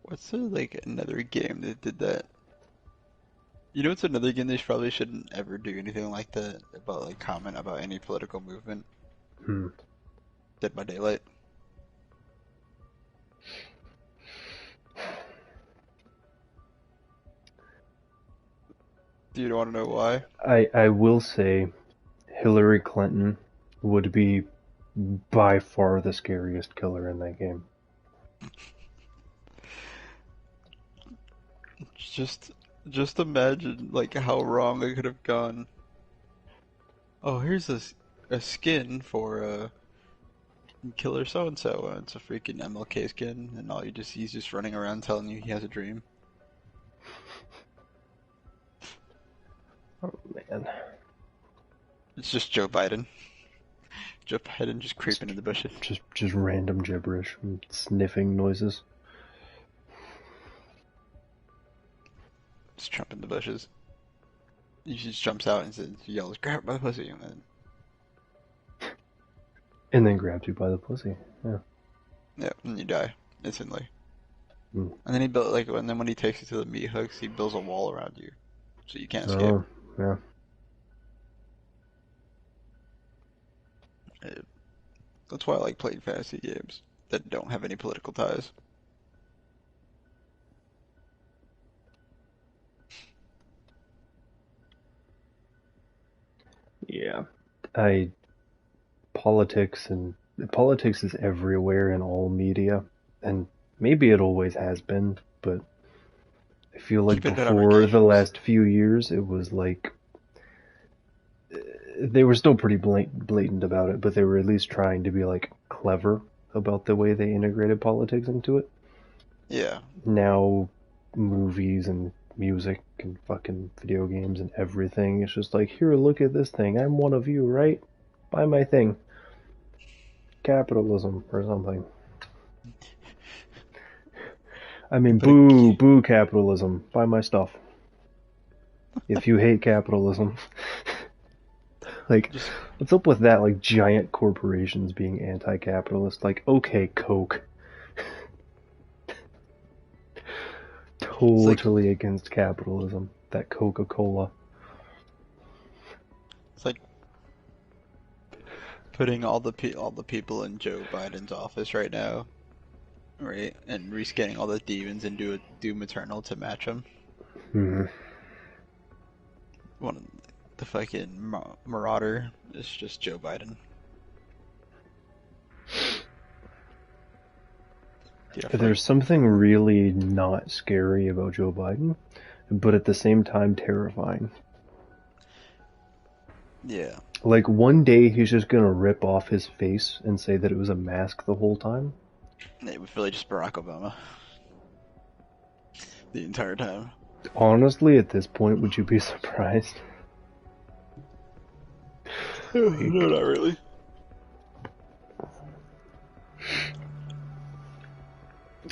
What's like another game that did that? You know, it's another game they probably shouldn't ever do anything like that about like comment about any political movement. Hmm. Dead by Daylight. Do you want to know why? I will say Hillary Clinton would be by far the scariest killer in that game. Just imagine like how wrong it could have gone. Oh, here's a skin for killer so and so. It's a freaking MLK skin, and he's just running around telling you he has a dream. Oh man. It's just Joe Biden. Joe Biden just creeping in the bushes. Just random gibberish and sniffing noises. Just Trump in the bushes. He just jumps out and yells, "Grab it by the pussy," And then grabs you by the pussy. Yeah. yeah, and you die instantly. Mm. And then and then when he takes you to the meat hooks, he builds a wall around you, so you can't escape. Oh, yeah. That's why I like playing fantasy games that don't have any political ties. Yeah. Politics is everywhere in all media, and maybe it always has been, but I feel like Keep it out of our before the games. last few years, it was like they were still pretty blatant about it, but they were at least trying to be like clever about the way they integrated politics into it. Yeah. Now, movies and music and fucking video games and everything, it's just like, here, look at this thing. I'm one of you, right? Buy my thing. Capitalism or something. I mean, boo capitalism. Buy my stuff. If you hate capitalism. Like, what's up with that? Like, giant corporations being anti-capitalist. Like, okay, Coke. Totally against capitalism. That Coca-Cola. It's like putting all the people in Joe Biden's office right now, right, and rescanning all the demons and do a Doom Eternal to match them. Hmm. The fucking Marauder is just Joe Biden. There's something really not scary about Joe Biden, but at the same time terrifying. Yeah. Like, one day he's just gonna rip off his face and say that it was a mask the whole time. It was really just Barack Obama. The entire time. Honestly, at this point, would you be surprised? No, not really.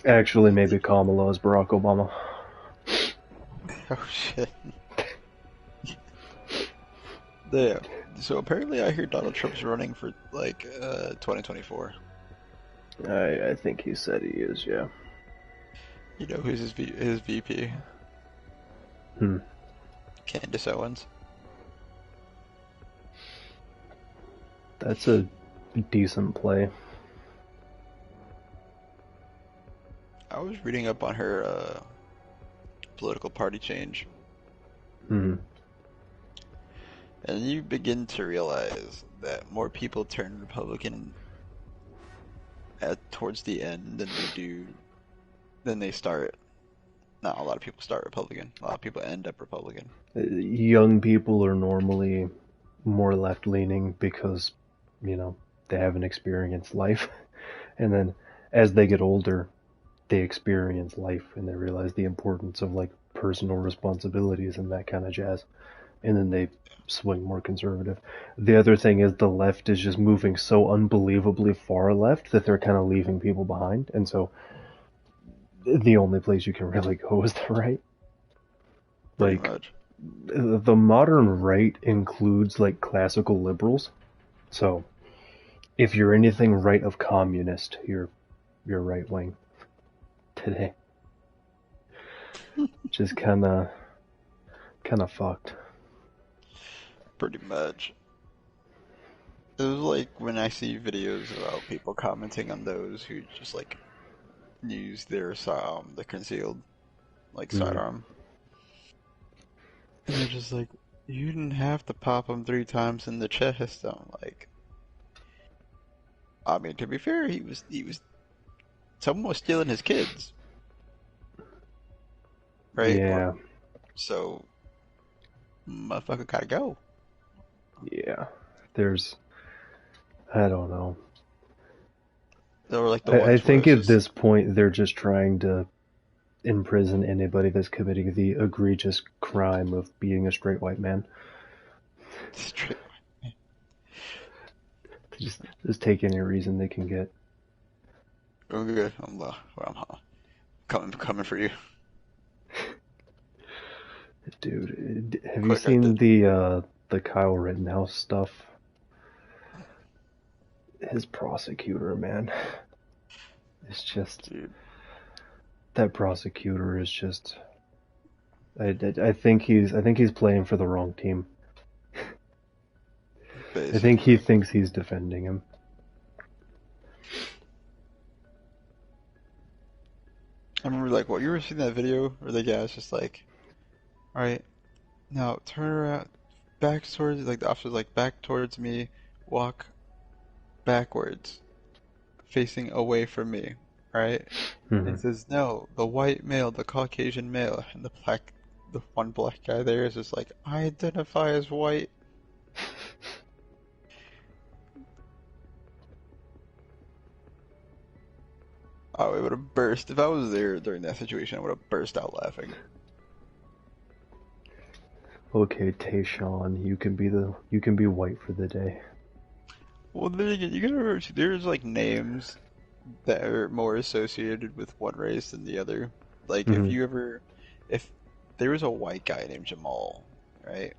Actually, maybe Kamala is Barack Obama. Oh shit. There. So apparently I hear Donald Trump's running for, like, 2024. I think he said he is, yeah. You know who's his VP? Candace Owens. That's a decent play. I was reading up on her political party change, Hmm. and you begin to realize that more people turn Republican towards the end than they start. Not a lot of people start Republican. A lot of people end up Republican. Young people are normally more left-leaning because, they haven't experienced life. And then as they get older, they experience life and they realize the importance of like personal responsibilities and that kind of jazz. And then they swing more conservative. The other thing is the left is just moving so unbelievably far left that they're kind of leaving people behind. And so the only place you can really go is the right. Pretty Like, much. the modern right includes like classical liberals. So if you're anything right of communist, you're right wing today. Which is kinda fucked. Pretty much. It was like when I see videos about people commenting on those who just like use the concealed like sidearm, and they're just like, you didn't have to pop him 3 times in the chest. I'm like, I mean, to be fair, he was someone was stealing his kids, right? Yeah. So, motherfucker gotta go. Yeah. I don't know. They were like the I ones where think it's at just this point they're just trying to imprison anybody that's committing the egregious crime of being a straight white man. straight. Just take any reason they can get. Okay, I'm coming for you. Dude, have you Quick, I seen did. the Kyle Rittenhouse stuff? His prosecutor, man. It's just Dude. that prosecutor is just. I think he's playing for the wrong team. Basically. I think he thinks he's defending him. I remember, like, what, you ever seen that video where the guy's just like, alright, now turn around, back towards, like, the officer's like, back towards me, walk backwards, facing away from me, right? And he says, no, the white male, the Caucasian male, and the one black guy there is just like, I identify as white. Oh, it would have burst. If I was there during that situation, I would have burst out laughing. Okay, Tayshawn, you can be white for the day. Well, then again, you gotta remember, there's like names that are more associated with one race than the other. Like, if there was a white guy named Jamal, right?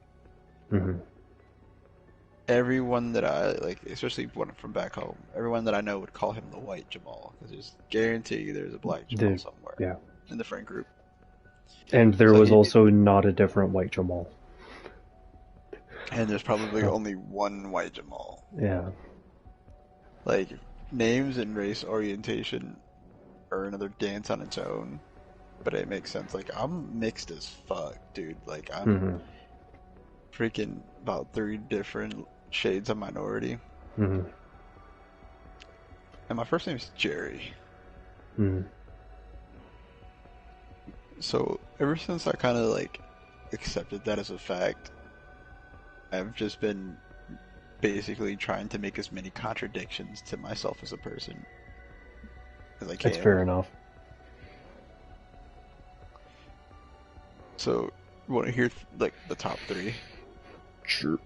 Everyone that I, like, especially one from back home, everyone that I know would call him the white Jamal, because there's guarantee there's a black Jamal somewhere in the friend group. And there So was also not a different white Jamal. And there's probably only one white Jamal. Yeah. Like, names and race orientation are another dance on its own, but it makes sense. Like, I'm mixed as fuck, dude. Like, I'm freaking about 3 different shades of minority. And my first name is Jerry. So, ever since I kind of, like, accepted that as a fact, I've just been basically trying to make as many contradictions to myself as a person as I can. That's fair enough. So, you want to hear, like, the top 3? Sure.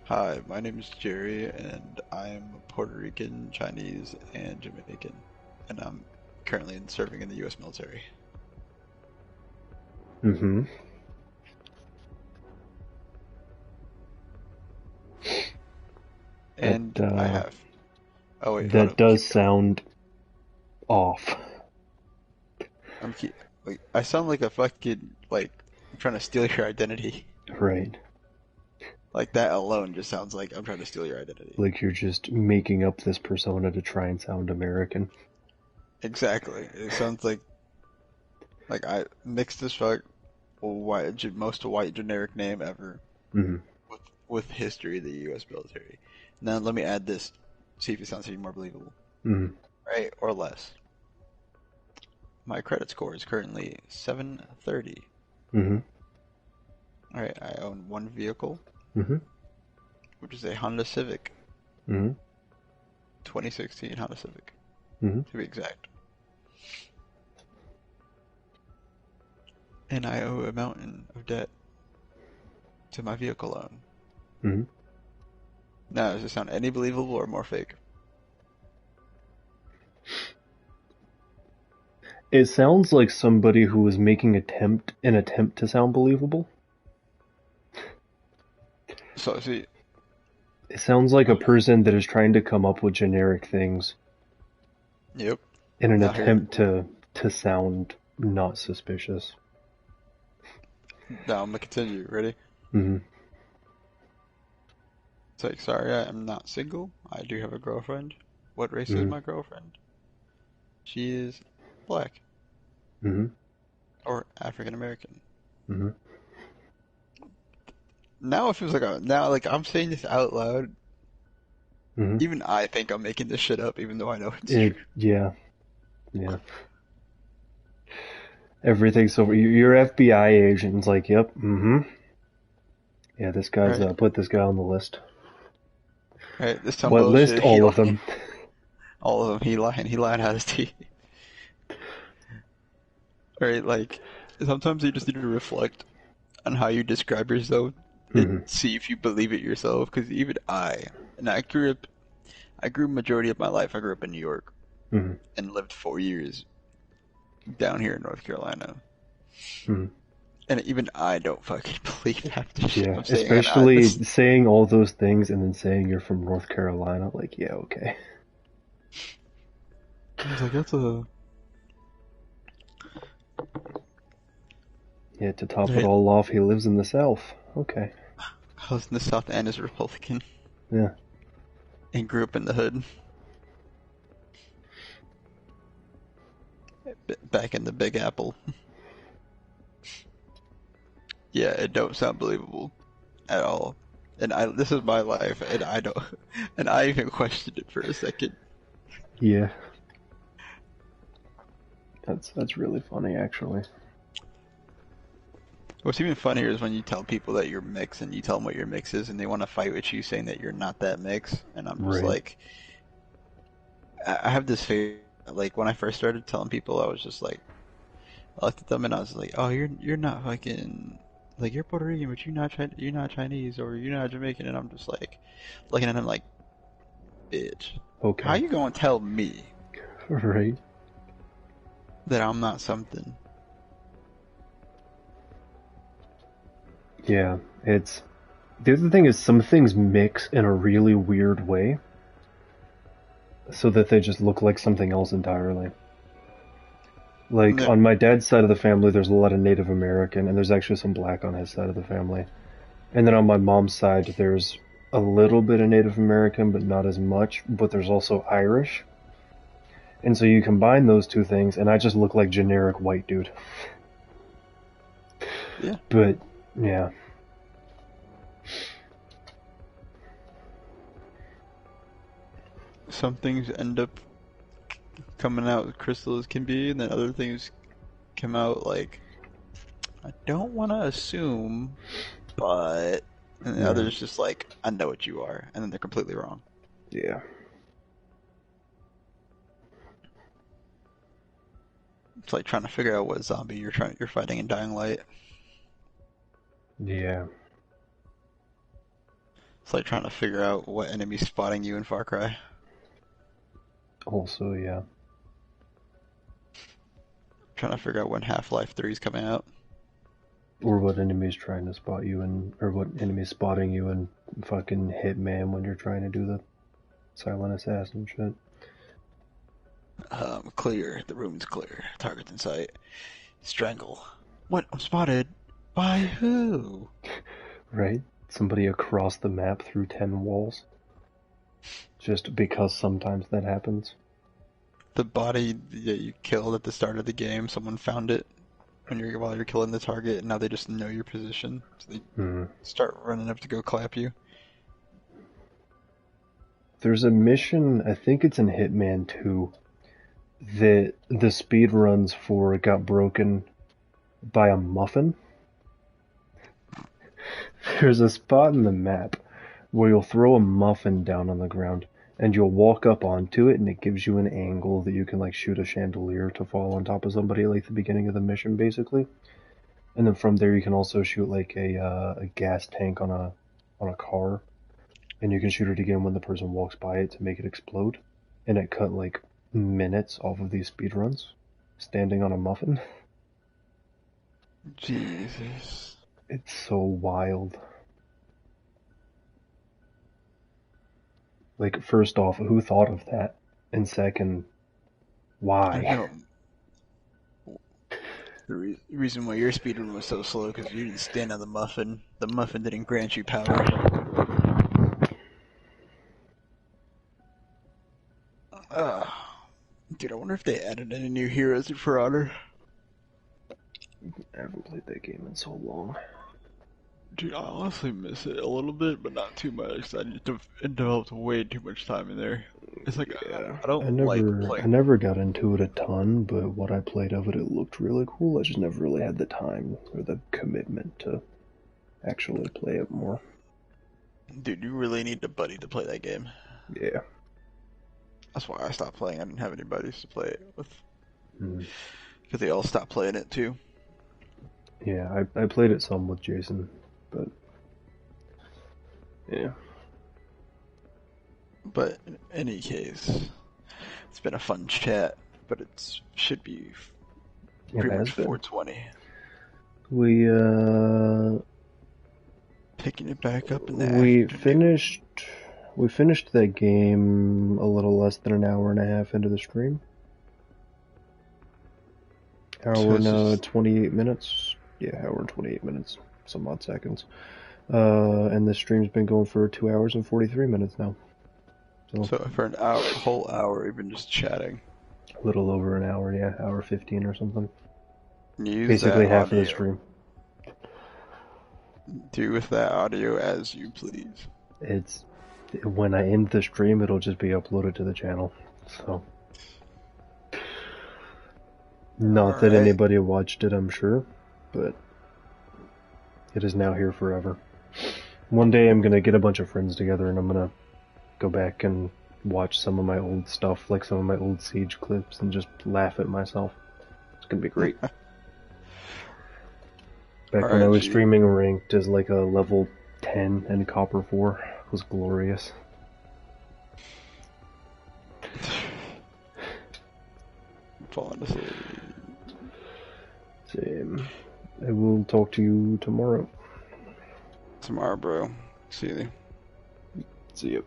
Hi, my name is Jerry, and I'm Puerto Rican, Chinese, and Jamaican. And I'm currently serving in the U.S. military. And I have... Oh, wait, that does sound off. I sound like a fucking, like, I'm trying to steal your identity. Right. Like that alone just sounds like I'm trying to steal your identity. Like you're just making up this persona to try and sound American. Exactly. It sounds like I mixed as fuck most white generic name ever Mm-hmm. with history of the U.S. military. Now let me add this. See if it sounds any more believable. Mm-hmm. Right or less. My credit score is currently 730. Mm-hmm. All right, I own one vehicle, Mm-hmm. which is a Honda Civic, Mm-hmm. 2016 Honda Civic, Mm-hmm. to be exact. And I owe a mountain of debt to my vehicle loan. Mm-hmm. Now, does it sound any believable or more fake? It sounds like somebody who was making an attempt to sound believable. So, see, It sounds like a person that is trying to come up with generic things yep. in an Now here- attempt to sound not suspicious. Now I'm gonna continue. Ready? Mm-hmm. It's like, sorry, I am not single. I do have a girlfriend. What race is Mhm. my girlfriend? She is black Mm-hmm. or African American. Mm-hmm. Now it feels like I'm saying this out loud. Mm-hmm. Even I think I'm making this shit up, even though I know it's true. Yeah. Yeah. Everything's over. Your FBI agent's like, yep, mm-hmm. Yeah, this guy's Right. put this guy on the list. Right, this time What bullshit, list? All of them. All of them. He lied out his teeth. Right, like sometimes you just need to reflect on how you describe yourself and see if you believe it yourself. Because even I grew majority of my life. I grew up in New York Mm-hmm. and lived 4 years down here in North Carolina. Mm-hmm. And even I don't fucking believe half the shit Yeah, I'm saying. especially saying all those things and then saying you're from North Carolina. Like, yeah, okay. I was like, that's a... Yeah, to top it Right. all off, he lives in the South. Okay. I was in the South End as a Republican Yeah. and grew up in the hood. Back in the Big Apple. Yeah, it don't sound believable at all. And this is my life, and I don't, and I even questioned it for a second. Yeah. That's really funny, actually. What's even funnier is when you tell people that you're mixed, and you tell them what your mix is, and they want to fight with you saying that you're not that mixed. And I'm just Right. like, I have this fear. Like when I first started telling people, I was just like, I looked at them and I was like, oh, you're not fucking. Like, you're Puerto Rican, but you're not Chinese, or you're not Jamaican, and I'm just like, looking at him like, bitch, Okay. how you gonna tell me Right. that I'm not something? Yeah, the other thing is some things mix in a really weird way, so that they just look like something else entirely. Like, Yeah. on my dad's side of the family, there's a lot of Native American, and there's actually some black on his side of the family. And then on my mom's side, there's a little bit of Native American, but not as much, but there's also Irish. And so you combine those two things, and I just look like generic white dude. Yeah. But, yeah. Some things end up coming out as crystal as can be, and then other things come out like, I don't want to assume, but, and the Yeah. others just like, I know what you are, and then they're completely wrong. Yeah. It's like trying to figure out what zombie you're fighting in Dying Light. Yeah. It's like trying to figure out what enemy's spotting you in Far Cry. Also, yeah. Trying to figure out when Half-Life 3 is coming out. Or what enemy's trying to spot you in, or what enemy's spotting you in fucking Hitman when you're trying to do the silent assassin shit. Clear. The room's clear. Target's in sight. Strangle. What? I'm spotted. By who? Right? somebody across the map through 10 walls. Just because sometimes that happens. The body that you killed at the start of the game, someone found it while you're killing the target, and now they just know your position, so they start running up to go clap you. There's a mission, I think it's in Hitman 2, that the speed runs for got broken by a muffin. There's a spot in the map where you'll throw a muffin down on the ground, and you'll walk up onto it, and it gives you an angle that you can like shoot a chandelier to fall on top of somebody like the beginning of the mission, basically. And then from there you can also shoot like a gas tank on a car, and you can shoot it again when the person walks by it to make it explode. And it cut like minutes off of these speedruns, standing on a muffin. Jesus. It's so wild. Like, first off, who thought of that? And second, why? The reason why your speedrun was so slow because you didn't stand on the muffin. The muffin didn't grant you power. Dude, I wonder if they added any new heroes in For Honor. I haven't played that game in so long. Dude, I honestly miss it a little bit, but not too much. It developed way too much time in there. It's like, yeah, I don't like playing. I never got into it a ton, but what I played of it, it looked really cool. I just never really had the time or the commitment to actually play it more. Dude, you really need a buddy to play that game. Yeah. That's why I stopped playing. I didn't have any buddies to play it with. Because they all stopped playing it too. Yeah, I played it some with Jason, but yeah. But in any case, it's been a fun chat, but it should be pretty much 4:20. We picking it back up in the we finished that game a little less than an hour and a half into the stream. Hour and 28 minutes. Yeah, hour and 28 minutes, some odd seconds. And the stream's been going for 2 hours and 43 minutes now. So for an hour, whole hour, we've been just chatting. A little over an hour, yeah, hour 15 or something. Use basically half audio. of the stream. Do with that audio as you please. It's when I end the stream, it'll just be uploaded to the channel. So not that anybody watched it, I'm sure, but it is now here forever. One day I'm gonna get a bunch of friends together and I'm gonna go back and watch some of my old stuff, like some of my old Siege clips, and just laugh at myself. It's gonna be great. Back when I was streaming ranked as like a level 10 in Copper 4, it was glorious. Honestly. Same. I will talk to you tomorrow. Tomorrow, bro. See you. See you.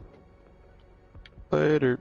Later.